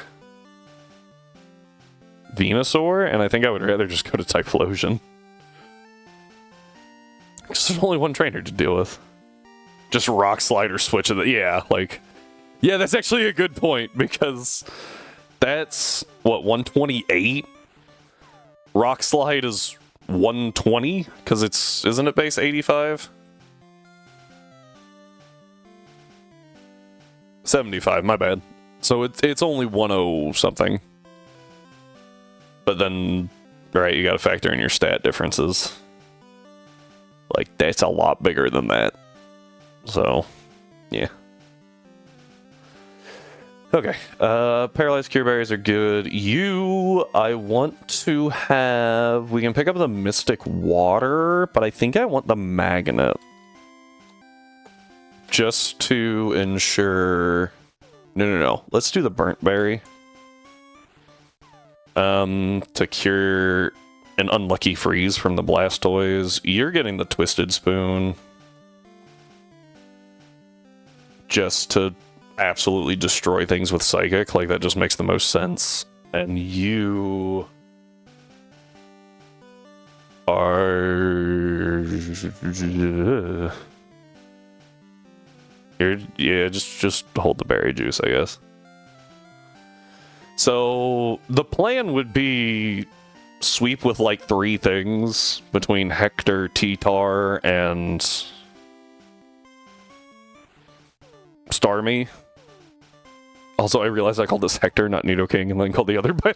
Venusaur, and I think I would rather just go to Typhlosion. Because there's only one trainer to deal with. Just Rock Slide or switch it. Yeah, like... Yeah, that's actually a good point, because that's, what, 128? Rock Slide is 120? Because it's... Isn't it base 85? 75, my bad. So it's only 10 something. But then, right, you gotta factor in your stat differences. Like, that's a lot bigger than that. So, yeah. Okay, Paralyzed Cure Berries are good. I want to have... We can pick up the Mystic Water, but I think I want the Magnet. Just to ensure... No. Let's do the Burnt Berry. To cure an unlucky freeze from the Blastoise. You're getting the Twisted Spoon. Just to absolutely destroy things with Psychic. Like, that just makes the most sense. And you... are... Yeah, just hold the berry juice, I guess. So, the plan would be sweep with like 3 things between Hector, T-Tar, and Starmie. Also, I realized I called this Hector, not Nidoking, and then called the other by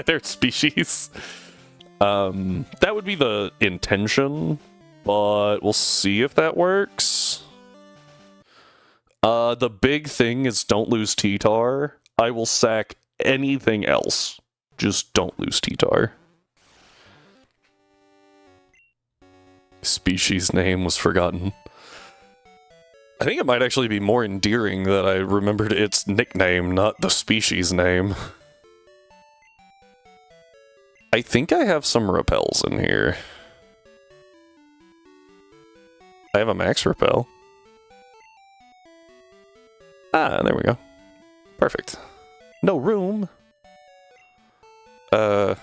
their species. That would be the intention, but we'll see if that works. The big thing is don't lose T-Tar. I will sack anything else. Just don't lose T-Tar. Species name was forgotten. I think it might actually be more endearing that I remembered its nickname, not the species name. I think I have some repels in here. I have a max repel. Ah, there we go. Perfect. No room. Don't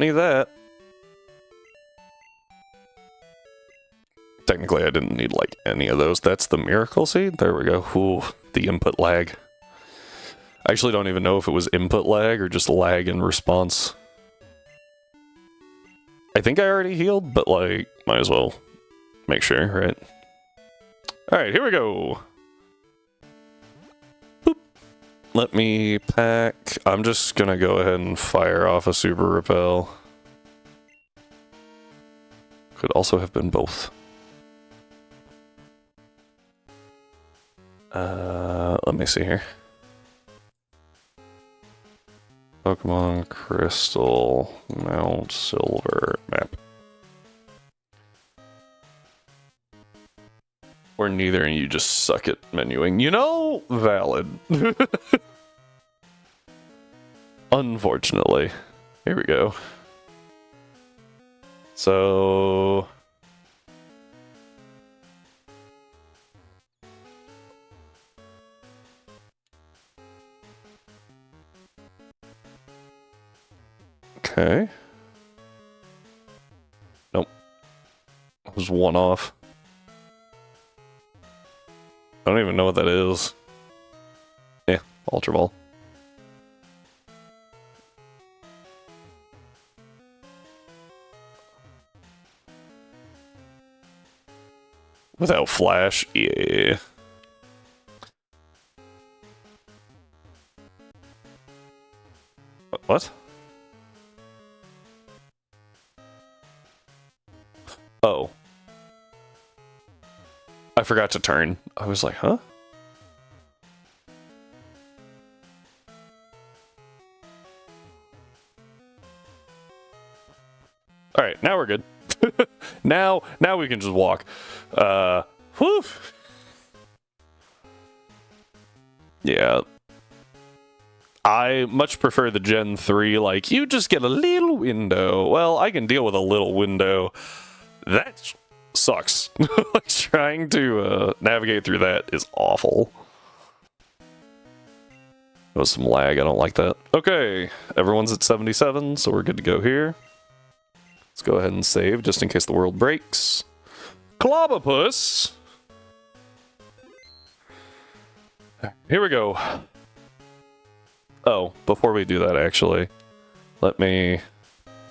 need that. Technically, I didn't need, like, any of those. That's the miracle seed? There we go. Ooh, the input lag. I actually don't even know if it was input lag or just lag in response. I think I already healed, but, like, might as well make sure, right? Alright, here we go! Boop. Let me pack. I'm just gonna go ahead and fire off a super repel. Could also have been both. Let me see here. Pokemon Crystal Mount Silver map. Or neither and you just suck at menuing. You know, valid. Unfortunately. Here we go. So... Okay. Nope. It was one off. I don't even know what that is. Yeah, Ultra Ball. Without Flash? Yeah. What? Oh. I forgot to turn. I was like, huh? Alright, now we're good. now we can just walk. Whew. Yeah. I much prefer the Gen 3, like, you just get a little window. Well, I can deal with a little window. That sucks. Like, trying to navigate through that is awful. There was some lag, I don't like that. Okay, everyone's at 77, so we're good to go here. Let's go ahead and save, just in case the world breaks. Clobopus! Here we go. Oh, before we do that, actually, let me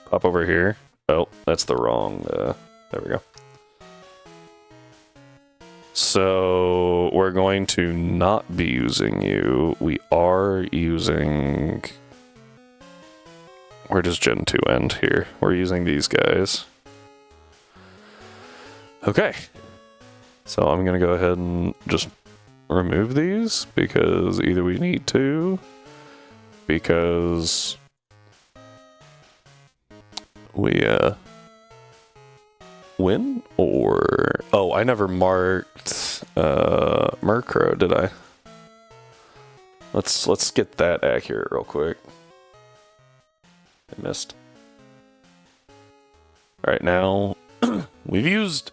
pop over here. Oh, that's the wrong, there we go. So, we're going to not be using you. We are using... Where does Gen 2 end here? We're using these guys. Okay. So I'm gonna go ahead and just remove these, because either we need to, because we, win, or... Oh, I never marked, Murkrow, did I? Let's get that accurate real quick. I missed. Alright, now, we've used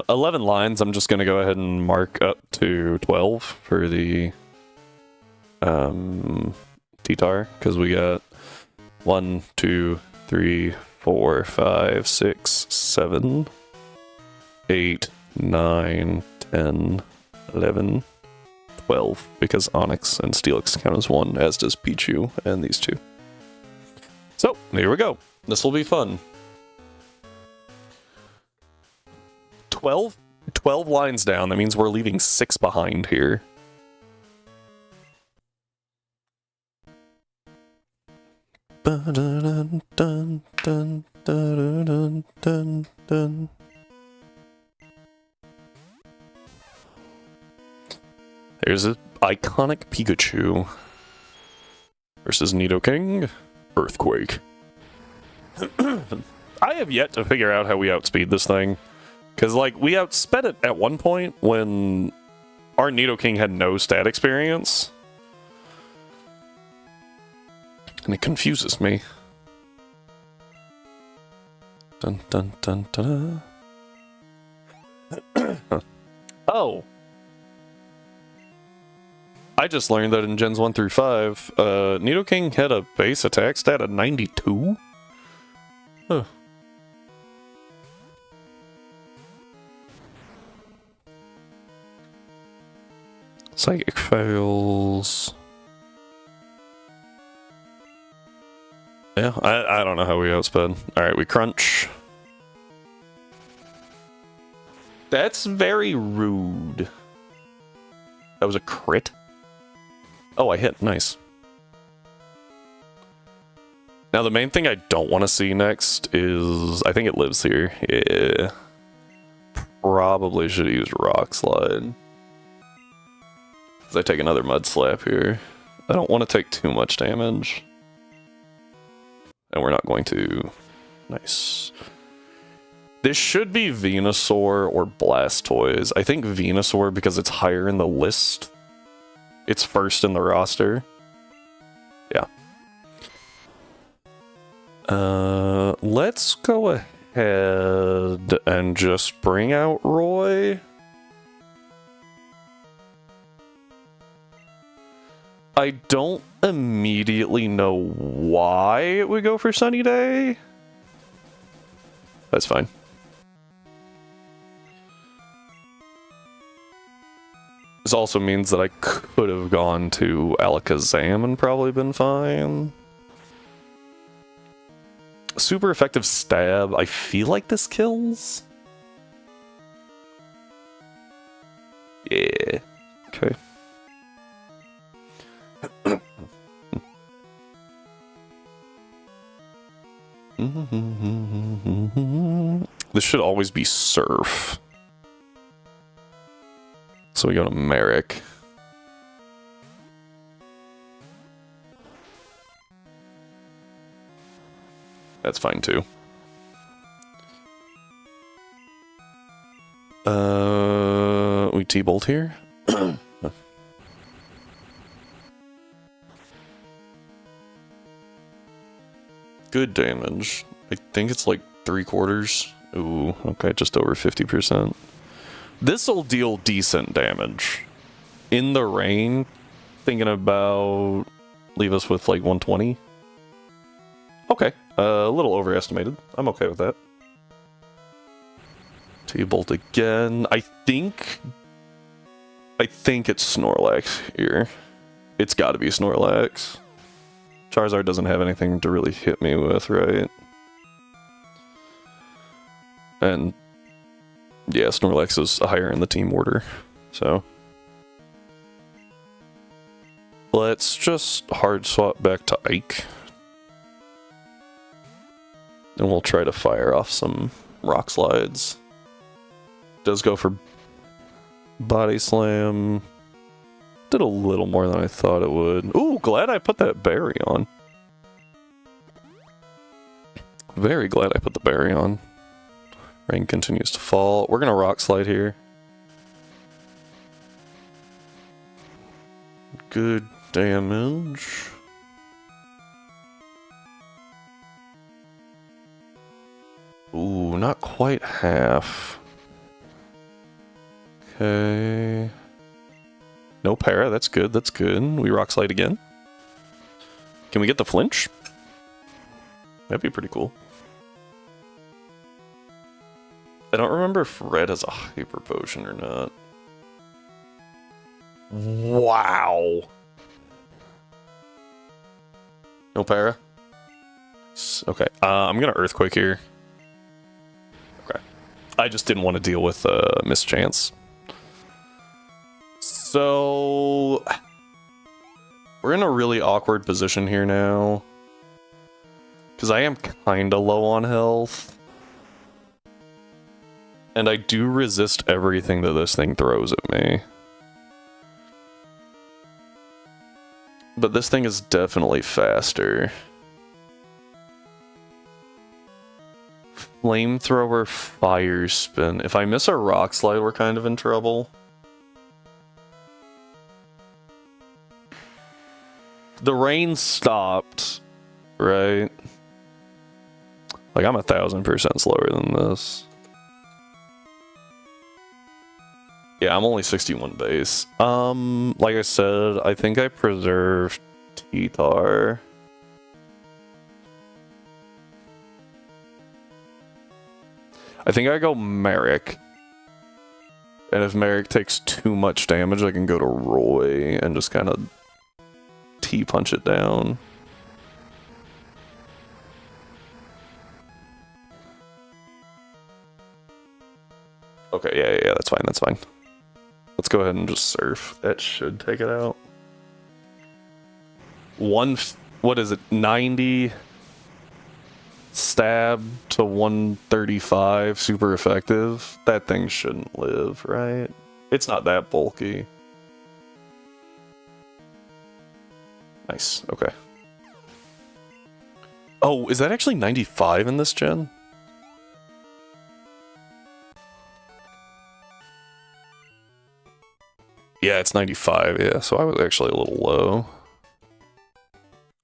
11 lines. I'm just gonna go ahead and mark up to 12 for the, T-Tar, because we got 1, 2, 3, 4, 5, 6, 7, 8, 9, 10, 11, 12, because Onyx and Steelix count as one, as does Pichu and these two. So, here we go. This will be fun. 12 lines down, that means we're leaving 6 behind here. Dun, dun, dun, dun, dun, dun. There's an iconic Pikachu versus Nidoking. Earthquake. I have yet to figure out how we outspeed this thing. Because, like, we outsped it at one point when our Nidoking had no stat experience. And it confuses me. Dun dun dun dun. Oh. I just learned that in Gens 1 through 5, Nidoking had a base attack stat of 92? Huh. Psychic fails. Yeah, I don't know how we outsped. Alright, we crunch. That's very rude. That was a crit? Oh, I hit. Nice. Now, the main thing I don't want to see next is... I think it lives here. Yeah. Probably should use Rock Slide. Because I take another Mud Slap here. I don't want to take too much damage. And we're not going to. Nice. This should be Venusaur or Blastoise. I think Venusaur because it's higher in the list. It's first in the roster. Yeah. Let's go ahead and just bring out Roy. I don't immediately know why it would go for Sunny Day. That's fine. This also means that I could have gone to Alakazam and probably been fine. Super effective stab. I feel like this kills. Yeah. Okay. This should always be Surf. So we go to Merrick. That's fine too. We T-Bolt here. Good damage. I think it's like 3/4. Ooh, okay, just over 50%. This'll deal decent damage. In the rain, thinking about leave us with like 120. Okay, a little overestimated. I'm okay with that. T-Bolt again. I think it's Snorlax here. It's got to be Snorlax. Charizard doesn't have anything to really hit me with, right? And yeah, Snorlax is higher in the team order, so let's just hard swap back to Ike. And we'll try to fire off some Rock Slides. Does go for Body Slam. Did a little more than I thought it would. Ooh, glad I put that berry on. Very glad I put the berry on. Rain continues to fall. We're gonna Rock Slide here. Good damage. Ooh, not quite half. Okay. No para, that's good, that's good. We Rock Slide again. Can we get the flinch? That'd be pretty cool. I don't remember if Red has a Hyper Potion or not. Wow! No para? Okay, I'm gonna Earthquake here. Okay. I just didn't want to deal with mischance. So we're in a really awkward position here now. Because I am kinda low on health. And I do resist everything that this thing throws at me. But this thing is definitely faster. Flamethrower, Fire Spin. If I miss a Rock Slide, we're kind of in trouble. The rain stopped, right? Like, I'm 1000% slower than this. Yeah, I'm only 61 base. Like I said, I think I preserved T-Tar. I think I go Merrick. And if Merrick takes too much damage, I can go to Roy and just kind of T-punch it down. Okay, yeah, that's fine, that's fine. Let's go ahead and just surf. That should take it out. What is it, 90 stab to 135, super effective? That thing shouldn't live, right? It's not that bulky. Nice, okay. Oh, is that actually 95 in this gen? Yeah, it's 95, yeah, so I was actually a little low.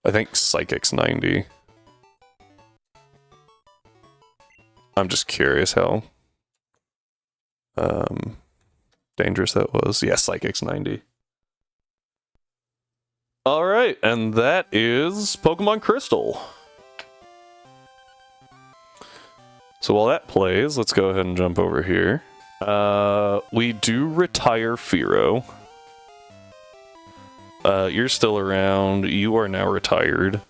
I think Psychic's 90. I'm just curious how dangerous that was. Yeah, Psychic's 90. Alright, and that is Pokemon Crystal. So while that plays, let's go ahead and jump over here. We do retire Firo. You're still around. You are now retired.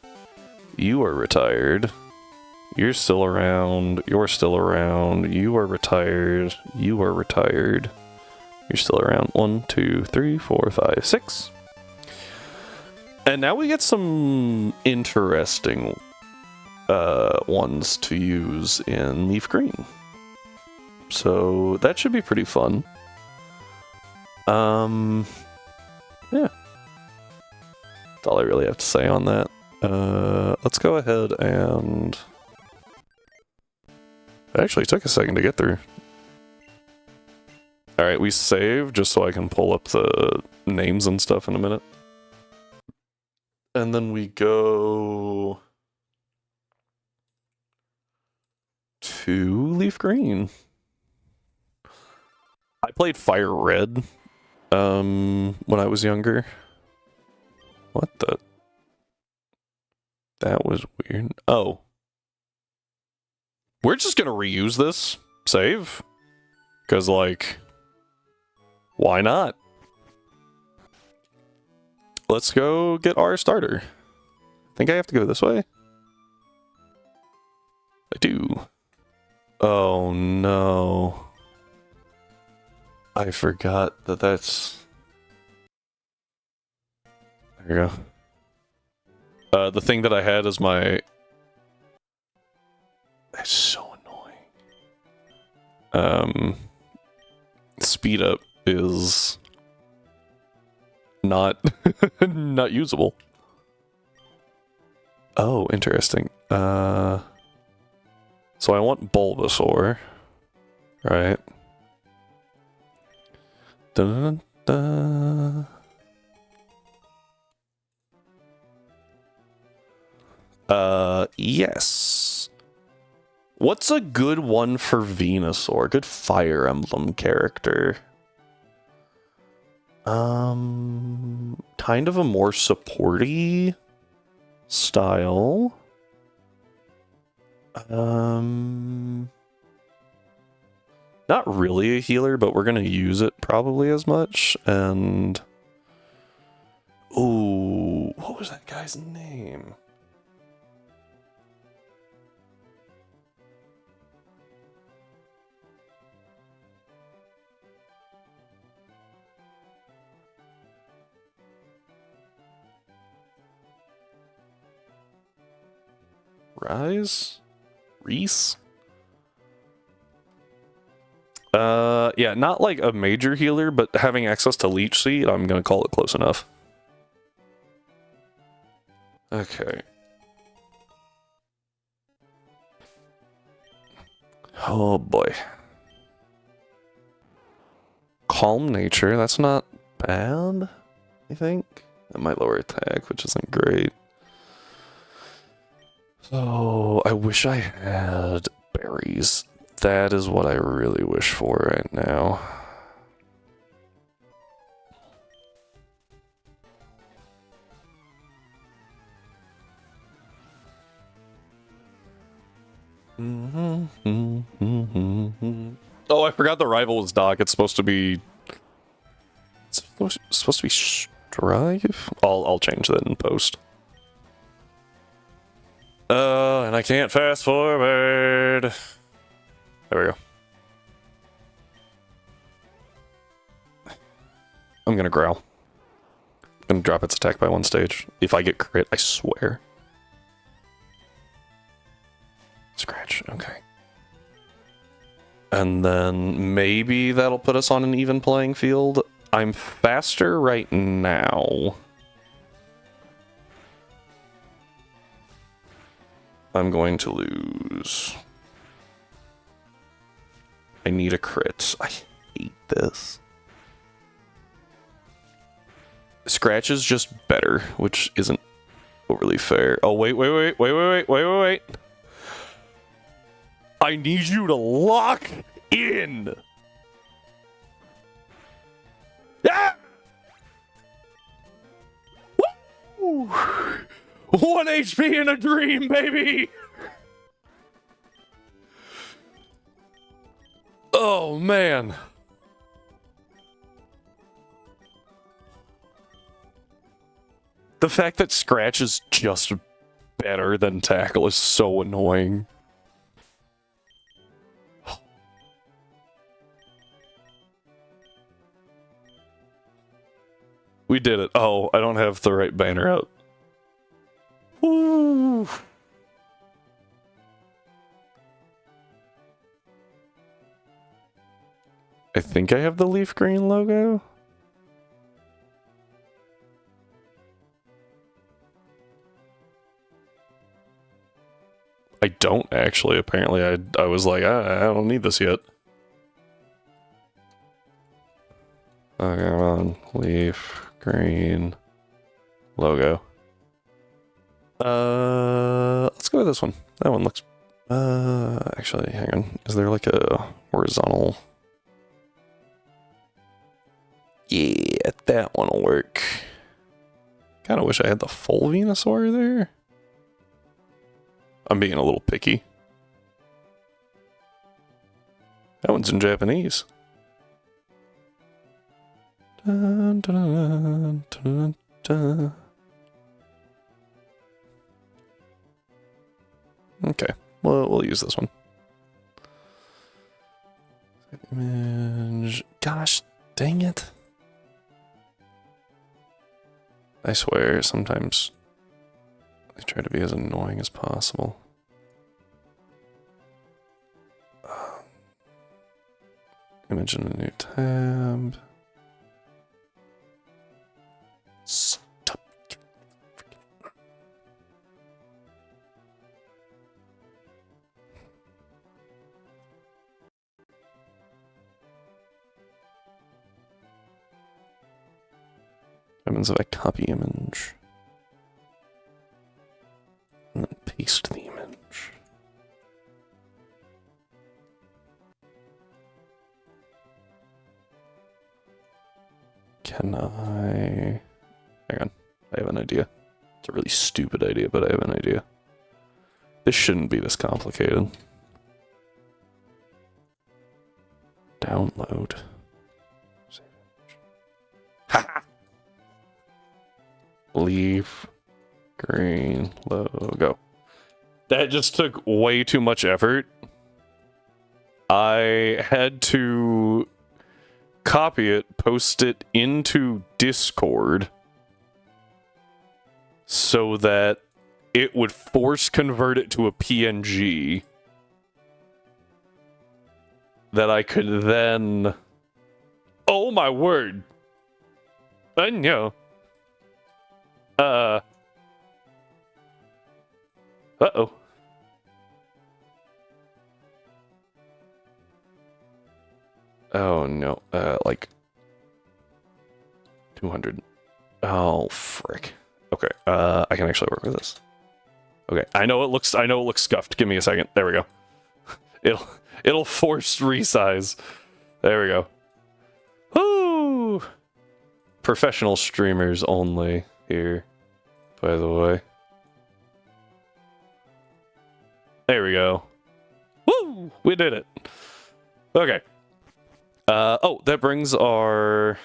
You are retired. You're still around. You're still around. You are retired. You are retired. You're still around. 1, 2, 3, 4, 5, 6. And now we get some interesting ones to use in Leaf Green. So that should be pretty fun. Yeah. That's all I really have to say on that. Let's go ahead and... It actually took a second to get through. Alright, we save just so I can pull up the names and stuff in a minute. And then we go... to Leaf Green. I played Fire Red when I was younger. What the? That was weird. Oh. We're just gonna reuse this save. Because, like, why not? Let's go get our starter. I think I have to go this way. I do. Oh no. I forgot that that's... There you go. The thing that I had is my... That's so annoying. Speed up is... not... not usable. Oh, interesting. So I want Bulbasaur. Right. Dun, dun, dun. Yes. What's a good one for Venusaur? Good Fire Emblem character. Kind of a more supporty style. Not really a healer, but we're gonna use it probably as much, and... Ooh, what was that guy's name? Reese? Yeah, not like a major healer, but having access to Leech Seed, I'm gonna call it close enough. Okay. Oh boy. Calm nature, that's not bad, I think. That might lower attack, which isn't great. So, I wish I had berries. That is what I really wish for right now. Oh, I forgot the rival was Doc. It's supposed to be... It's supposed to be Strive? I'll change that in post. And I can't fast forward. There we go. I'm gonna growl. I'm gonna drop its attack by 1 stage. If I get crit, I swear. Scratch, okay. And then maybe that'll put us on an even playing field. I'm faster right now. I'm going to lose. I need a crit. I hate this. Scratch is just better, which isn't overly fair. Oh, wait. I need you to lock in. Yeah! Woo! 1 HP in a dream, baby! Oh, man. The fact that Scratch is just better than Tackle is so annoying. We did it. Oh, I don't have the right banner out. Woo! I think I have the leaf green logo. I don't actually. Apparently, I was like, I don't need this yet. Okay, on leaf green logo. Let's go with this one. That one looks. Actually, hang on. Is there like a horizontal? Yeah, that one will work. Kind of wish I had the full Venusaur there. I'm being a little picky. That one's in Japanese. Dun, dun, dun, dun. Okay, well, we'll use this one. Image. Gosh, dang it. I swear, sometimes I try to be as annoying as possible. Image in a new tab. Stop. What happens if I copy image? And then paste the image. Can I... Hang on. I have an idea. It's a really stupid idea, but I have an idea. This shouldn't be this complicated. Download. Ha! Leaf green logo. That just took way too much effort. I had to copy it, post it into Discord so that it would force convert it to a PNG that I could then... Oh my word! I know. Uh-oh. Oh no, like 200. Oh frick. Okay, I can actually work with this. Okay, I know it looks scuffed. Give me a second. There we go. It'll force resize. There we go. Woo! Professional streamers only here, by the way. There we go. Woo! We did it. Okay. Oh, that brings our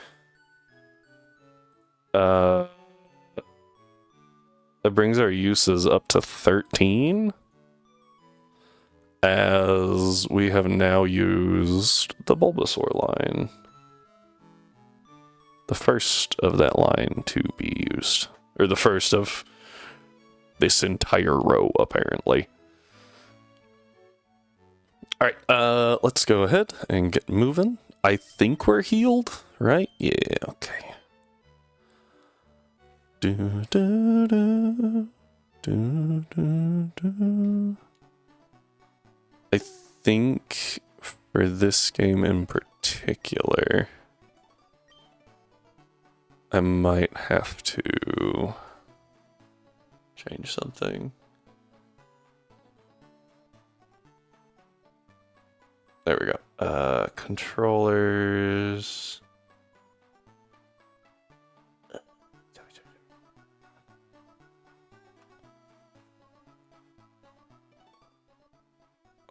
uses up to 13, as we have now used the Bulbasaur line. The first of that line to be used. Or the first of this entire row, apparently. Alright, let's go ahead and get moving. I think we're healed, right? Yeah, okay. I think for this game in particular, I might have to change something. There we go. Controllers.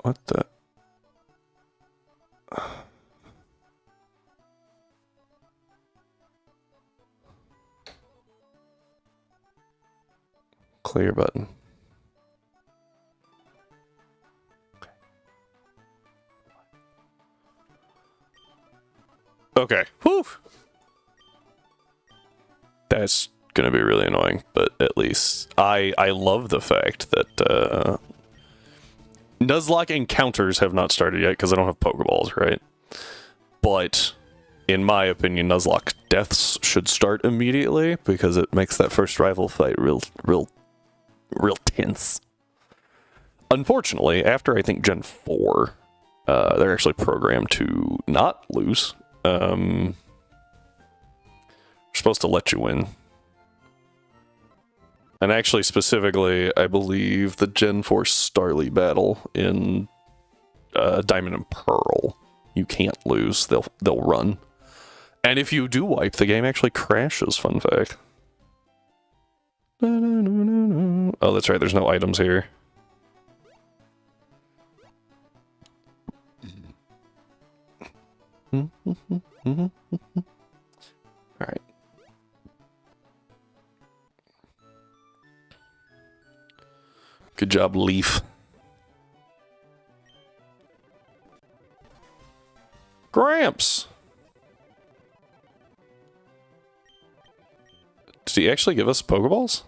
What the? Clear button. Okay. Whew. That's gonna be really annoying, but at least I love the fact that Nuzlocke encounters have not started yet because I don't have Pokeballs, right? But in my opinion, Nuzlocke deaths should start immediately because it makes that first rival fight real tense. Unfortunately, after I think Gen 4, they're actually programmed to not lose. We're supposed to let you win. And actually, specifically, I believe the Gen 4 Starly battle in Diamond and Pearl, you can't lose. They'll run. And if you do wipe, the game actually crashes, fun fact. Oh, that's right, there's no items here. Alright. Good job, Leaf. Gramps! Did he actually give us Pokeballs?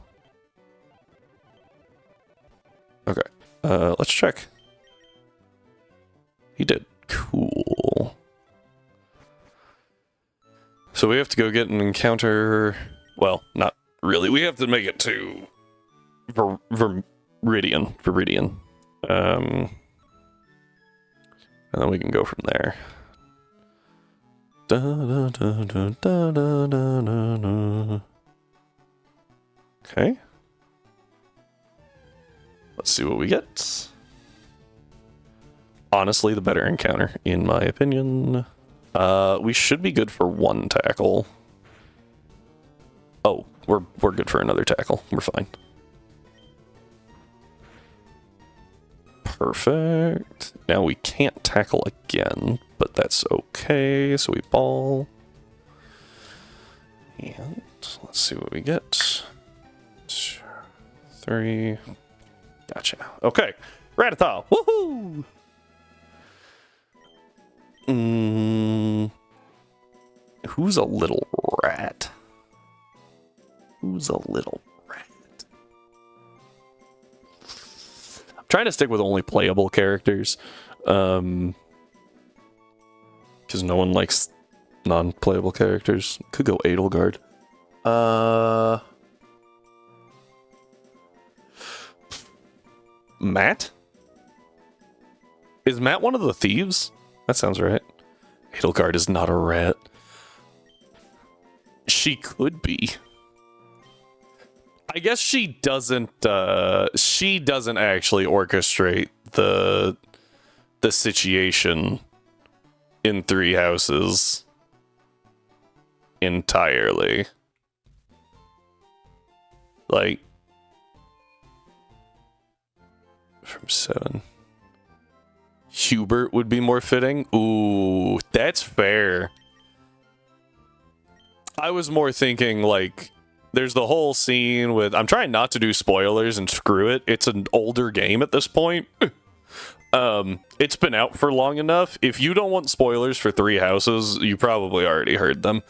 Okay. Let's check. He did. Cool. So we have to go get an encounter... Well, not really. We have to make it to... Viridian. And then we can go from there. Okay. Let's see what we get. Honestly, the better encounter, in my opinion. We should be good for one tackle. Oh, we're good for another tackle. We're fine. Perfect. Now we can't tackle again, but that's okay. So we ball. And let's see what we get. 3. Gotcha. Okay. Rattata. Woohoo! Who's a little rat? Who's a little rat? I'm trying to stick with only playable characters. Because no one likes non-playable characters. Could go Edelgard. Matt? Is Matt one of the thieves? That sounds right. Edelgard is not a rat. She could be. I guess she doesn't actually orchestrate the situation in Three Houses entirely. Like, from 7. Hubert would be more fitting. Ooh, that's fair. I was more thinking, like, there's the whole scene with... I'm trying not to do spoilers and screw it. It's an older game at this point. It's been out for long enough. If you don't want spoilers for Three Houses, you probably already heard them.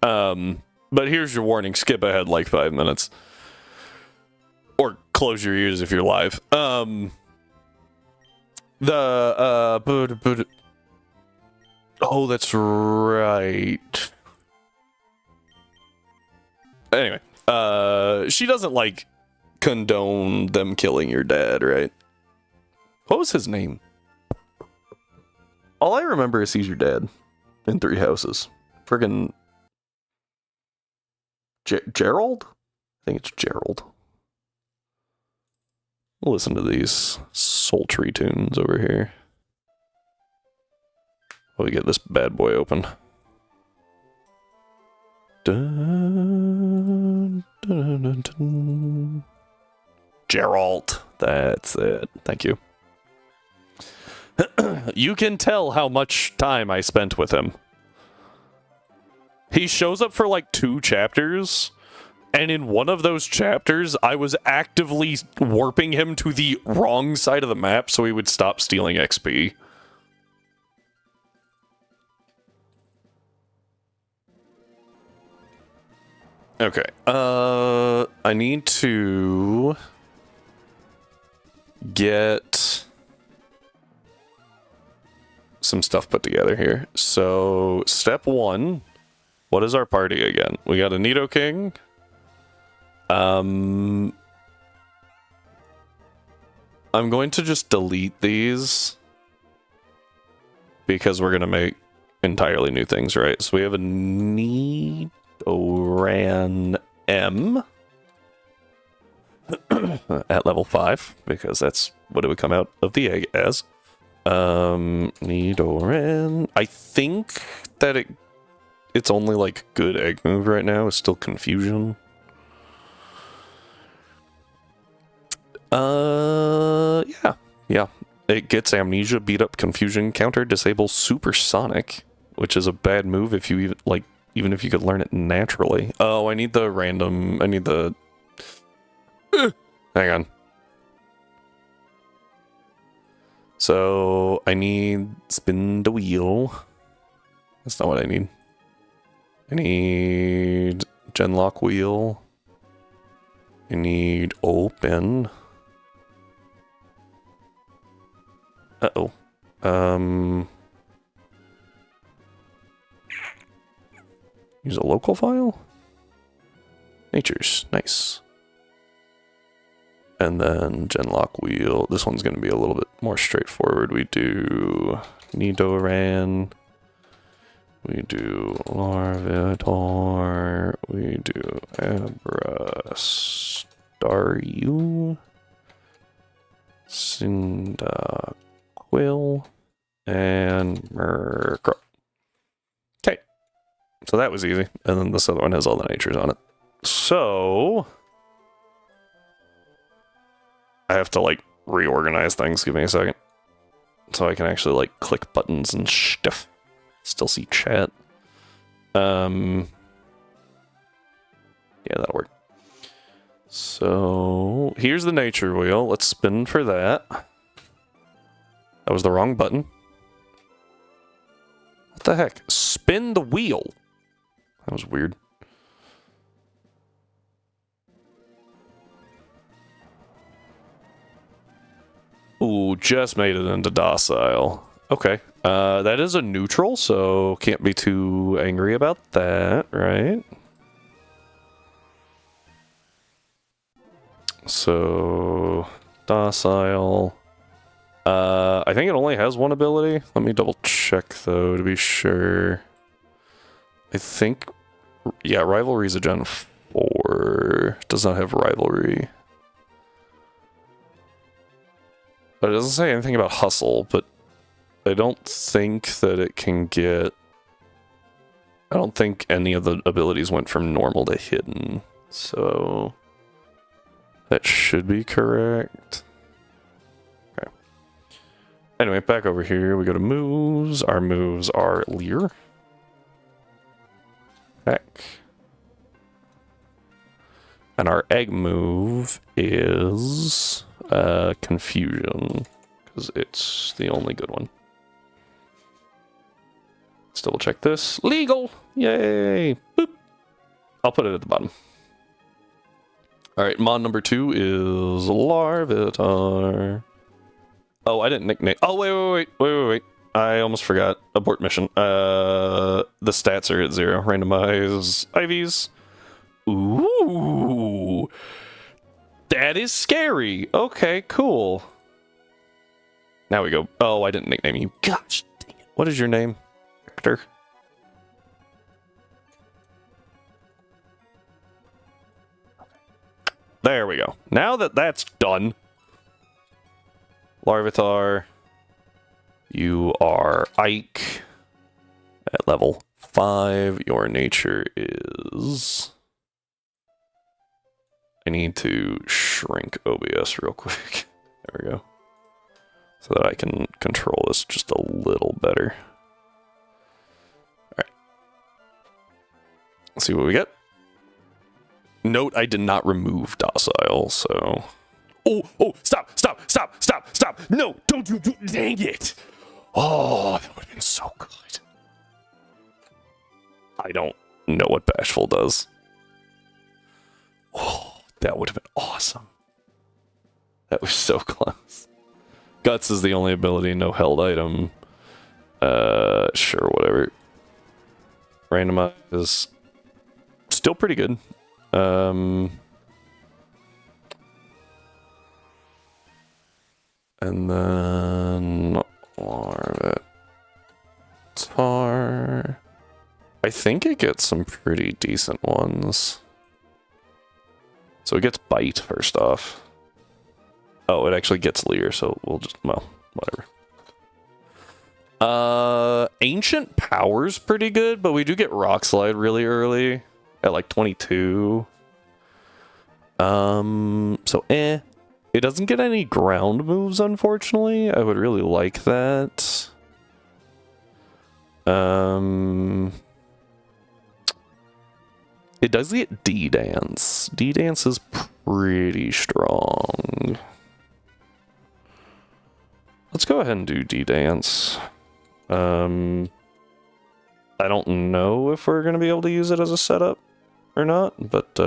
But here's your warning. Skip ahead like 5 minutes. Or close your ears if you're live. Oh, that's right. Anyway, she doesn't, like, condone them killing your dad, right? What was his name? All I remember is he's your dad in Three Houses. Friggin' Gerald? I think it's Gerald. Listen to these sultry tunes over here. Let me get this bad boy open. Dun, dun, dun, dun. Geralt. That's it. Thank you. You can tell how much time I spent with him. He shows up for like 2 chapters. And in one of those chapters, I was actively warping him to the wrong side of the map so he would stop stealing XP. Okay, I need to get some stuff put together here. So, step 1, what is our party again? We got a Nidoking. I'm going to just delete these because we're going to make entirely new things, right? So we have a Nidoran M at level 5 because that's what it would come out of the egg as. Nidoran. I think that it's only like good egg move right now. It's still Confusion. Yeah. It gets Amnesia, Beat Up, Confusion, Counter, Disable, Supersonic, which is a bad move if you even if you could learn it naturally. Oh, I need the... Hang on. So, I need Spin the Wheel. That's not what I need. I need Genlock Wheel. I need Open. Uh-oh. Use a local file? Nature's. Nice. And then Genlock Wheel. This one's going to be a little bit more straightforward. We do Nidoran. We do Larvitar. We do Abrastaru. Cyndaquil. And Murkrow. Okay. So that was easy. And then this other one has all the natures on it. So I have to like reorganize things. Give me a second. So I can actually like click buttons and stuff. Still see chat. Yeah, that'll work. So here's the nature wheel. Let's spin for that. That was the wrong button. What the heck? Spin the wheel. That was weird. Ooh, just made it into docile. Okay. That is a neutral, so can't be too angry about that, right? So, docile. I I think it only has one ability. Let me double check though to be sure. I think, yeah, Rivalry's a Gen 4. Does not have Rivalry. But it doesn't say anything about Hustle, but I don't think that it can get... I don't think any of the abilities went from normal to hidden, so that should be correct. Okay. Anyway, back over here, we go to moves. Our moves are Leer. Heck. And our egg move is Confusion, because it's the only good one. Let's double check this. Legal! Yay! Boop! I'll put it at the bottom. Alright, mod number 2 is Larvitar. Oh, I didn't nickname... Oh, wait. I almost forgot. Abort mission. The stats are at 0. Randomize IVs. Ooh! That is scary! Okay, cool. Now we go. Oh, I didn't nickname you. Gosh, dang it. What is your name? Victor? There we go. Now that that's done, Larvitar, you are Ike at level 5. Your nature is... I need to shrink OBS real quick. There we go. So that I can control this just a little better. Alright. Let's see what we get. Note I did not remove docile, so... Oh, stop! No, don't you, dang it! Oh, that would have been so good. I don't know what Bashful does. Oh, that would have been awesome. That was so close. Guts is the only ability, no held item. Sure, whatever. Randomize. Still pretty good. And then... Larvitar. I think it gets some pretty decent ones. So it gets Bite first off. Oh, it actually gets Leer, so we'll just, well, whatever. Ancient Power's pretty good, but we do get Rock Slide really early at like 22. So It doesn't get any ground moves, unfortunately. I would really like that. It does get D-Dance. D-Dance is pretty strong. Let's go ahead and do D-Dance. I don't know if we're going to be able to use it as a setup or not, but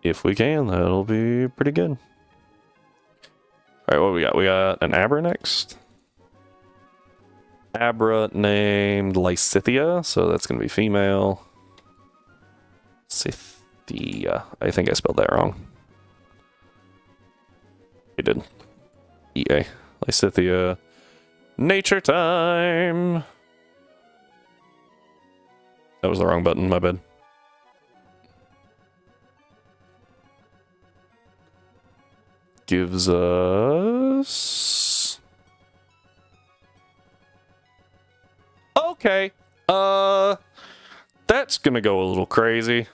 if we can, that'll be pretty good. Alright, what we got? We got an Abra next. Abra named Lysithia, so that's going to be female. Scythia. I think I spelled that wrong. I did. EA. Lysithia. Nature time! That was the wrong button, my bad. Gives us... Okay. That's gonna go a little crazy.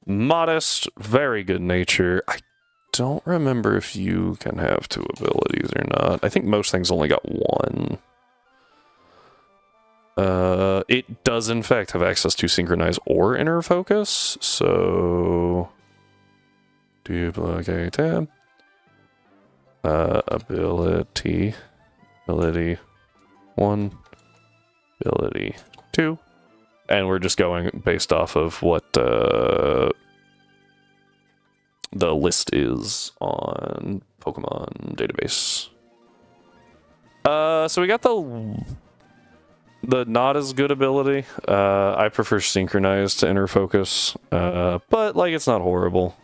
Modest, very good nature. I don't remember if you can have 2 abilities or not. I think most things only got 1. It does in fact have access to Synchronize or Inner Focus, so... Duplicate tab. Ability 1, ability 2. And we're just going based off of what the list is on Pokemon database. So we got the not as good ability. I prefer Synchronize to Inner Focus, but like it's not horrible.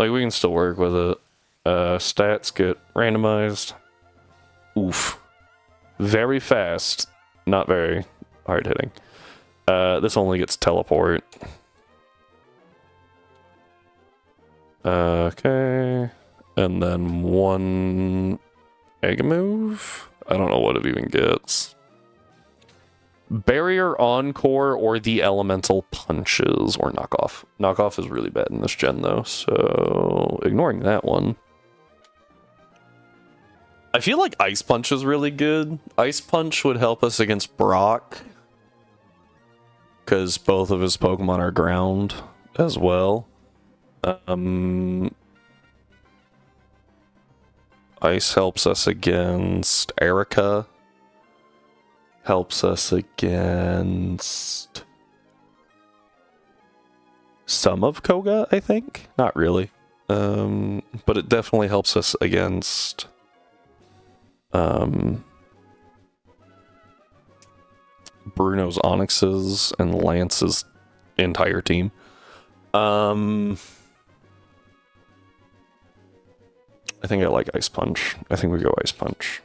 Like, we can still work with it. Stats get randomized. Oof. Very fast. Not very hard hitting. This only gets teleport. Okay. And then 1 egg move? I don't know what it even gets. Barrier, Encore, or the Elemental Punches, or Knockoff. Knockoff is really bad in this gen, though, so ignoring that one. I feel like Ice Punch is really good. Ice Punch would help us against Brock, because both of his Pokemon are ground as well. Ice helps us against Erica. Helps us against some of Koga, I think. Not really. But it definitely helps us against Bruno's Onyxes and Lance's entire team. I think I like Ice Punch. I think we go Ice Punch.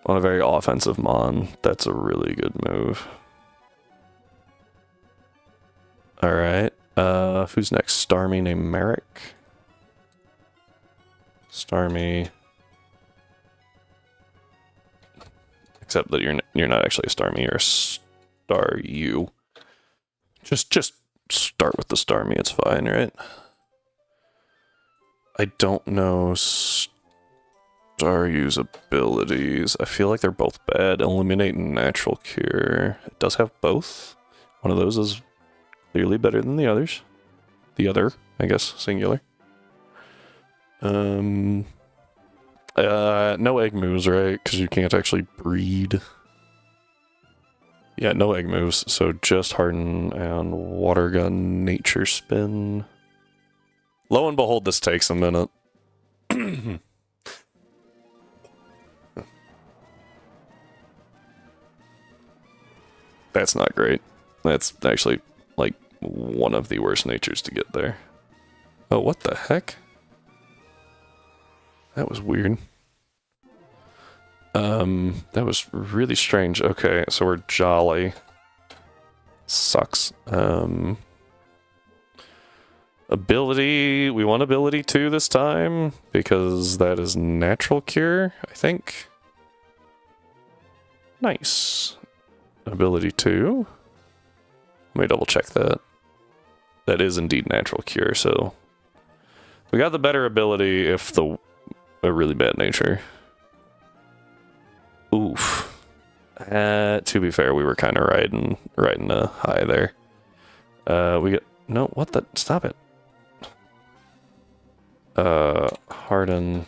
On a very offensive Mon, that's a really good move. Alright, who's next? Starmie named Merrick. Starmie. Except that you're not actually a Starmie, you're a Staryu. Just start with the Starmie, it's fine, right? I don't know Staryu's abilities. I feel like they're both bad. Eliminate and Natural Cure. It does have both. One of those is clearly better than the others. The other, I guess, singular. No egg moves, right? Because you can't actually breed. Yeah, no egg moves. So just Harden and Water Gun, Nature Spin. Lo and behold, this takes a minute. That's not great. That's actually, like, one of the worst natures to get there. Oh, what the heck? That was weird. That was really strange. Okay, so we're Jolly. Sucks. Ability, we want ability 2 this time, because that is Natural Cure, I think. Nice. Ability 2. Let me double check that. That is indeed Natural Cure, so we got the better ability if a really bad nature. Oof. To be fair, we were kind of riding a high there. We got no. What the? Stop it. Harden.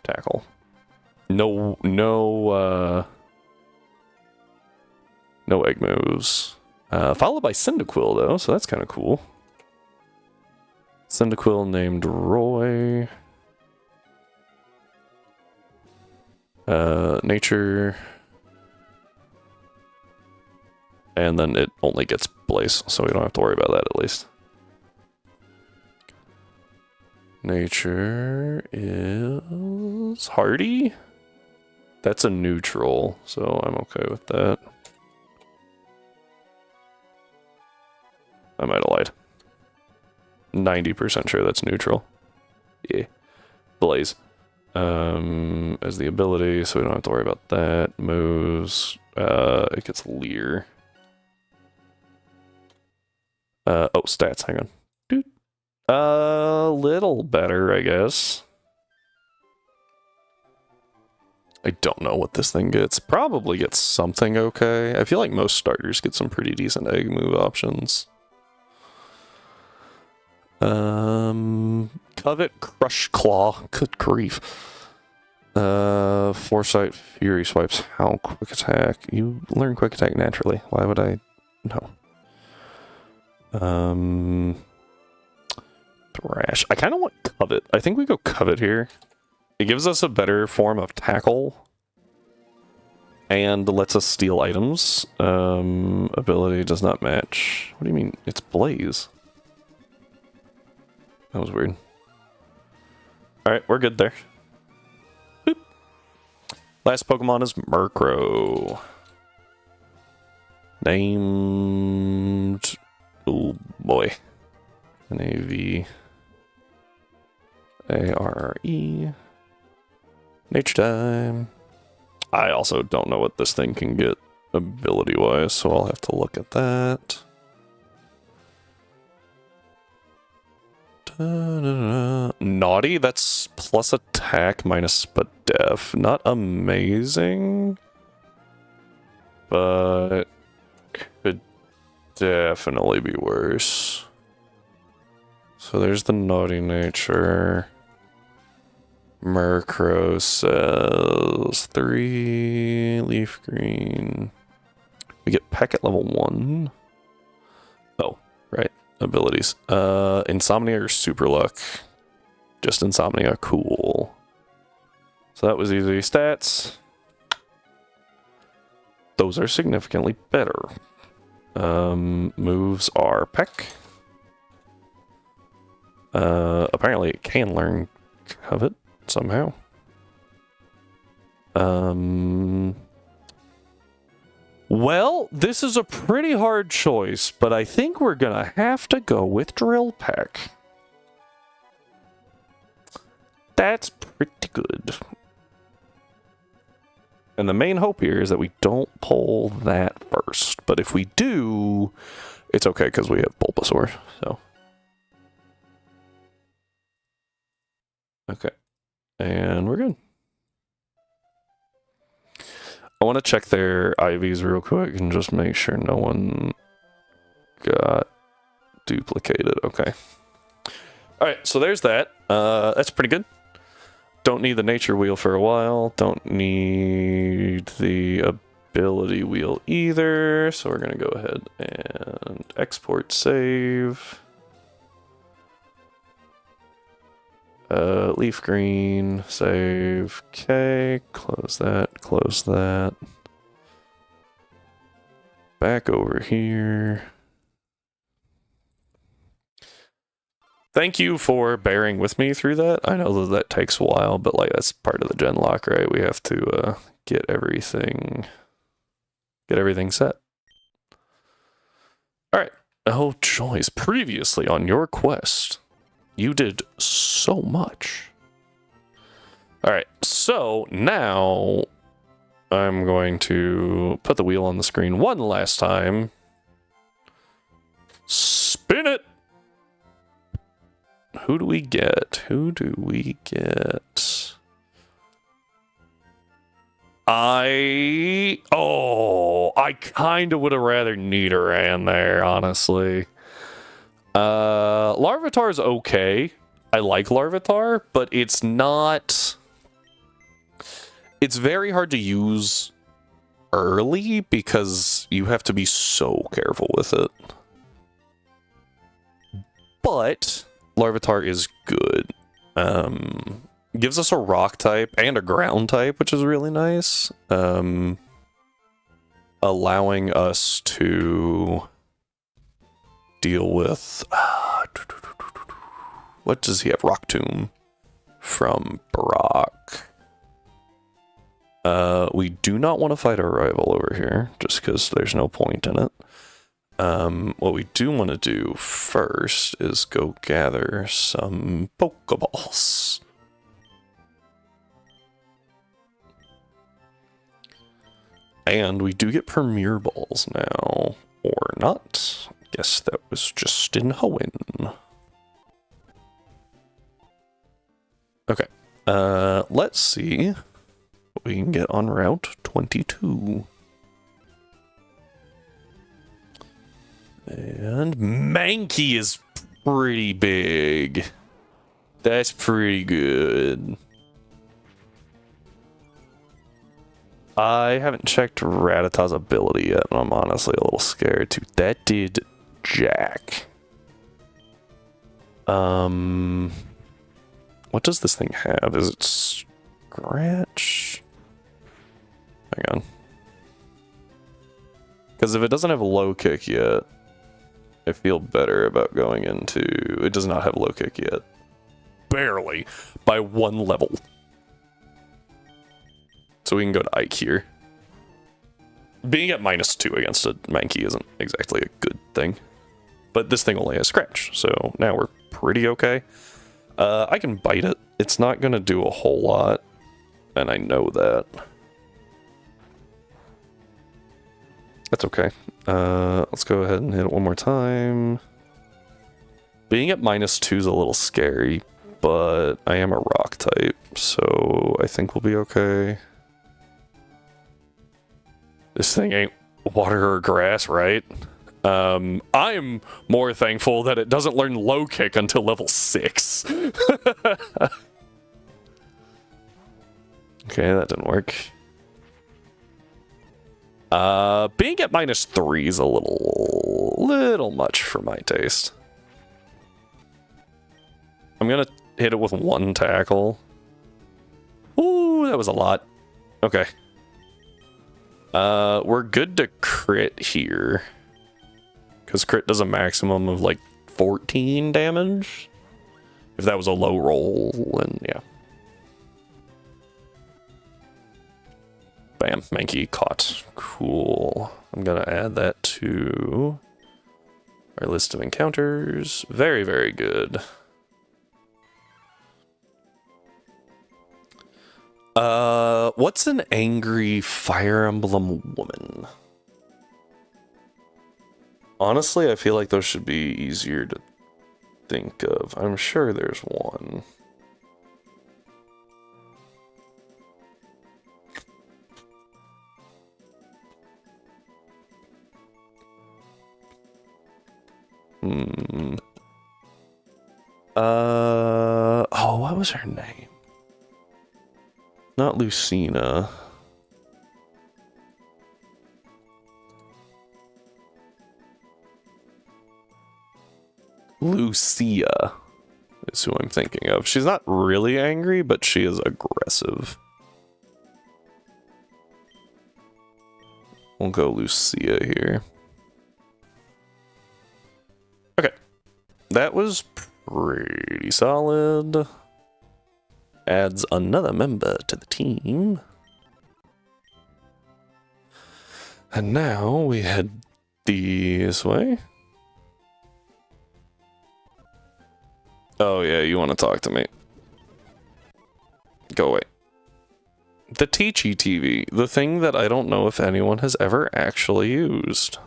Tackle. No egg moves. Followed by Cyndaquil, though, so that's kind of cool. Cyndaquil named Roy. Nature. And then it only gets Blaze, so we don't have to worry about that at least. Nature is Hardy? That's a neutral, so I'm okay with that. I might have lied. 90% sure that's neutral. Yeah. Blaze. As the ability, so we don't have to worry about that. Moves. It gets Leer. Oh, stats, hang on. Dude. A little better, I guess. I don't know what this thing gets. Probably gets something okay. I feel like most starters get some pretty decent egg move options. Covet, Crush Claw. Good grief. Foresight, Fury Swipes. How? Quick Attack. You learn Quick Attack naturally. Why would I? No. Thrash. I kind of want Covet. I think we go Covet here. It gives us a better form of Tackle. And lets us steal items. Ability does not match. What do you mean? It's Blaze. That was weird. Alright, we're good there. Boop. Last Pokemon is Murkrow. Named... Oh boy. N-A-V-A-R-E. Nature time. I also don't know what this thing can get ability-wise, so I'll have to look at that. Naughty, that's plus attack minus def. Not amazing, but could definitely be worse. So there's the naughty nature. Murkrow says 3 leaf green. We get Peck at level 1. Oh, right. Abilities. Insomnia or Super Luck. Just Insomnia, cool. So that was easy. Stats. Those are significantly better. Moves are Peck. Apparently it can learn Covet somehow. Well, this is a pretty hard choice, but I think we're gonna have to go with Drill Peck. That's pretty good. And the main hope here is that we don't pull that first. But if we do, it's okay because we have Bulbasaur, so. Okay. And we're good. I want to check their IVs real quick and just make sure no one got duplicated. Okay. Alright, so there's that. That's pretty good. Don't need the nature wheel for a while. Don't need the ability wheel either. So we're going to go ahead and export save. Leaf green, save, okay, close that. Back over here. Thank you for bearing with me through that. I know that takes a while, but like that's part of the Genlock, right? We have to get everything set. All right. Oh, Joyce, previously on your quest, you did so much. All right, so now I'm going to put the wheel on the screen one last time. Spin it. Who do we get? I kind of would have rather Nidoran there, honestly. Larvitar's okay. I like Larvitar, but it's not... It's very hard to use early because you have to be so careful with it. But Larvitar is good. Gives us a rock type and a ground type, which is really nice. Allowing us to deal with... what does he have? Rock Tomb from Brock. We do not want to fight our rival over here, just because there's no point in it. What we do want to do first is go gather some Pokeballs. And we do get Premier Balls now, or not. Guess that was just in Hoenn. Okay, let's see what we can get on Route 22. And Mankey is pretty big. That's pretty good. I haven't checked Rattata's ability yet, and I'm honestly a little scared too. That did jack. What does this thing have? Is it scratch? Hang on. Because if it doesn't have low kick yet, I feel better about going into... It does not have low kick yet. Barely. By 1 level. So we can go to Ike here. Being at -2 against a Mankey isn't exactly a good thing. But this thing only has Scratch, so now we're pretty okay. I can bite it. It's not going to do a whole lot, and I know that. That's okay. Let's go ahead and hit it one more time. Being at -2 is a little scary, but I am a rock type, so I think we'll be okay. This thing ain't water or grass, right? I'm more thankful that it doesn't learn low kick until level 6. Okay, that didn't work. Being at -3 is a little much for my taste. I'm gonna hit it with 1 tackle. Ooh, that was a lot. Okay. We're good to crit here. Because crit does a maximum of like 14 damage. If that was a low roll, then yeah. Bam, Mankey caught. Cool. I'm gonna add that to our list of encounters. Very, very good. What's an angry Fire Emblem woman? Honestly, I feel like those should be easier to think of. I'm sure there's one. Oh, what was her name? Not Lucina. Lucia is who I'm thinking of. She's not really angry, but she is aggressive. We'll go Lucia here. Okay. That was pretty solid. Adds another member to the team. And now we head this way. Oh yeah, you want to talk to me. Go away. The Teachy TV, the thing that I don't know if anyone has ever actually used.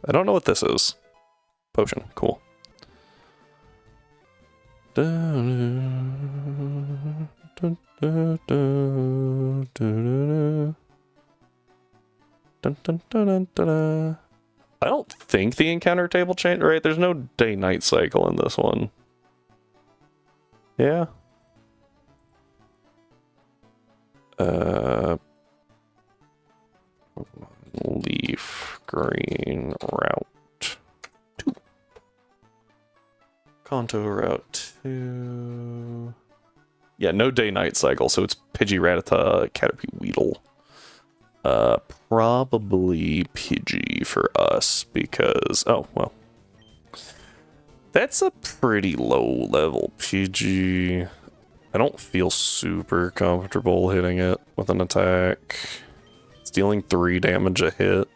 I don't know what this is. Potion, cool. I don't think the encounter table changed, right? There's no day-night cycle in this one. Yeah. Leaf, green, route 2. Kanto route 2. Yeah, no day-night cycle, so it's Pidgey, Caterpie, Weedle. Probably Pidgey for us, because... Oh, well. That's a pretty low-level Pidgey. I don't feel super comfortable hitting it with an attack. It's dealing 3 damage a hit.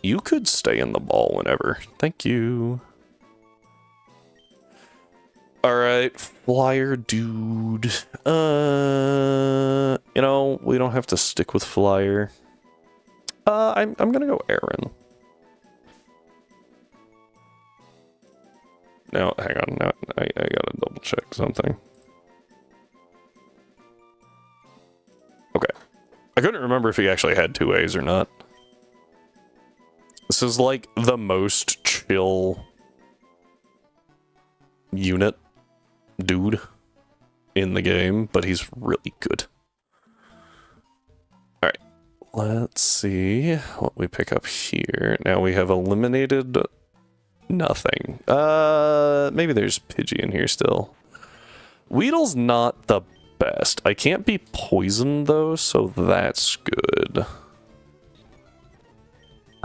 You could stay in the ball whenever. Thank you. Alright, flyer dude. You know, we don't have to stick with flyer. I'm gonna go Aaron. Now, hang on, now I gotta double check something. Okay. I couldn't remember if he actually had 2 A's or not. This is like the most chill unit dude in the game, but he's really good. Alright, let's see what we pick up here. Now we have eliminated nothing. Maybe there's Pidgey in here still. Weedle's not the best. I can't be poisoned though, so that's good.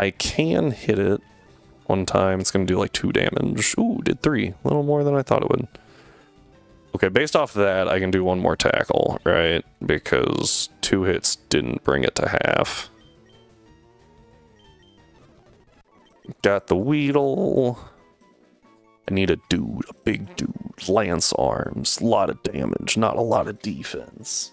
I can hit it one time. It's going to do like 2 damage. Ooh, did 3. A little more than I thought it would. Okay, based off that, I can do 1 more tackle, right? Because 2 hits didn't bring it to half. Got the Weedle. I need a dude, a big dude. Lance arms, a lot of damage, not a lot of defense.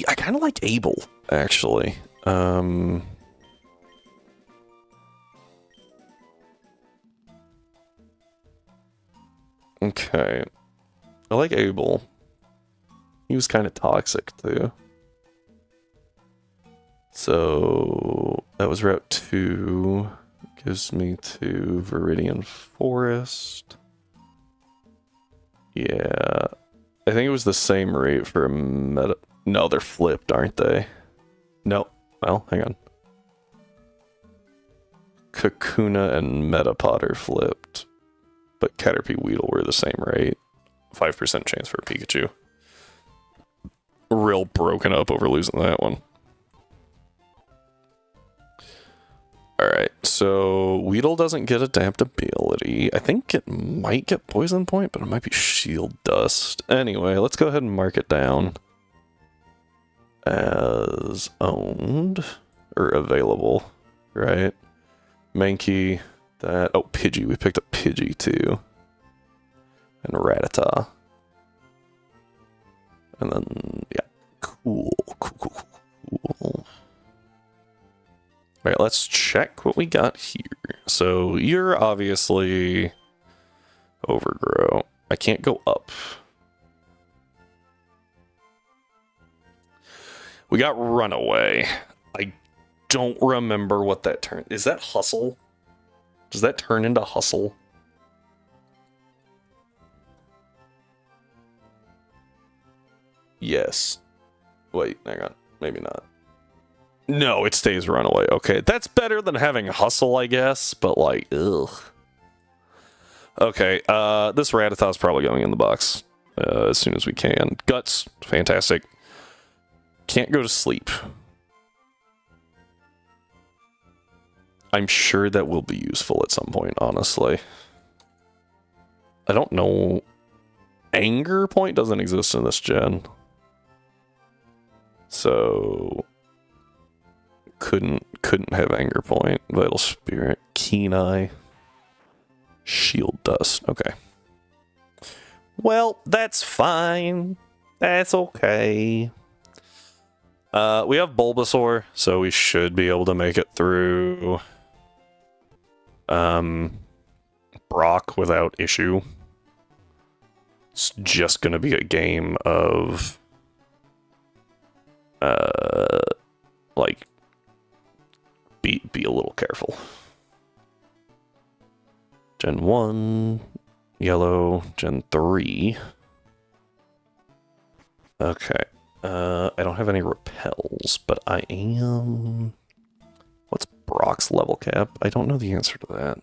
I kind of like Abel, actually. Okay. I like Abel. He was kind of toxic, too. So, that was Route 2. Gives me to Viridian Forest. Yeah. I think it was the same rate for a meta... No, they're flipped, aren't they? No. Well, hang on. Kakuna and Metapod are flipped. But Caterpie Weedle were the same rate. 5% chance for a Pikachu. Real broken up over losing that one. Alright, so Weedle doesn't get adaptability. I think it might get Poison Point, but it might be Shield Dust. Anyway, let's go ahead and mark it down as owned, or available, right? Mankey, that, oh, Pidgey, we picked up Pidgey too. And Rattata. And then, yeah, cool. Alright, let's check what we got here. So, you're obviously Overgrow. I can't go up. We got Runaway. I don't remember what that turn... Is that Hustle? Does that turn into Hustle? Yes. Wait, hang on. Maybe not. No, it stays Runaway. Okay, that's better than having Hustle, I guess, but like, ugh. Okay, this Rattata's probably going in the box as soon as we can. Guts, fantastic. Can't go to sleep. I'm sure that will be useful at some point, honestly. I don't know. Anger Point doesn't exist in this gen. So... Couldn't have Anger Point. Vital Spirit. Keen Eye. Shield Dust. Okay. Well, that's fine. That's okay. We have Bulbasaur, so we should be able to make it through Brock without issue. It's just gonna be a game of like be a little careful. Gen 1, yellow, Gen 3. Okay. I don't have any repels, but I am... What's Brock's level cap? I don't know the answer to that.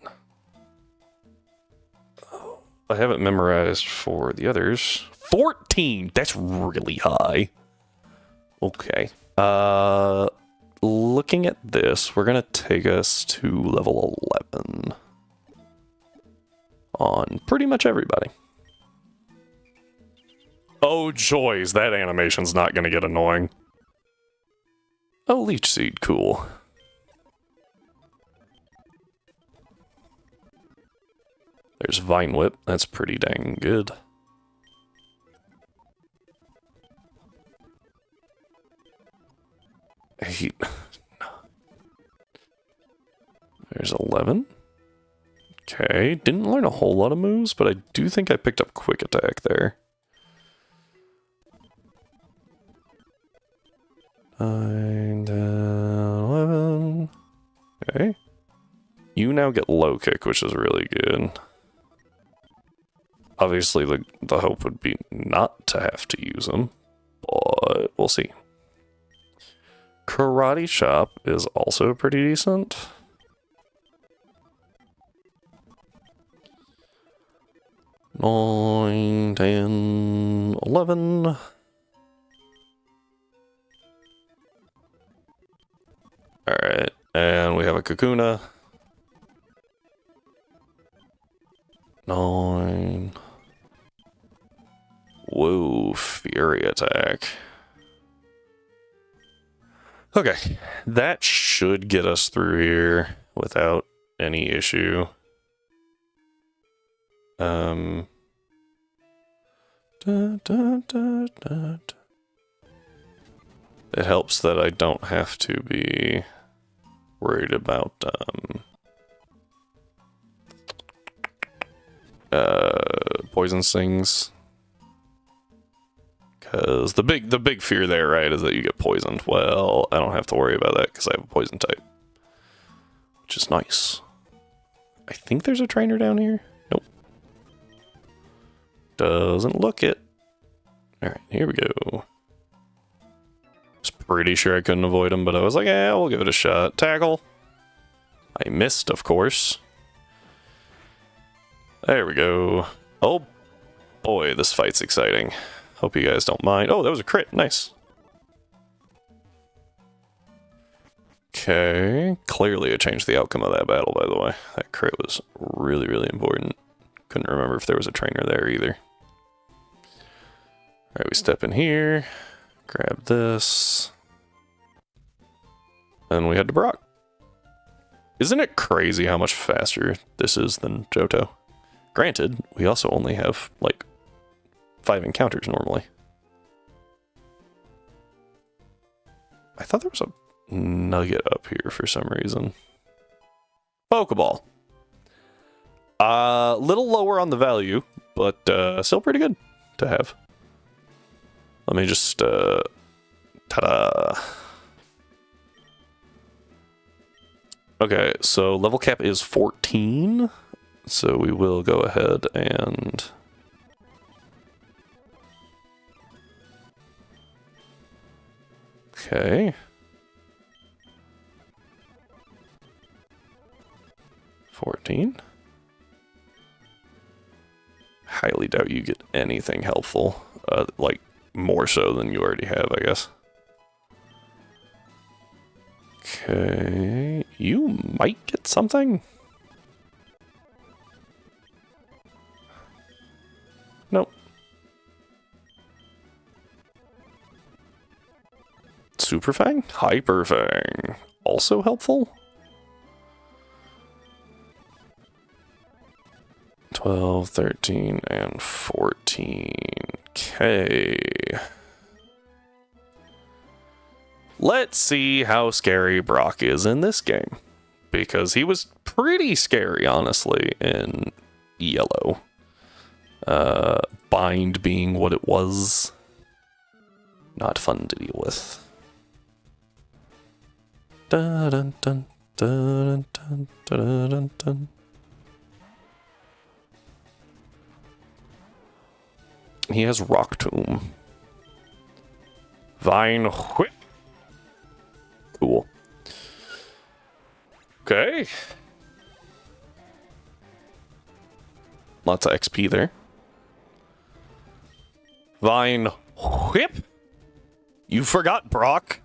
I have it memorized for the others. 14! That's really high. Okay. Looking at this, we're gonna take us to level 11. On pretty much everybody. Oh, joys, that animation's not gonna get annoying. Oh, Leech Seed, cool. There's Vine Whip, that's pretty dang good. There's 11. Okay, didn't learn a whole lot of moves, but I do think I picked up Quick Attack there. 9, 10, 11. Okay. You now get Low Kick, which is really good. Obviously, the hope would be not to have to use them, but we'll see. Karate Chop is also pretty decent. 9, 10, 11. Alright, and we have a Kakuna. 9. Whoa, Fury attack. Okay, that should get us through here without any issue. It helps that I don't have to be worried about poison stings. Because the big fear there, right, is that you get poisoned. Well, I don't have to worry about that because I have a poison type. Which is nice. I think there's a trainer down here. Nope. Doesn't look it. Alright, here we go. Was pretty sure I couldn't avoid him, but I was like, yeah, we'll give it a shot. Tackle. I missed, of course. There we go. Oh boy, this fight's exciting. Hope you guys don't mind. Oh, that was a crit. Nice. Okay. Clearly it changed the outcome of that battle, by the way. That crit was really, really important. Couldn't remember if there was a trainer there either. Alright, we step in here. Grab this. And we head to Brock. Isn't it crazy how much faster this is than Johto? Granted, we also only have, like, 5 encounters normally. I thought there was a nugget up here for some reason. Pokeball. Little lower on the value, but still pretty good to have. Let me just ta-da. Okay, so level cap is 14. So we will go ahead and okay. 14. Highly doubt you get anything helpful. Like, more so than you already have, I guess. Okay. You might get something. Nope. Super Fang? Hyper Fang. Also helpful? 12, 13, and 14. Okay. Let's see how scary Brock is in this game. Because he was pretty scary, honestly, in yellow. Bind being what it was. Not fun to deal with. Dun, dun, dun, dun, dun, dun, dun, dun. He has Rock Tomb. Vine Whip. Cool. Okay. Lots of XP there. Vine Whip? You forgot, Brock.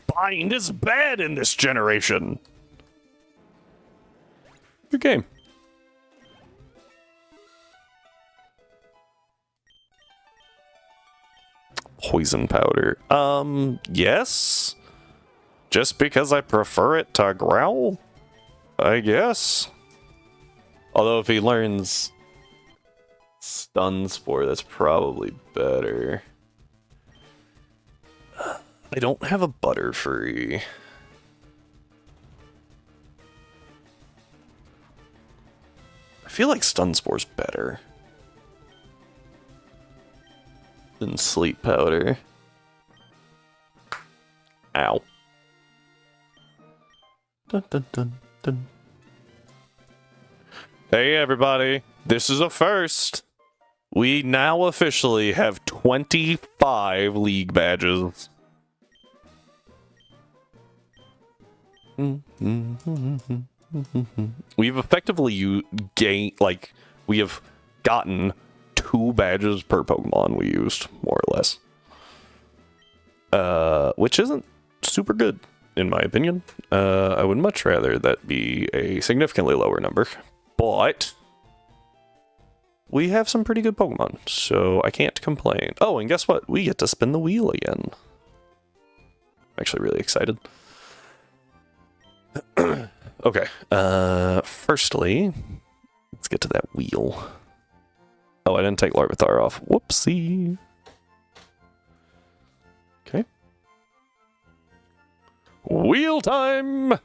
Bind is bad in this generation. Good game. Poison powder. Yes. Just because I prefer it to growl? I guess. Although if he learns Stun Spore, that's probably better. I don't have a Butterfree. I feel like Stun Spore's better than Sleep Powder. Ow. Dun, dun, dun, dun. Hey everybody, this is a first. We now officially have 25 league badges. We've effectively gained, like, we have gotten 2 badges per Pokemon we used, more or less. Which isn't super good, in my opinion. I would much rather that be a significantly lower number, but we have some pretty good Pokemon, so I can't complain. Oh, and guess what? We get to spin the wheel again. I'm actually really excited. Okay, firstly, let's get to that wheel. Oh, I didn't take Larvitar off. Whoopsie. Okay. Wheel time!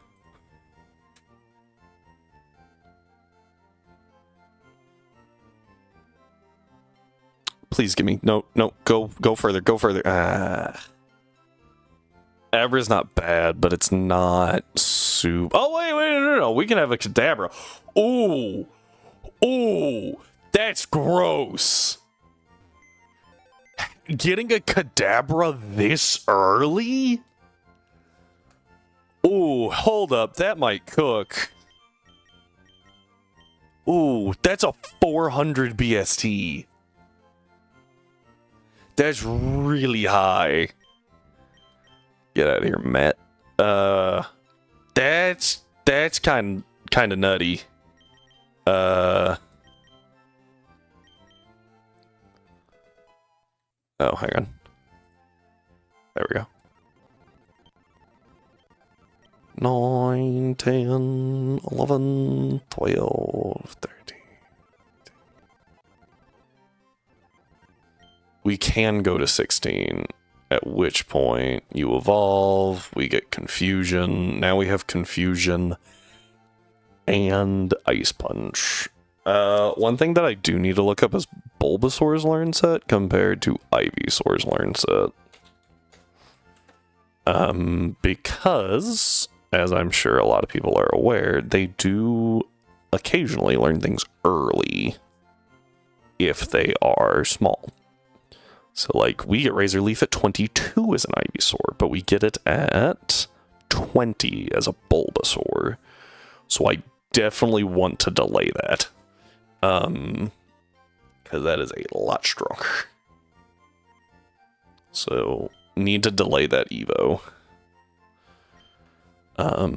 Please give me... No, go further, go further. Abra's not bad, but it's not super... Oh, wait, no. We can have a Kadabra. Ooh. Ooh. That's gross. Getting a Kadabra this early? Ooh, hold up. That might cook. Ooh, that's a 400 BST. That's really high. Get out of here, Matt. That's kind of nutty. Oh, hang on. There we go. 9, 10, 11, 12, 13. We can go to 16, at which point you evolve, we get Confusion. Now we have Confusion and Ice Punch. One thing that I do need to look up is Bulbasaur's learn set compared to Ivysaur's learn set. Because, as I'm sure a lot of people are aware, they do occasionally learn things early if they are small. So, like, we get Razor Leaf at 22 as an Ivysaur, but we get it at 20 as a Bulbasaur. So I definitely want to delay that. Because that is a lot stronger. So, need to delay that Evo. I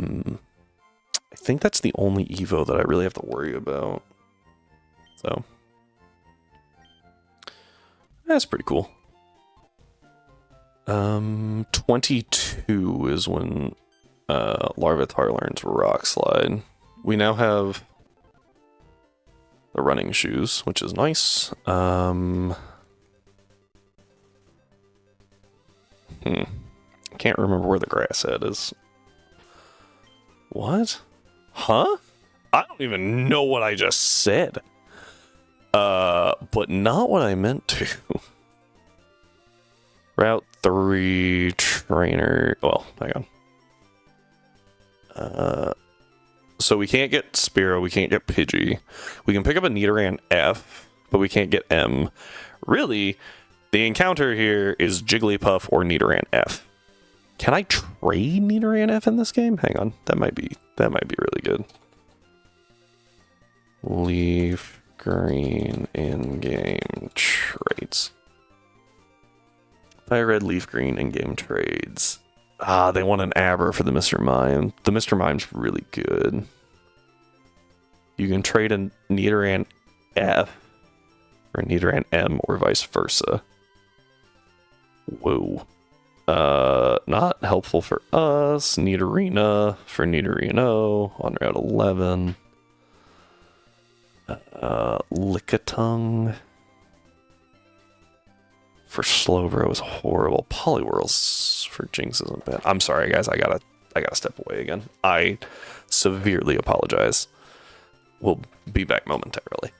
think that's the only Evo that I really have to worry about. So, that's pretty cool. 22 is when Larvitar learns Rock Slide. We now have the running shoes, which is nice. Can't remember where the grass head is. What? Huh? I don't even know what I just said. But not what I meant to. Route 3 trainer. Well, hang on. So we can't get Spearow, we can't get Pidgey. We can pick up a Nidoran F, but we can't get M. Really, the encounter here is Jigglypuff or Nidoran F. Can I trade Nidoran F in this game? Hang on, that might be really good. Leaf Green in-game trades. Fire Red, Leaf Green in-game trades. Ah, they want an Abra for the Mr. Mime. The Mr. Mime's really good. You can trade a Nidoran F or Nidoran M or vice versa. Whoa. Not helpful for us. Nidorina for Nidorino on Route 11. Lickitung for Slowbro is horrible. Poliwhirls for Jinx isn't bad. I'm sorry, guys. I gotta step away again. I severely apologize. We'll be back momentarily.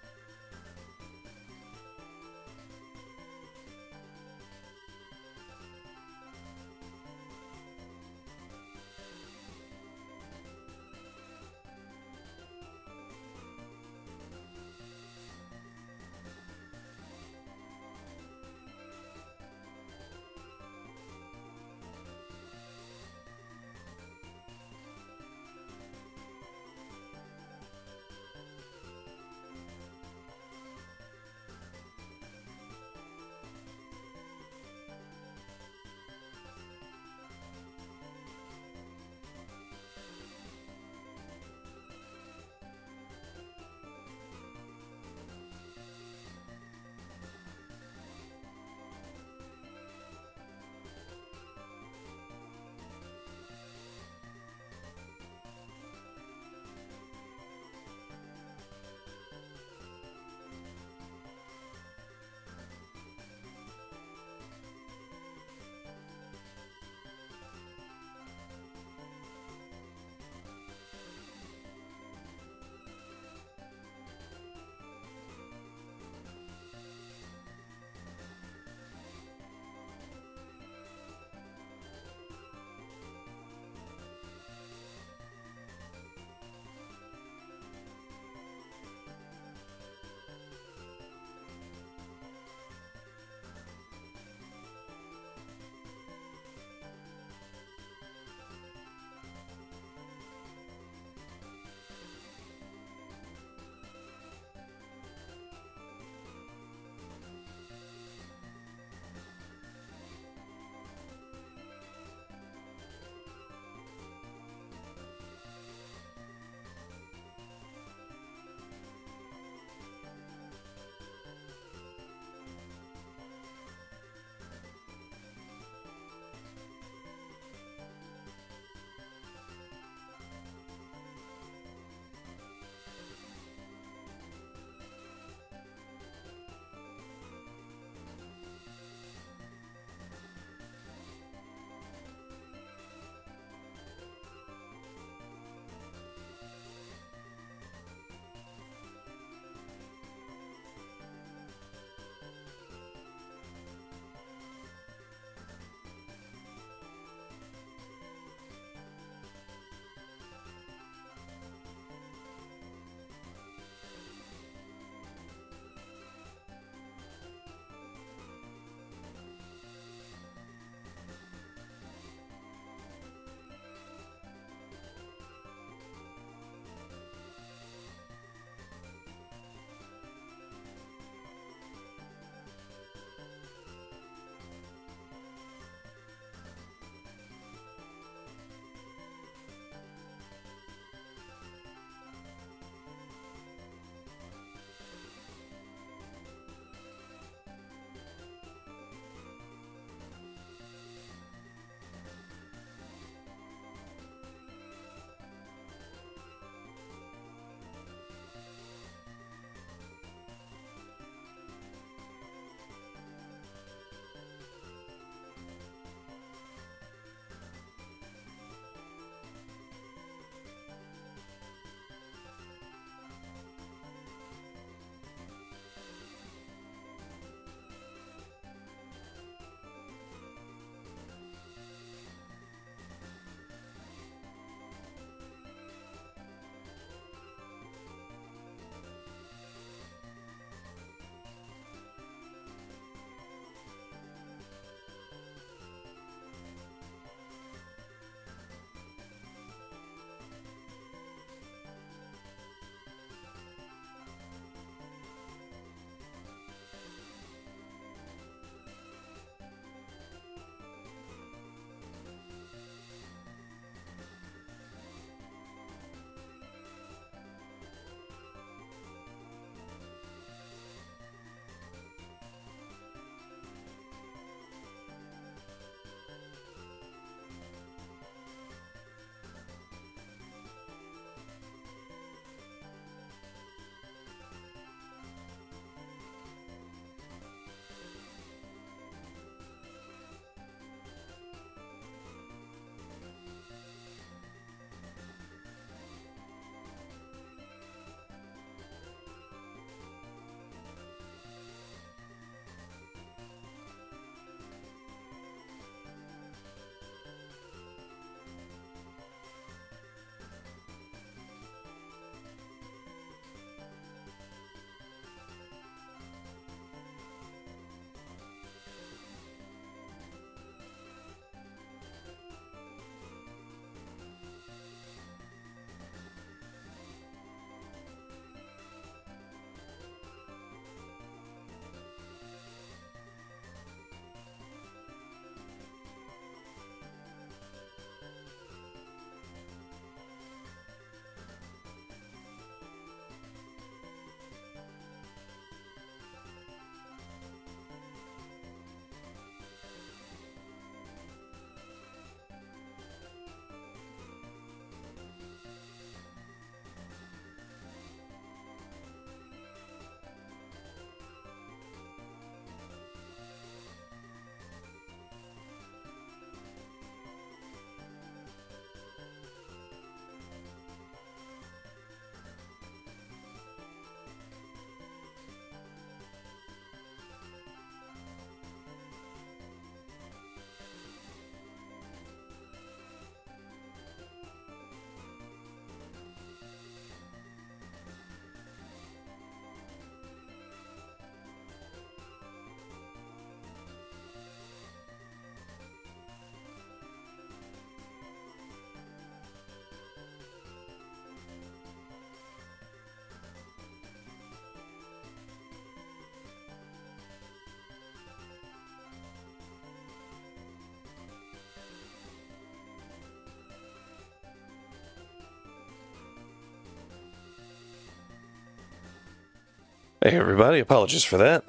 Hey everybody, apologies for that.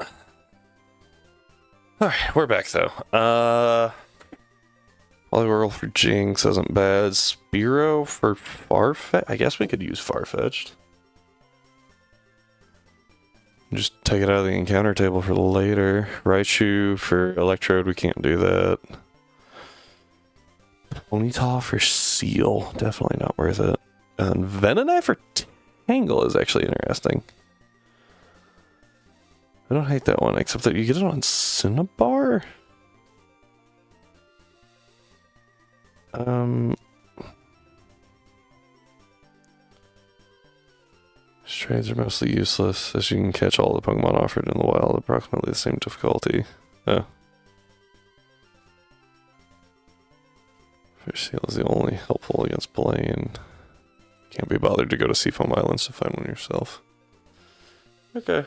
Alright, we're back though. Polyworld for Jinx isn't bad. Spearow for Farfetch'd? I guess we could use Farfetch'd. Just take it out of the encounter table for later. Raichu for Electrode, we can't do that. Ponyta for Seal, definitely not worth it. And Venonat for Tangle is actually interesting. I don't hate that one, except that you get it on Cinnabar? Trades are mostly useless, as you can catch all the Pokemon offered in the wild, approximately the same difficulty. Oh. Fish Seal is the only helpful against Blaine. Can't be bothered to go to Seafoam Islands to find one yourself. Okay.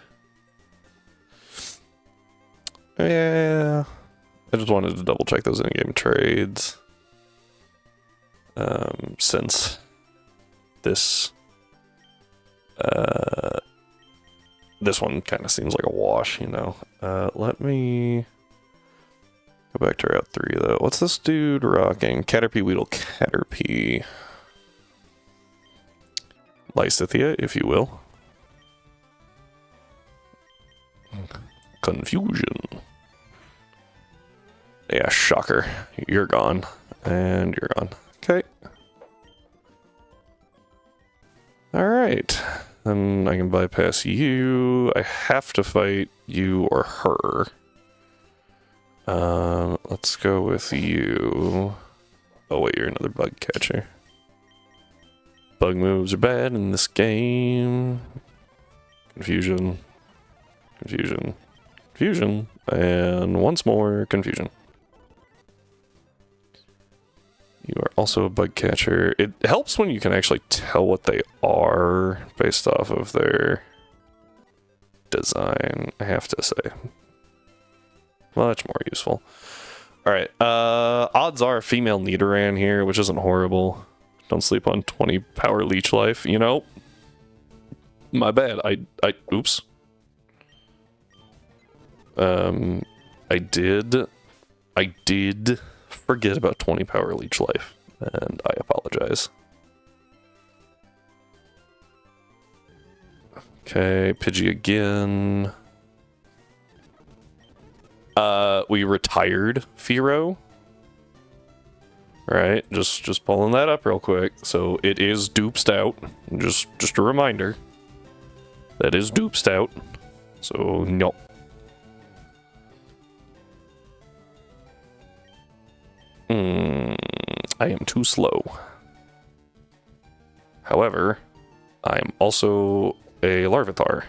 Yeah. I just wanted to double check those in-game trades. Since this one kind of seems like a wash, you know. Let me go back to Route 3 though. What's this dude rocking? Caterpie, Weedle, Caterpie. Lysithea, if you will. Confusion. Yeah, shocker. You're gone. And you're gone. Okay. Alright. Then I can bypass you. I have to fight you or her. Let's go with you. Oh wait, you're another bug catcher. Bug moves are bad in this game. Confusion. Confusion. Confusion. And once more, confusion. You are also a bug catcher. It helps when you can actually tell what they are based off of their design, I have to say. Much more useful. Alright, odds are female Nidoran here, which isn't horrible. Don't sleep on 20 power leech life, you know? My bad, oops. I did forget about 20 power leech life, and I apologize. Okay, Pidgey again. We retired Fearow. Right, just pulling that up real quick. So it is duped out. Just a reminder. That is duped out. So no. I am too slow. However, I am also a Larvitar.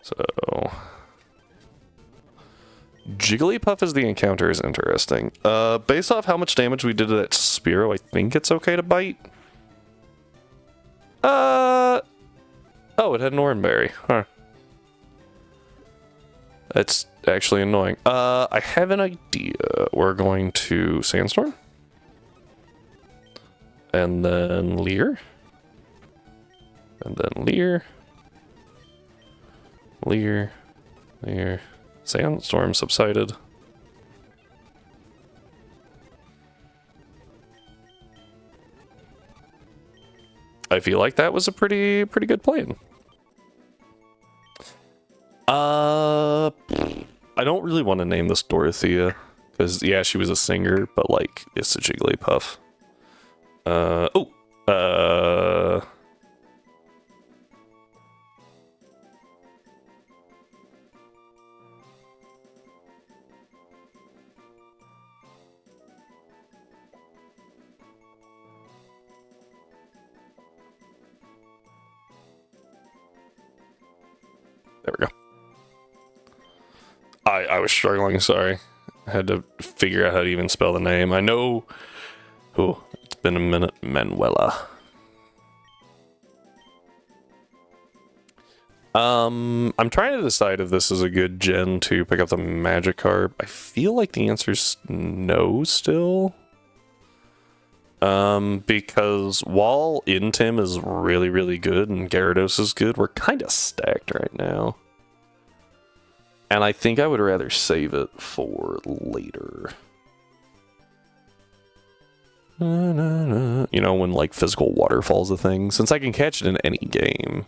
So Jigglypuff as the encounter is interesting. Based off how much damage we did to that Spearow, I think it's okay to bite. Oh, it had an Oranberry. Huh. That's actually annoying. I have an idea. We're going to Sandstorm. And then Leer. And then Leer. Leer. Leer. Sandstorm subsided. I feel like that was a pretty good plan. I don't really want to name this Dorothea, because yeah, she was a singer, but like it's a Jigglypuff. There we go. I was struggling, sorry. I had to figure out how to even spell the name. I know... Oh, it's been a minute. Manuela. I'm trying to decide if this is a good gen to pick up the Magikarp. I feel like the answer's no still. Because while Intim is really good and Gyarados is good, we're kind of stacked unlocked right now. And I think I would rather save it for later. You know, when like physical waterfall's a thing. Since I can catch it in any game,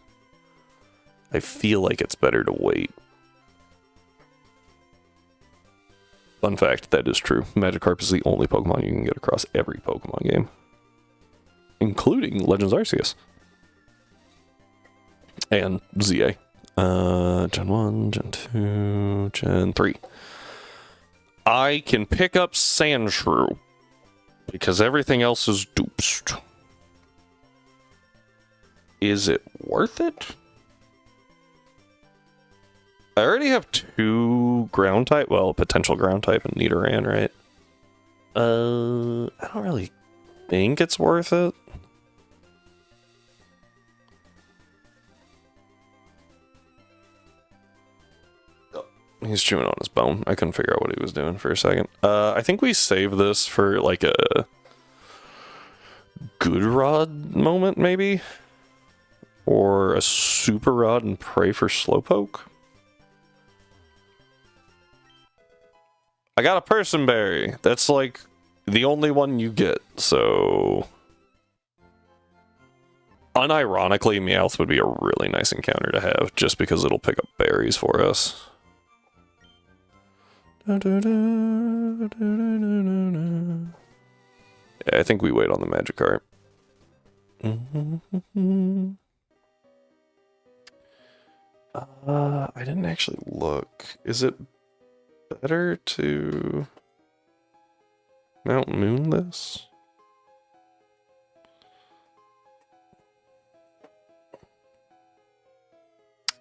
I feel like it's better to wait. Fun fact, that is true. Magikarp is the only Pokemon you can get across every Pokemon game. Including Legends Arceus. And ZA. Gen 1, Gen 2, Gen 3. I can pick up Sandshrew. Because everything else is dupes. Is it worth it? I already have 2 ground type, well, potential ground type and Nidoran, right? I don't really think it's worth it. He's chewing on his bone. I couldn't figure out what he was doing for a second. I think we save this for like a good rod moment, maybe? Or a super rod and pray for Slowpoke? I got a person berry. That's like the only one you get, so... Unironically, Meowth would be a really nice encounter to have, just because it'll pick up berries for us. Yeah, I think we wait on the Magikarp. I didn't actually look. Is it better to Mount Moon this?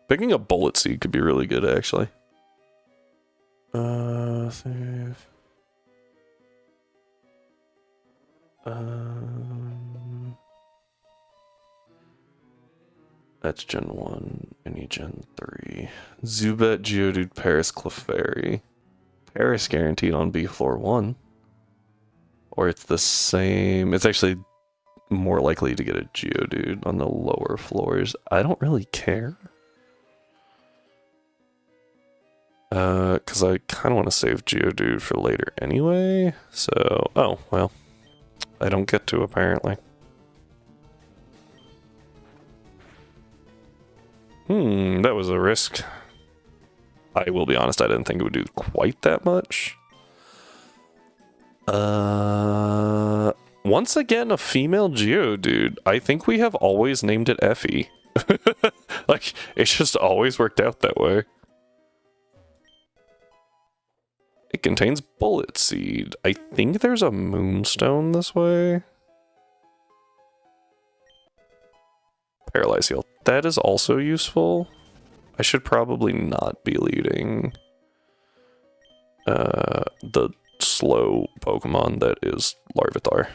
Picking a Bullet Seed could be really good, actually. Save. That's Gen 1. I need Gen 3. Zubat, Geodude, Paris, Clefairy. Paris guaranteed on B floor 1. Or it's the same. It's actually more likely to get a Geodude on the lower floors. I don't really care. Because I kind of want to save Geodude for later anyway. So, oh, well. I don't get to, apparently. That was a risk. I will be honest, I didn't think it would do quite that much. Once again, a female Geodude. I think we have always named it Effie. Like, it's just always worked out that way. It contains Bullet Seed. I think there's a Moonstone this way. Paralyze Heal. That is also useful. I should probably not be leading the slow Pokemon that is Larvitar.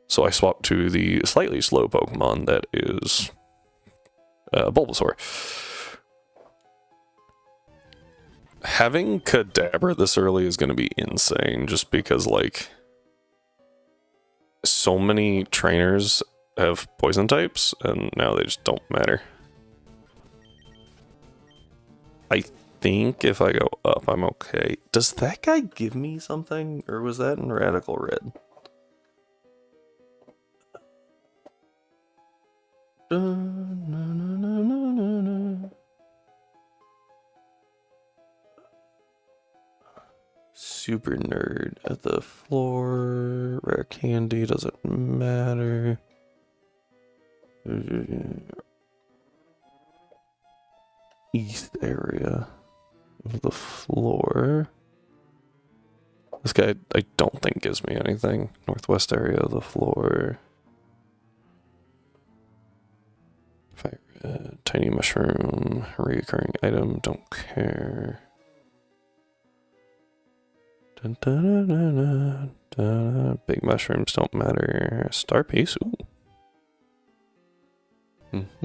So I swap to the slightly slow Pokemon that is Bulbasaur. Having Kadabra this early is going to be insane, just because, like, so many trainers have poison types, and now they just don't matter. I think if I go up, I'm okay. Does that guy give me something, or was that in Radical Red? Super nerd at the floor. Rare candy doesn't matter. East area of the floor. This guy I don't think gives me anything. Northwest area of the floor. Fire, tiny mushroom, reoccurring item, don't care. Dun, dun, dun, dun, dun. Big mushrooms don't matter. Star piece, ooh. Dun,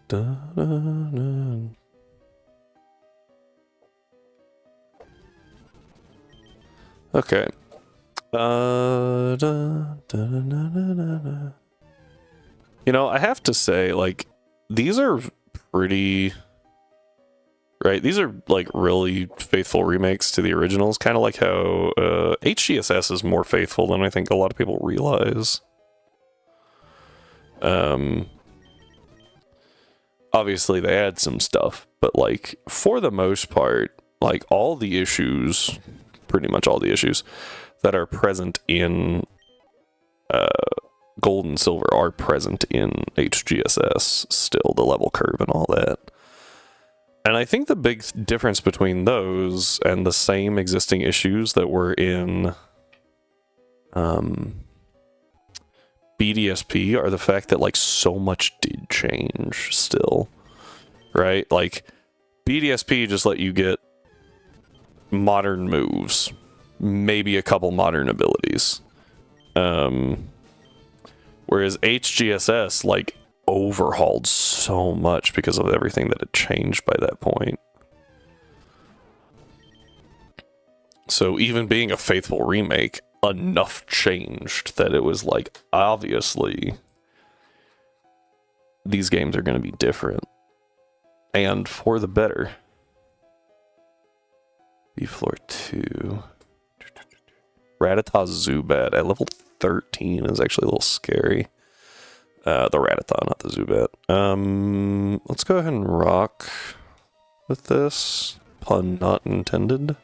dun, dun. Okay. You know, I have to say, like, these are pretty... Right, these are, like, really faithful remakes to the originals, kind of like how HGSS is more faithful than I think a lot of people realize. Obviously, they add some stuff, but, like, for the most part, like, all the issues, pretty much all the issues that are present in Gold and Silver are present in HGSS still, the level curve and all that. And I think the big difference between those and the same existing issues that were in BDSP are the fact that, like, so much did change still, right? Like, BDSP just let you get modern moves, maybe a couple modern abilities. Whereas HGSS, like, overhauled so much because of everything that had changed by that point. So even being a faithful remake, enough changed that it was like, obviously, these games are going to be different. And for the better. B-Floor 2. Rattata Zubat at level 13 is actually a little scary. The Rattata, not the Zubat. Let's go ahead and rock with this. Pun not intended.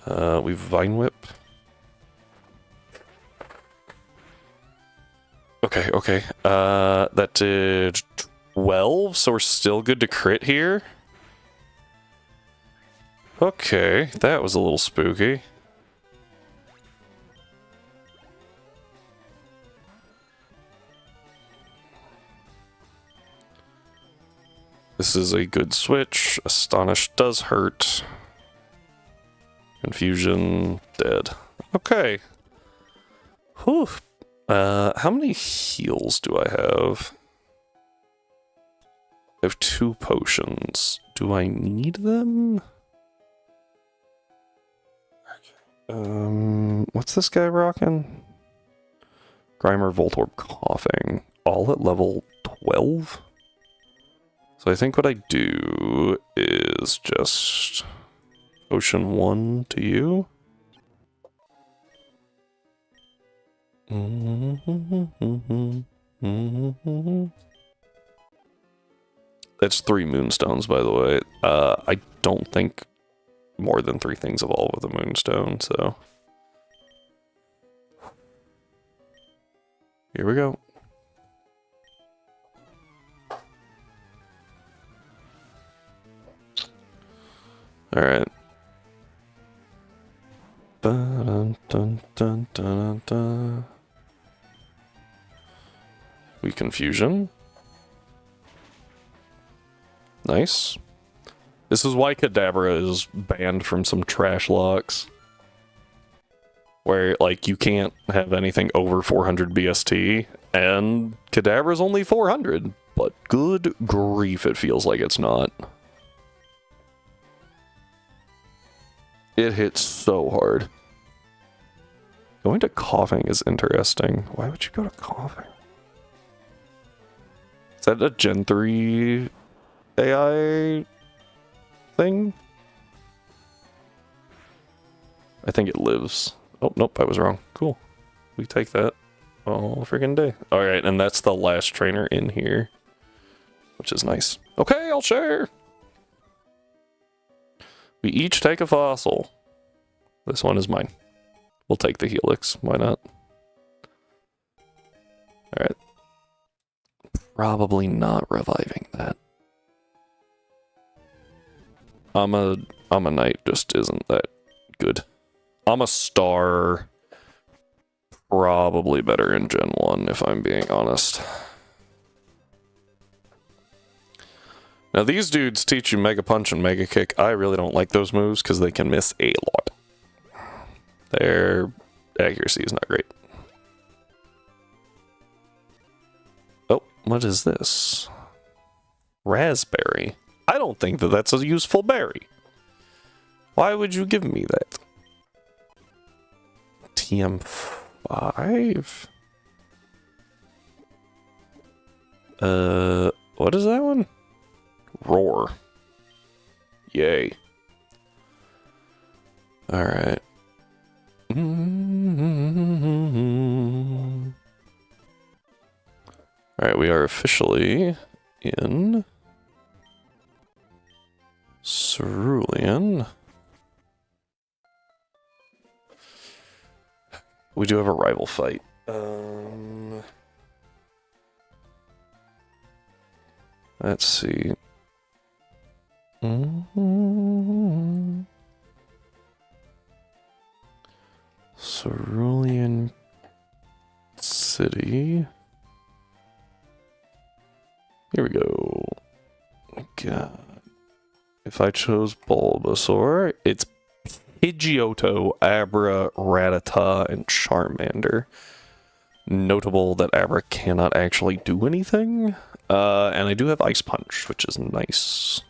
We Vine Whip. Okay. That did 12, so we're still good to crit here. Okay, that was a little spooky. This is a good switch. Astonish does hurt. Confusion, dead. Okay. Whew. How many heals do I have? I have 2 potions. Do I need them? What's this guy rocking? Grimer, Voltorb, Coughing. All at level 12? So I think what I do is just Ocean 1 to you. That's 3 Moonstones, by the way. I don't think more than 3 things evolve with a Moonstone, so... Here we go. Alright. Dun, dun, dun, dun, dun. We Confusion. Nice. This is why Kadabra is banned from some trash locks. Where, like, you can't have anything over 400 BST, and Kadabra's only 400, but good grief, it feels like it's not. It hits so hard. Going to Coughing is interesting. Why would you go to Coughing? Is that a Gen 3 AI thing? I think it lives. Oh, nope, I was wrong. Cool. We take that all friggin' day. Alright, and that's the last trainer in here, which is nice. Okay, I'll share! We each take a fossil. This one is mine. We'll take the Helix. Why not? Alright. Probably not reviving that. I'm a Knight just isn't that good. I'm a Star. Probably better in Gen 1, if I'm being honest. Now these dudes teach you Mega Punch and Mega Kick. I really don't like those moves because they can miss a lot. Their accuracy is not great. Oh, what is this? Raspberry. I don't think that that's a useful berry. Why would you give me that? PM5? What is that one? Roar. Yay. Alright. Alright, we are officially in Cerulean. We do have a rival fight. Let's see. Cerulean City. Here we go. God. If I chose Bulbasaur, it's Pidgeotto, Abra, Rattata, and Charmander. Notable that Abra cannot actually do anything. And I do have Ice Punch, which is nice.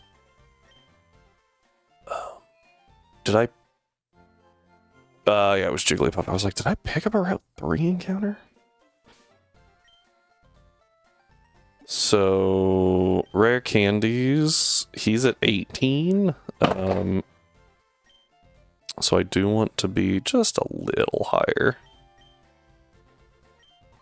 Did I... yeah, it was Jigglypuff. I was like, did I pick up a Route 3 encounter? So, rare candies, he's at 18. So I do want to be just a little higher.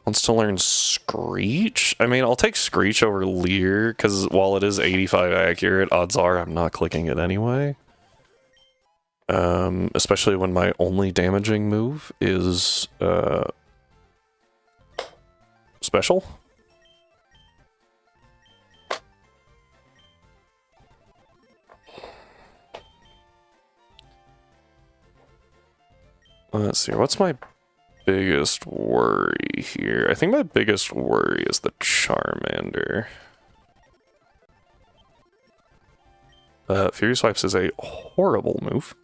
Wants to learn Screech? I mean, I'll take Screech over Leer, because while it is 85 accurate, odds are I'm not clicking it anyway. Especially when my only damaging move is, special. Let's see, what's my biggest worry here? I think my biggest worry is the Charmander. Fury Swipes is a horrible move.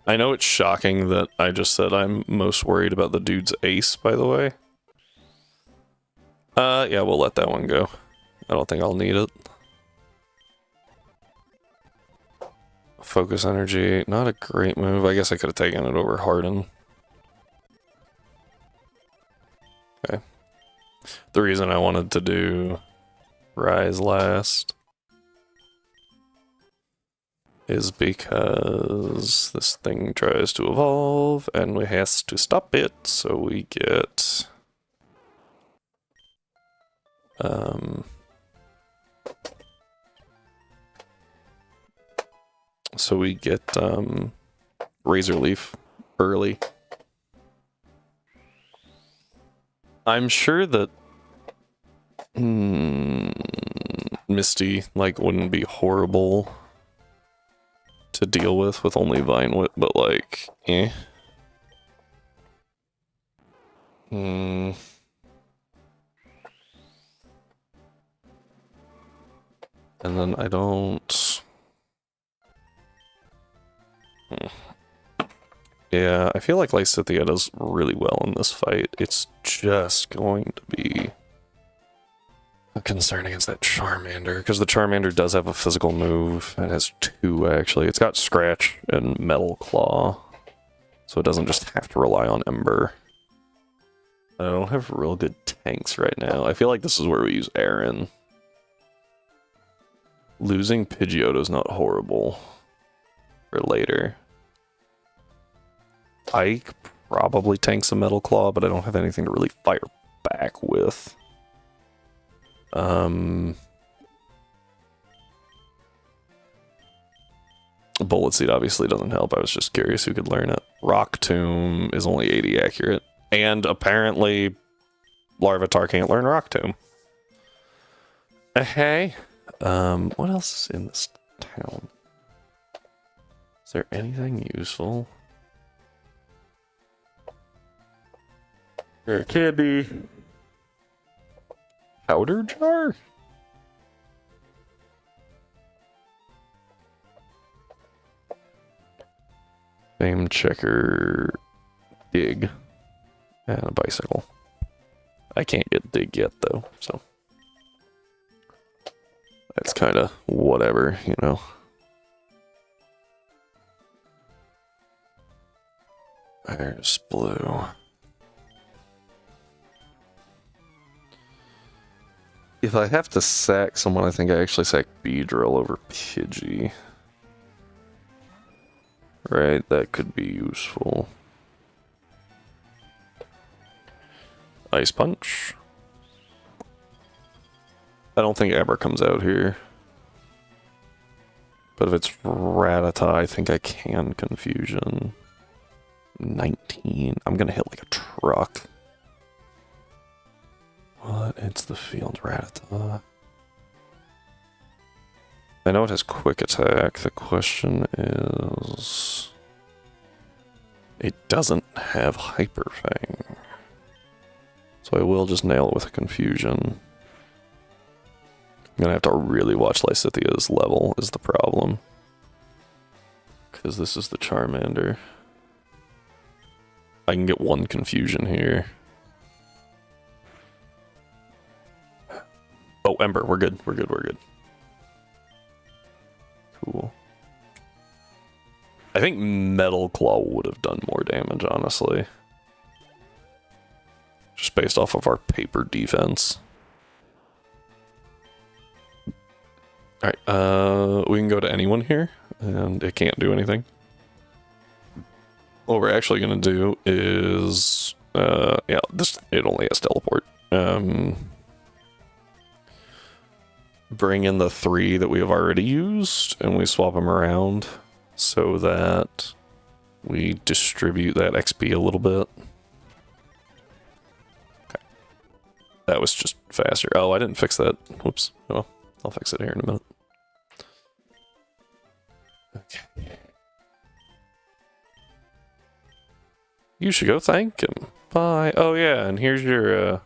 I know it's shocking that I just said I'm most worried about the dude's ace, by the way. Yeah, we'll let that one go. I don't think I'll need it. Focus Energy, not a great move. I guess I could have taken it over Harden. Okay. The reason I wanted to do Rise last is because this thing tries to evolve and we has to stop it, so we get Razor Leaf early. I'm sure that Misty like wouldn't be horrible to deal with only Vine Whip, but like, eh. And then I don't... Yeah, I feel like Lysithea does really well in this fight. It's just going to be a concern against that Charmander, because the Charmander does have a physical move. It has two, actually. It's got Scratch and Metal Claw, so it doesn't just have to rely on Ember. I don't have real good tanks right now. I feel like this is where we use Aaron. Losing Pidgeotto is not horrible for later. Ike probably tanks a Metal Claw, but I don't have anything to really fire back with. Bullet Seed obviously doesn't help. I was just curious who could learn it. Rock Tomb is only 80 accurate. And apparently Larvitar can't learn Rock Tomb. Hey. What else is in this town? Is there anything useful? There can be. Powder jar? Fame checker, dig, and a bicycle. I can't get dig yet though, so that's kind of whatever, you know. There's blue. If I have to sack someone, I think I actually sack Beedrill over Pidgey. Right, that could be useful. Ice Punch. I don't think Abra comes out here. But if it's Rattata, I think I can Confusion. 19. I'm gonna hit like a truck. What? It's the field Rattata. I know it has quick attack. The question is... It doesn't have Hyper Fang. So I will just nail it with a Confusion. I'm gonna have to really watch Lysithia's level is the problem. Because this is the Charmander. I can get one Confusion here. Oh, Ember, we're good, we're good, we're good. Cool. I think Metal Claw would have done more damage, honestly. Just based off of our paper defense. Alright, we can go to anyone here, and it can't do anything. What we're actually going to do is... yeah, it only has teleport. Bring in the 3 that we have already used, and we swap them around so that we distribute that XP a little bit. Okay. That was just faster. Oh, I didn't fix that. Whoops. Oh, I'll fix it here in a minute. Okay. You should go thank him. Bye. Oh yeah, and here's your,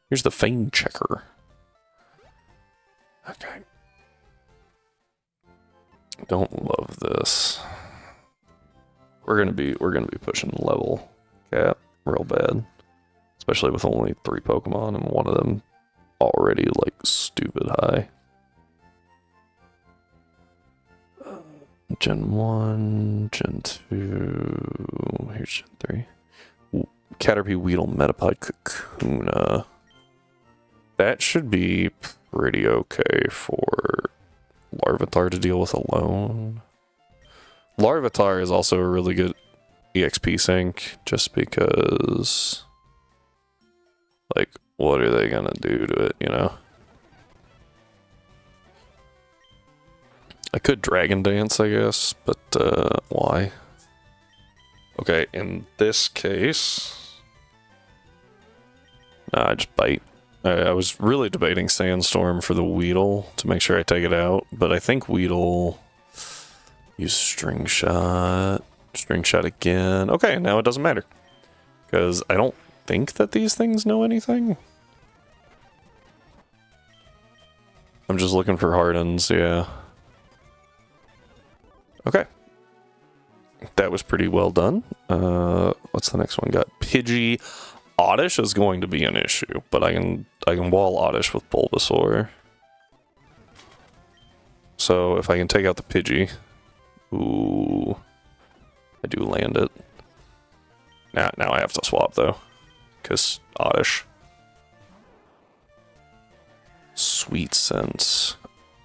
here's the Fame Checker. Okay. Don't love this. We're gonna be pushing level cap real bad. Especially with only 3 Pokemon and one of them already like stupid high. Gen 1, Gen 2, here's Gen 3. Ooh, Caterpie, Weedle, Metapod, Kakuna. That should be pretty okay for Larvitar to deal with alone. Larvitar is also a really good EXP sink, just because... Like, what are they gonna do to it, you know? I could Dragon Dance, I guess, but why? Okay, in this case... Nah, I just bite. I was really debating Sandstorm for the Weedle to make sure I take it out, but I think Weedle... Use String Shot. String Shot again. Okay, now it doesn't matter. Because I don't think that these things know anything. I'm just looking for Hardens, yeah. Okay. That was pretty well done. What's the next one? Got Pidgey. Oddish is going to be an issue, but I can wall Oddish with Bulbasaur. So if I can take out the Pidgey, ooh, I do land it. Now I have to swap though, because Oddish. Sweet Sense.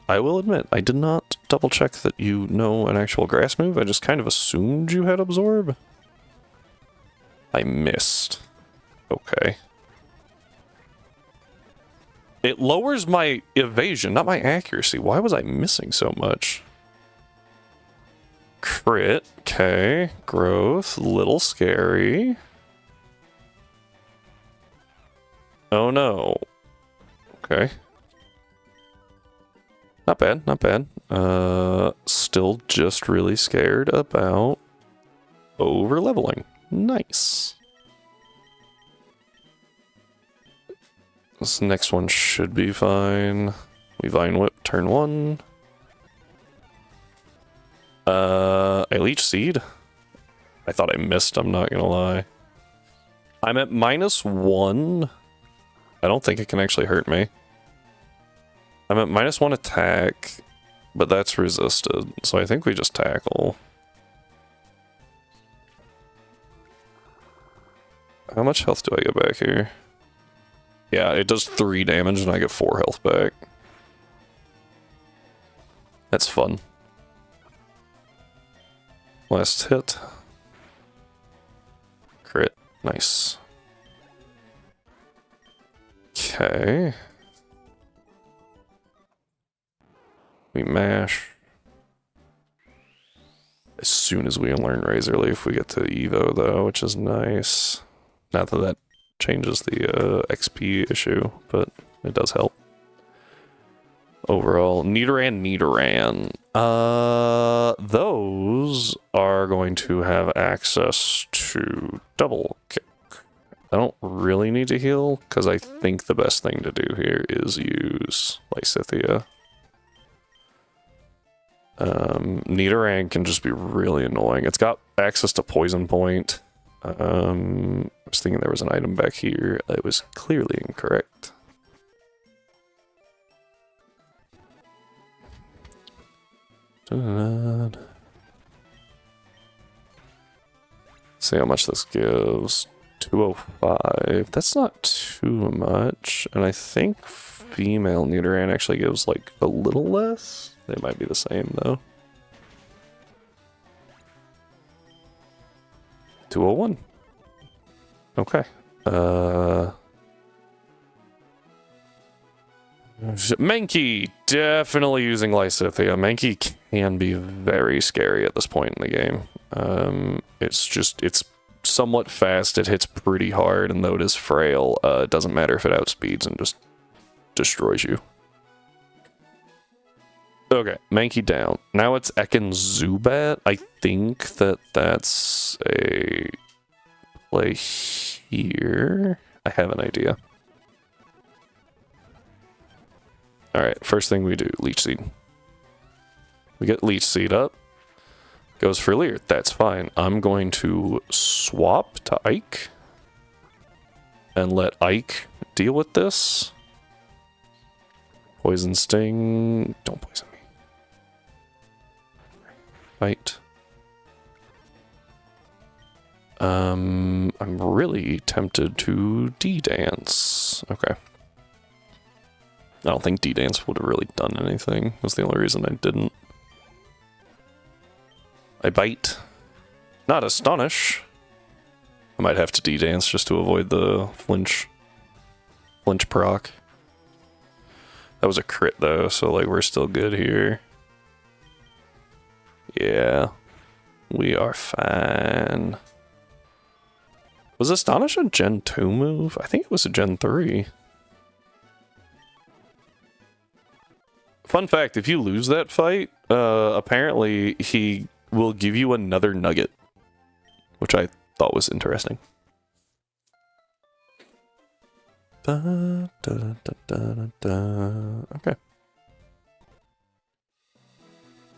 I will admit, I did not double check that you know an actual grass move. I just kind of assumed you had Absorb. I missed. Okay. It lowers my evasion, not my accuracy. Why was I missing so much? Crit. Okay. Growth. Little scary. Oh no. Okay. Not bad, not bad. Still just really scared about over-leveling. Nice. This next one should be fine. We Vine Whip, turn 1. A Leech Seed? I thought I missed, I'm not gonna lie. I'm at -1. I don't think it can actually hurt me. I'm at -1 attack, but that's resisted, so I think we just tackle. How much health do I get back here? Yeah, it does 3 damage and I get 4 health back. That's fun. Last hit. Crit. Nice. Okay. We mash. As soon as we learn Razor Leaf, we get to Evo though, which is nice. Not that that changes the XP issue, but it does help. Overall, Nidoran. Those are going to have access to double kick. I don't really need to heal, because I think the best thing to do here is use Lysithea. Nidoran can just be really annoying. It's got access to Poison Point. I was thinking there was an item back here. It was clearly incorrect. See how much this gives. 205. That's not too much. And I think female Nidoran actually gives like a little less. They might be the same though. 201. Okay. Mankey, definitely using Lysithea. Mankey can be very scary at this point in the game. It's somewhat fast, it hits pretty hard, and though it is frail, it doesn't matter if it outspeeds and just destroys you. Okay, Mankey down. Now it's Ekin Zubat. I think that's a play here. I have an idea. Alright, first thing we do, Leech Seed. We get Leech Seed up. Goes for Leer. That's fine. I'm going to swap to Ike. And let Ike deal with this. Poison Sting. Don't poison me. Fight. I'm really tempted to D-Dance. Okay. I don't think D-Dance would have really done anything. That's the only reason I didn't. I bite. Not Astonish. I might have to D-Dance just to avoid the flinch proc. That was a crit though, so like we're still good here. Yeah. We are fine. Was Astonish a Gen 2 move? I think it was a Gen 3. Fun fact, if you lose that fight, apparently he will give you another nugget, which I thought was interesting. Okay.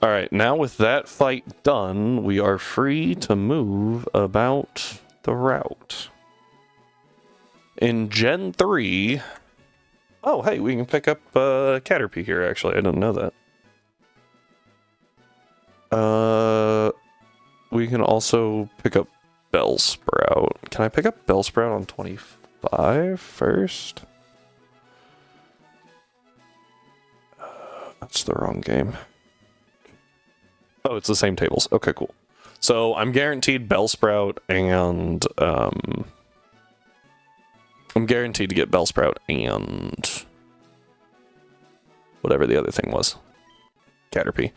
Alright, now with that fight done, we are free to move about the route. In Gen 3... Oh, hey, we can pick up Caterpie here, actually. I didn't know that. We can also pick up Bellsprout. Can I pick up Bellsprout on 25 first? That's the wrong game. Oh, it's the same tables. Okay, cool. So I'm guaranteed Bellsprout and... I'm guaranteed to get Bellsprout and... whatever the other thing was. Caterpie.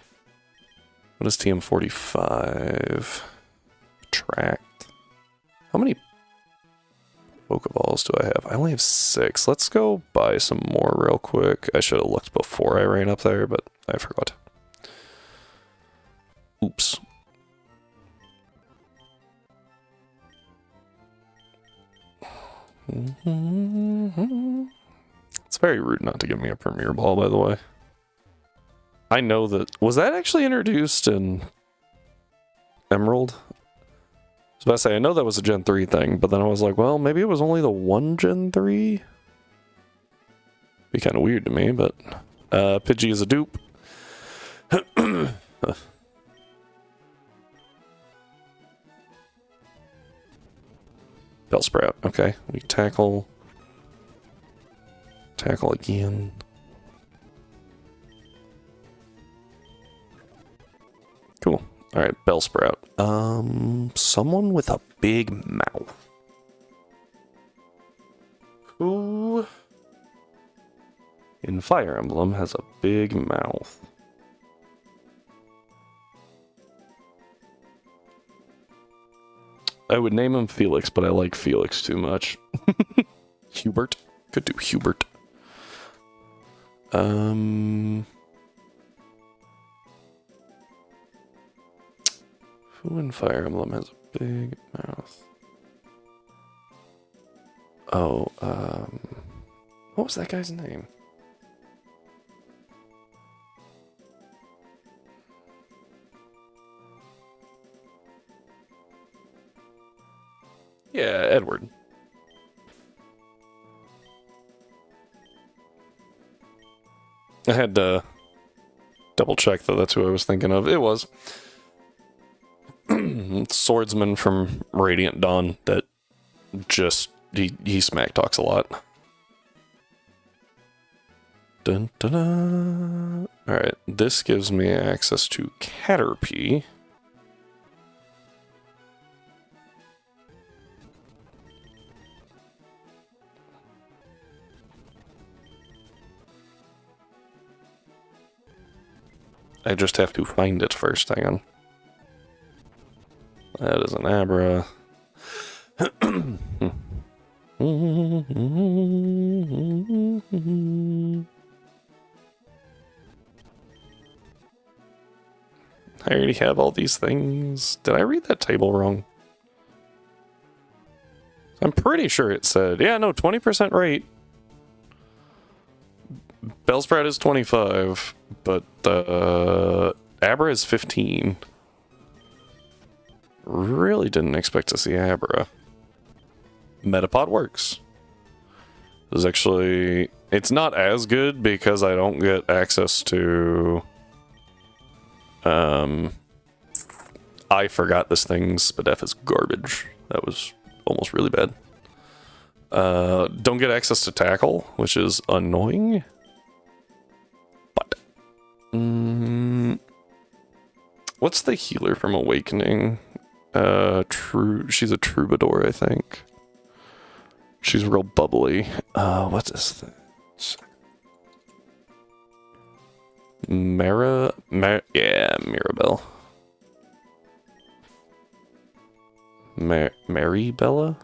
What is TM45? Attract. How many Pokeballs do I have? I only have 6. Let's go buy some more real quick. I should have looked before I ran up there, but I forgot. Oops. It's very rude not to give me a Premier Ball, by the way. I know that... Was that actually introduced in Emerald? It was I say, I know that was a Gen 3 thing, but then I was like, well, maybe it was only the one Gen 3? Be kind of weird to me, but Pidgey is a dupe. Bellsprout, okay. We tackle again. Cool. Alright, Bellsprout. Someone with a big mouth. Who in Fire Emblem has a big mouth? I would name him Felix, but I like Felix too much. Hubert. Could do Hubert. Who in Fire Emblem has a big mouth? Oh, what was that guy's name? Yeah, Edward. I had to double check that that's who I was thinking of. It was. Swordsman from Radiant Dawn that just, he smack talks a lot. Dun, dun, dun. Alright, this gives me access to Caterpie. I just have to find it first, hang on. That is an Abra. I already have all these things. Did I read that table wrong? I'm pretty sure it said, yeah, no, 20% rate. Bellsprout is 25, but Abra is 15. Really didn't expect to see Abra. Metapod works. It's actually, it's not as good because I don't get access to I forgot this thing's Spadef is garbage. That was almost really bad. Don't get access to Tackle, which is annoying. But what's the healer from Awakening? She's a troubadour, I think. She's real bubbly. What's this thing? Yeah, Mirabelle. Maribella?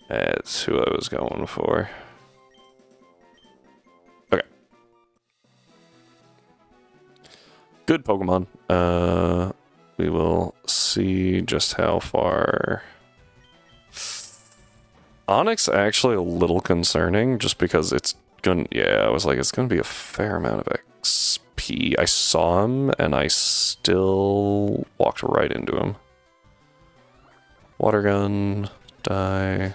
That's who I was going for. Okay. Good Pokemon. We will see just how far. Onyx actually a little concerning just because it's gonna, yeah, I was like, it's gonna be a fair amount of XP. I saw him and I still walked right into him. Water gun, die.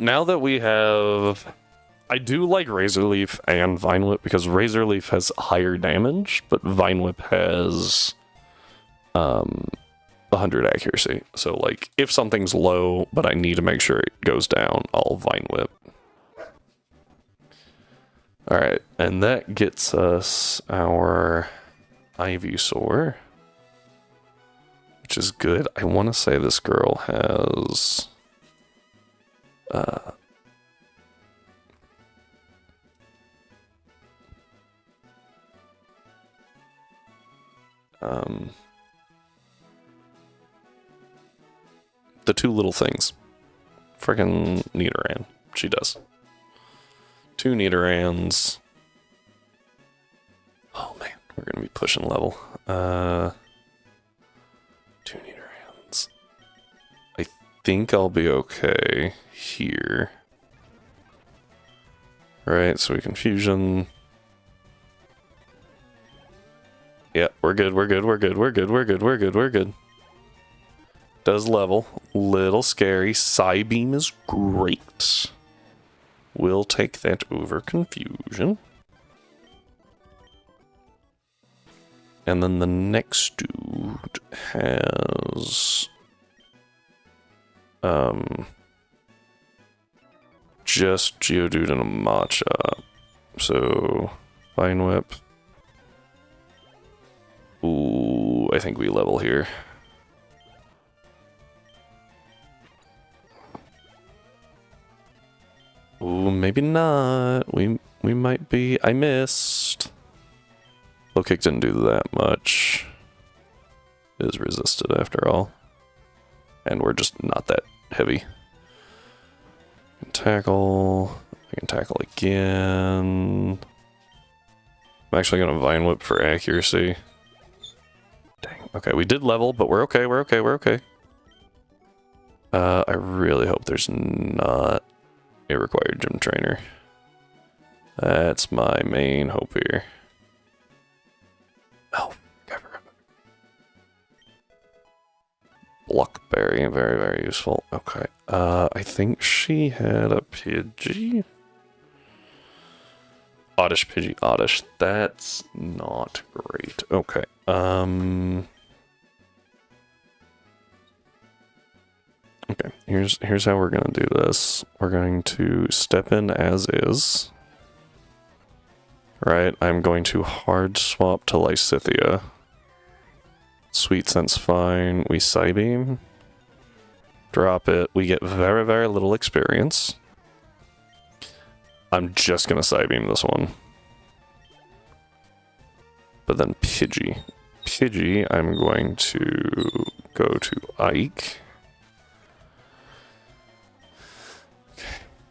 Now that we have, I do like Razor Leaf and Vine Whip because Razor Leaf has higher damage, but Vine Whip has 100 accuracy. So like if something's low, but I need to make sure it goes down, I'll Vine Whip. Alright, and that gets us our Ivysaur, which is good. I want to say this girl has the two little things. Friggin' Nidoran. She does. 2 Nidorans. Oh man, we're gonna be pushing level. 2 Nidorans. I think I'll be okay here. Right, so we confusion. Yeah, we're good, we're good, we're good, we're good, we're good, we're good, we're good. Does level. Little scary. Psybeam is great. We'll take that over confusion. And then the next dude has just Geodude and a Matcha. So Vine Whip. Ooh, I think we level here. Ooh, maybe not. We might be. I missed. Low kick didn't do that much. It is resisted after all. And we're just not that heavy. I can tackle. I can tackle again. I'm actually gonna Vine Whip for accuracy. Dang. Okay, we did level, but we're okay, we're okay, we're okay. I really hope there's not a required gym trainer. That's my main hope here. Oh, I forgot. Blockberry, very, very useful. Okay. I think she had a Pidgey. Oddish, Pidgey, Oddish. That's not great. Okay. Okay, here's how we're gonna do this. We're going to step in as is. Right, I'm going to hard swap to Lysithea. Sweet Sense fine. We Psybeam. Drop it. We get very, very little experience. I'm just gonna Psybeam this one. But then Pidgey. Pidgey, I'm going to go to Ike.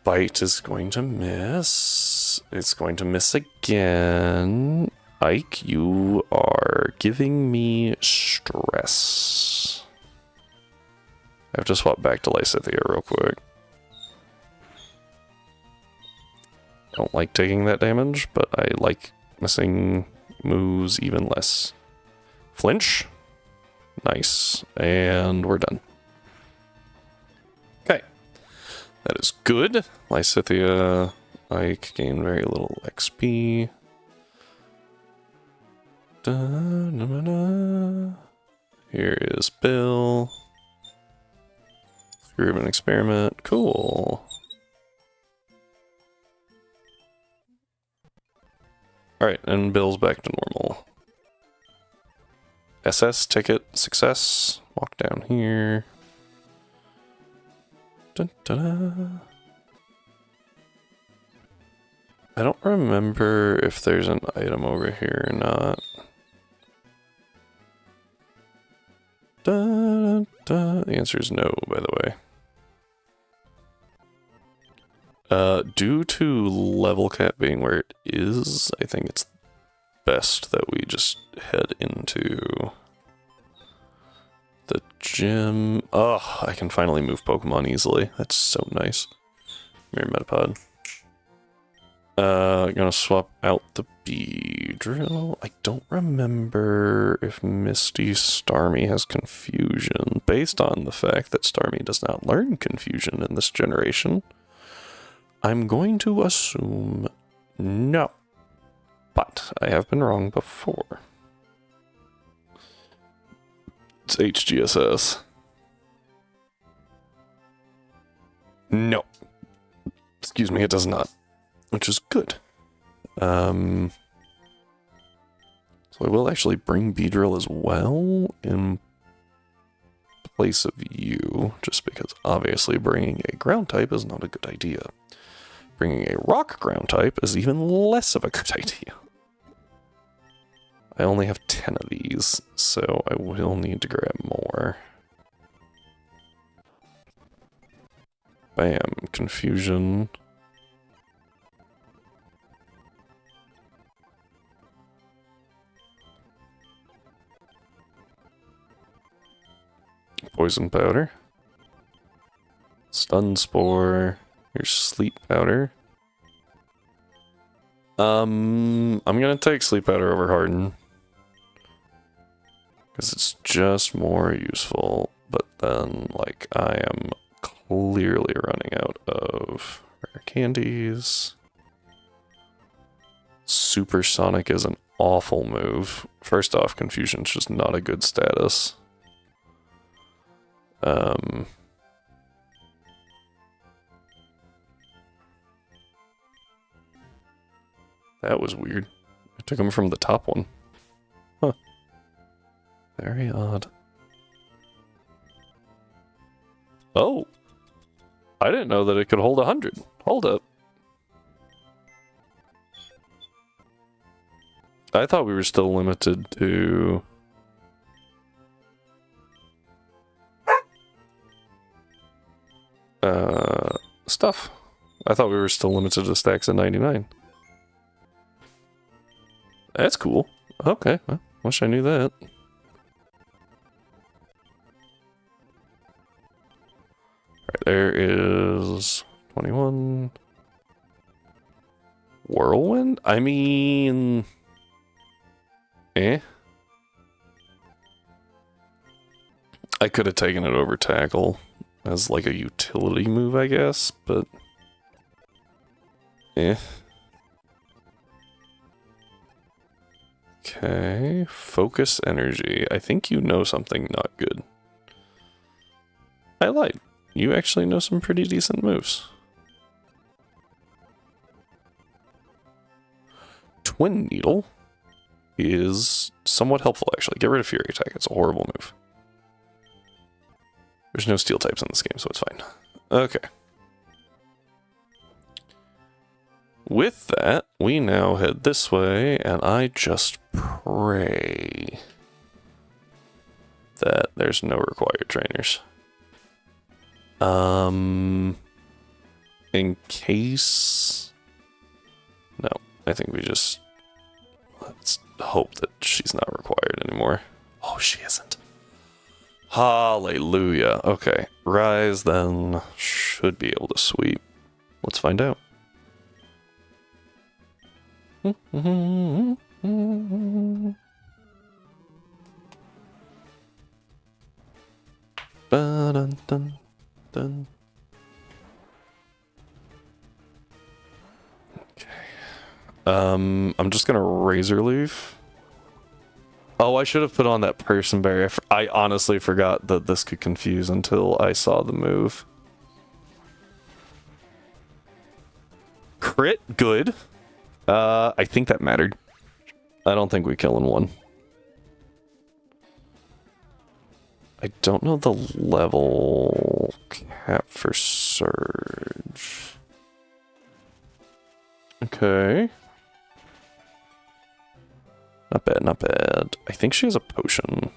Bite is going to miss. It's going to miss again. Ike, you are giving me stress. I have to swap back to Lysithea real quick. I don't like taking that damage, but I like missing moves even less. Flinch. Nice. And we're done. Okay. That is good. Lysithea, Ike gain very little XP. Here is Bill. Screwman Experiment. Cool. Alright, and Bill's back to normal. SS ticket success. Walk down here. Dun, dun, dun. I don't remember if there's an item over here or not. Dun, dun, dun. The answer is no, by the way. Due to level cap being where it is, I think it's best that we just head into the gym. Oh, I can finally move Pokemon easily. That's so nice. Come here, Metapod. Gonna swap out the Beedrill. I don't remember if Misty Starmie has Confusion. Based on the fact that Starmie does not learn Confusion in this generation, I'm going to assume no. But I have been wrong before. It's HGSS. No. Excuse me, it does not. Which is good. So I will actually bring Beedrill as well in place of you, just because obviously bringing a ground type is not a good idea. Bringing a rock ground type is even less of a good idea. I only have 10 of these, so I will need to grab more. Bam, Confusion. Poison Powder. Stun Spore. Here's Sleep Powder. I'm gonna take Sleep Powder over Harden. Because it's just more useful. But then, like, I am clearly running out of rare candies. Supersonic is an awful move. First off, Confusion's just not a good status. That was weird. I took him from the top one. Huh. Very odd. Oh! I didn't know that it could hold 100. Hold up. I thought we were still limited to... stuff. I thought we were still limited to stacks of 99. That's cool. Okay, well, wish I knew that. Alright, there is 21. Whirlwind? I mean... Eh? I could have taken it over Tackle as like a utility move, I guess, but... Eh. Okay, Focus Energy. I think you know something not good. I lied. You actually know some pretty decent moves. Twin Needle is somewhat helpful, actually. Get rid of Fury Attack. It's a horrible move. There's no steel types in this game, so it's fine. Okay. With that, we now head this way, and I just pray that there's no required trainers. In case... No, I think we just... Let's hope that she's not required anymore. Oh, she isn't. Hallelujah. Okay, Rise then should be able to sweep. Let's find out. Ba-dun-dun-dun. Okay. I'm just gonna Razor Leaf. Oh, I should have put on that Person Berry. I honestly forgot that this could confuse until I saw the move. Crit, good. I think that mattered. I don't think we kill in one. I don't know the level cap for Surge. Okay. Not bad, not bad. I think she has a potion.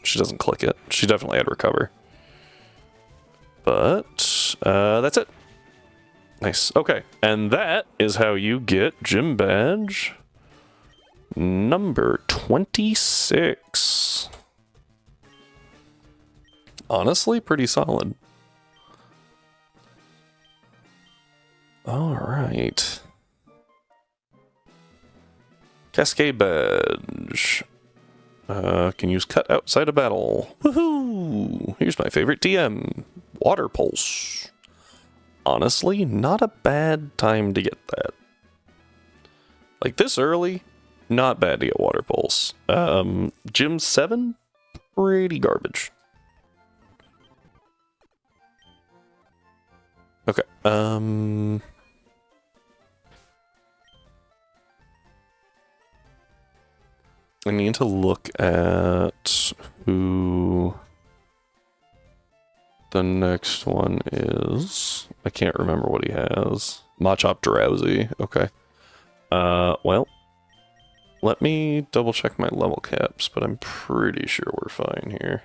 She doesn't click it. She definitely had Recover. But, that's it. Nice. Okay. And that is how you get Gym Badge number 26. Honestly, pretty solid. All right. Cascade Badge. Can use Cut outside of battle. Woohoo! Here's my favorite TM. Water Pulse. Honestly, not a bad time to get that. Like this early, not bad to get Water Pulse. Gym 7, pretty garbage. Okay, I need to look at who the next one is. I can't remember what he has. Machop Drowsy. Okay. Well, let me double check my level caps, but I'm pretty sure we're fine here.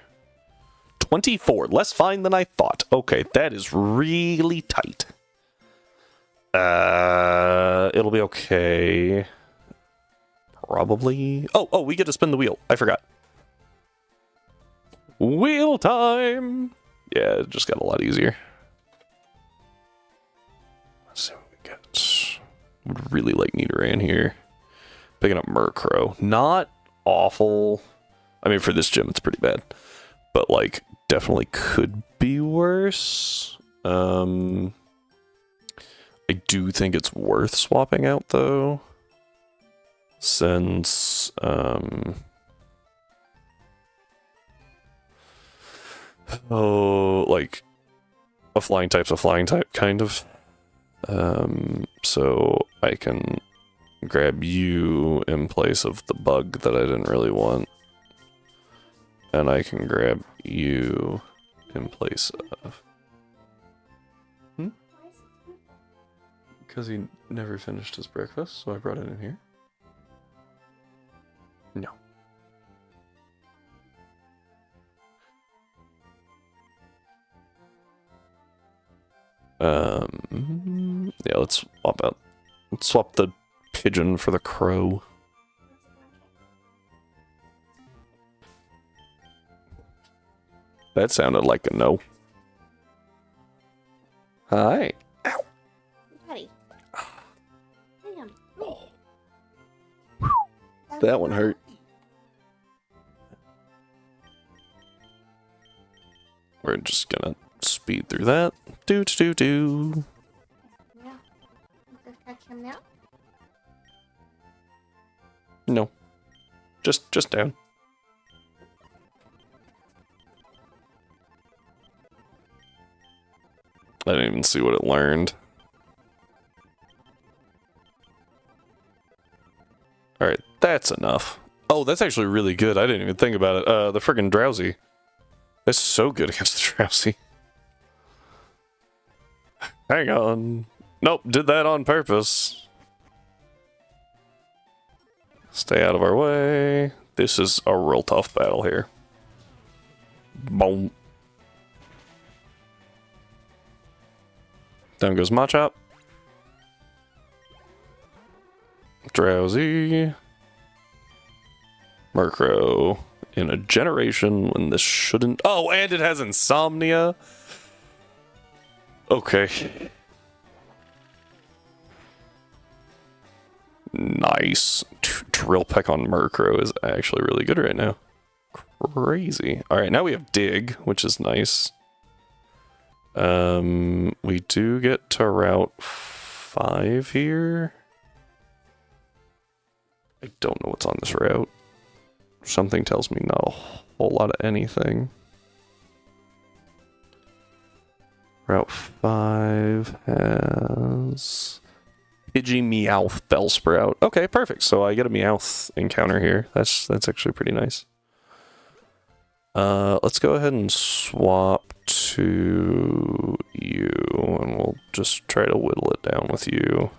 24. Less fine than I thought. Okay, that is really tight. It'll be okay. Probably. Oh, we get to spin the wheel. I forgot. Wheel time! Yeah, it just got a lot easier. Let's see what we get. would really like Nidoran here. Picking up Murkrow. Not awful. I mean, for this gym, it's pretty bad. But, like, definitely could be worse. I do think it's worth swapping out, though. Since, oh, like, a flying type's a flying type, kind of. So I can grab you in place of the bug that I didn't really want. And I can grab you in place of... Because he never finished his breakfast, so I brought it in here. No. Yeah, let's swap out. Let's swap the pigeon for the crow. That sounded like a no. Hi. Ow. Buddy. Damn. Oh. That one hurt. We're just gonna speed through that. Do. Yeah. Just catch him now? No. Just down. I didn't even see what it learned. Alright, that's enough. Oh, that's actually really good. I didn't even think about it. The friggin' Drowsy. That's so good against the Drowsy. Hang on. Nope, did that on purpose. Stay out of our way. This is a real tough battle here. Boom. Down goes Machop. Drowsy. Murkrow. In a generation when this shouldn't... Oh, and it has Insomnia. Okay. Nice. Drill Peck on Murkrow is actually really good right now. Crazy. Alright, now we have Dig, which is nice. We do get to Route 5 here. I don't know what's on this route. Something tells me not a whole lot of anything. Route 5 has... Pidgey, Meowth, Bellsprout. Okay, perfect. So I get a Meowth encounter here. That's actually pretty nice. Let's go ahead and swap to you, and we'll just try to whittle it down with you.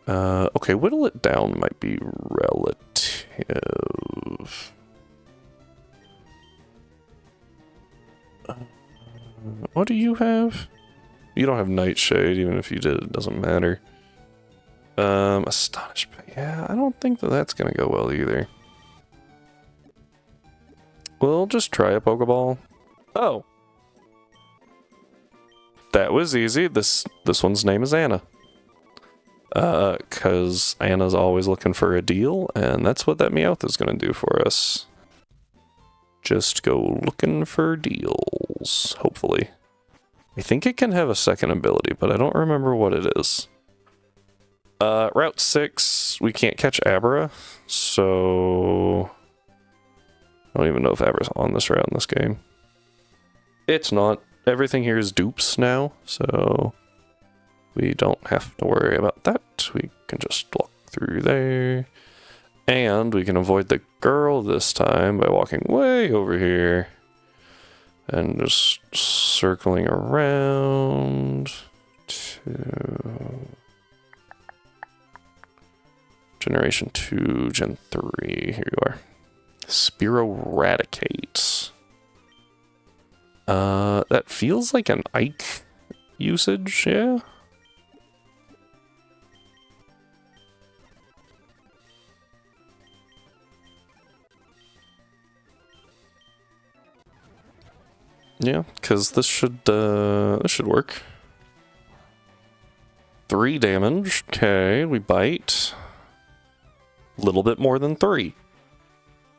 Okay, whittle it down might be relative. What do you have? You don't have Nightshade, even if you did, it doesn't matter. Astonish. Yeah, I don't think that that's gonna go well either. We'll just try a Pokeball. Oh. That was easy. This one's name is Anna. Cause Anna's always looking for a deal, and that's what that Meowth is gonna do for us. Just go looking for deals, hopefully. I think it can have a second ability, but I don't remember what it is. Route 6, we can't catch Abra, so... I don't even know if Abra's on this route in this game. It's not. Everything here is dupes now, so... we don't have to worry about that. We can just walk through there. And we can avoid the girl this time by walking way over here. And just circling around to... Generation 2, Gen 3. Here you are. Spearoradicate. That feels like an Ike usage, yeah? Yeah, because this should work. 3 damage. Okay, we bite. A little bit more than 3.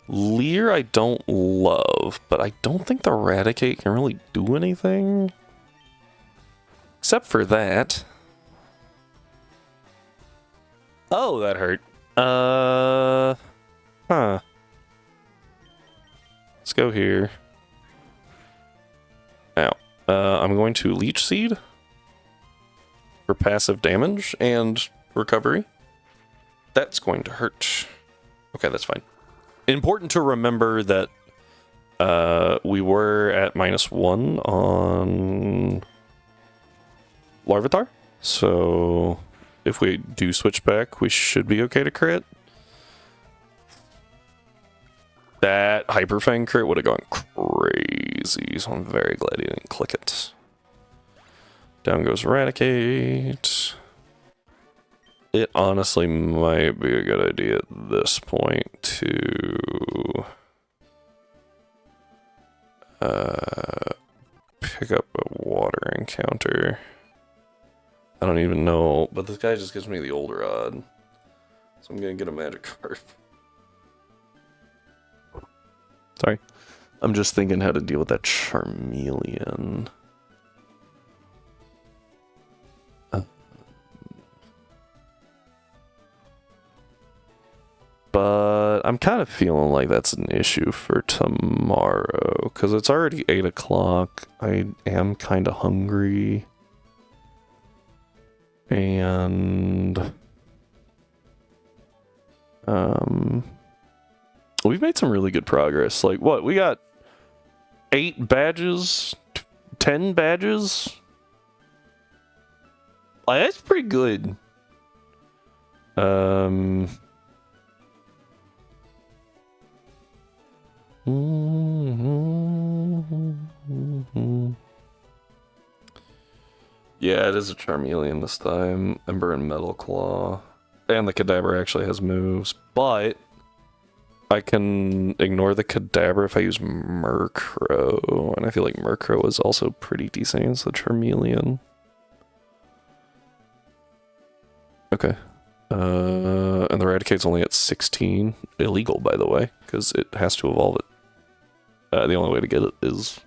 Leer I don't love, but I don't think the Eradicate can really do anything. Except for that. Oh, that hurt. Huh. Let's go here. Now, I'm going to Leech Seed for passive damage and recovery. That's going to hurt. Okay, that's fine. Important to remember that we were at -1 on Larvitar, so if we do switch back, we should be okay to crit. That Hyper Fang crit would have gone crazy, so I'm very glad he didn't click it. Down goes Eradicate. It honestly might be a good idea at this point to pick up a water encounter. I don't even know, but this guy just gives me the old rod, so I'm gonna get a magic card. Sorry. I'm just thinking how to deal with that Charmeleon. But I'm kind of feeling like that's an issue for tomorrow, because it's already 8 o'clock. I am kind of hungry. And we've made some really good progress. Like, what? We got 8 badges? 10 badges? Like, that's pretty good. Yeah, it is a Charmeleon this time. Ember and Metal Claw. And the Kadabra actually has moves, but I can ignore the Kadabra if I use Murkrow, and I feel like Murkrow is also pretty decent against the Charmeleon. Okay. And the Eradicate's only at 16. Illegal, by the way, because it has to evolve it. The only way to get it is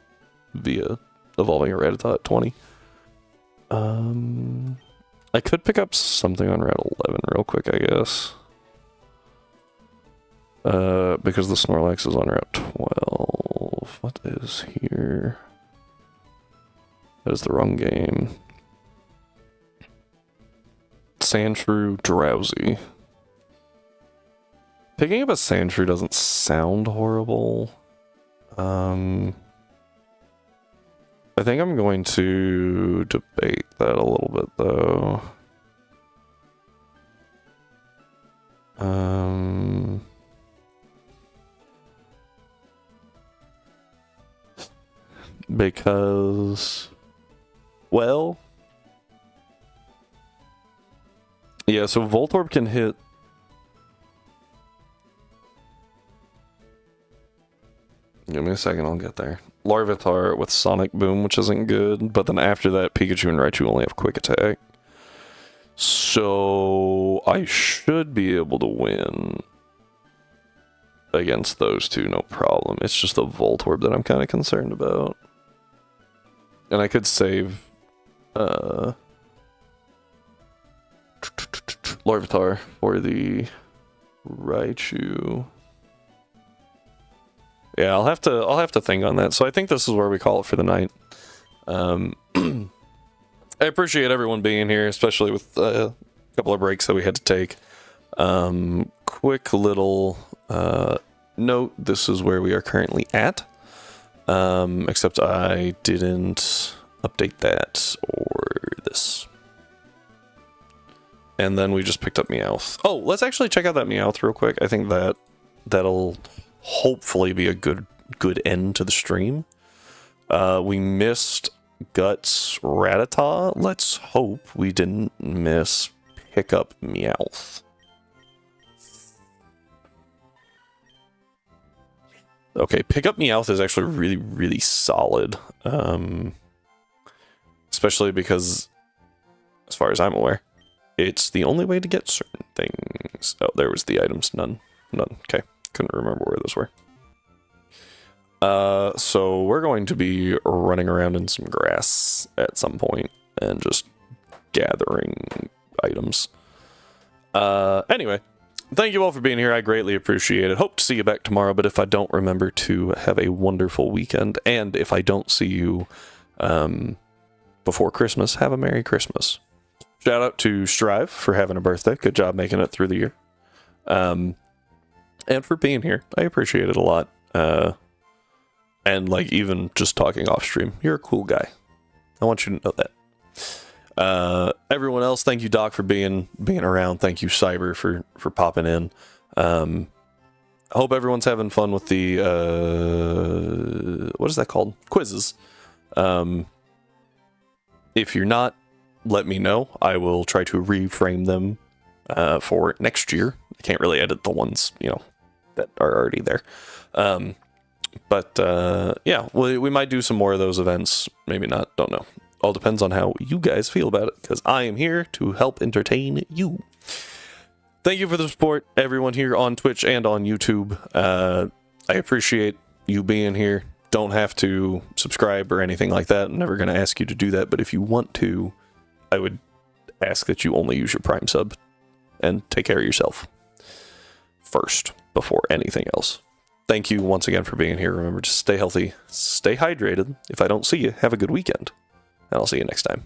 via evolving a Rattata at 20. I could pick up something on Route 11 real quick, I guess. Because the Snorlax is on Route 12. What is here? That is the wrong game. Sandshrew, Drowsy. Picking up a Sandshrew doesn't sound horrible. I think I'm going to debate that a little bit, though. Because, well, yeah, so Voltorb can hit. Give me a second, I'll get there. Larvitar with Sonic Boom, which isn't good, but then after that, Pikachu and Raichu only have Quick Attack. So I should be able to win against those two, no problem. It's just the Voltorb that I'm kind of concerned about. And I could save Larvitar for the Raichu. Yeah, I'll have to think on that. So I think this is where we call it for the night. I appreciate everyone being here, especially with a couple of breaks that we had to take. Quick little note, this is where we are currently at. Except I didn't update that or this. And then we just picked up Meowth. Oh, let's actually check out that Meowth real quick. I think that'll hopefully be a good end to the stream. We missed Guts Rattata. Let's hope we didn't miss Pickup Meowth. Okay, Pickup Meowth is actually really, really solid. Especially because, as far as I'm aware, It's the only way to get certain things. Oh, there was the items. None. Okay. Couldn't remember where those were. So we're going to be running around in some grass at some point and just gathering items. Anyway, thank you all for being here. I greatly appreciate it. Hope to see you back tomorrow, but if I don't, remember to have a wonderful weekend. And if I don't see you before Christmas, have a Merry Christmas. Shout out to Strive for having a birthday. Good job making it through the year. And for being here. I appreciate it a lot. And like even just talking off stream, you're a cool guy. I want you to know that. Everyone else, thank you, Doc, for being around. Thank you, Cyber, for popping in. I hope everyone's having fun with the what is that called? Quizzes. If you're not, let me know. I will try to reframe them for next year. I can't really edit the ones, that are already there. But yeah, we might do some more of those events. Maybe not. Don't know. All depends on how you guys feel about it, because I am here to help entertain you. Thank you for the support, everyone here on Twitch and on YouTube. I appreciate you being here. Don't have to subscribe or anything like that. I'm never going to ask you to do that, but if you want to, I would ask that you only use your Prime sub and take care of yourself first before anything else. Thank you once again for being here. Remember to stay healthy, stay hydrated. If I don't see you, have a good weekend, and I'll see you next time.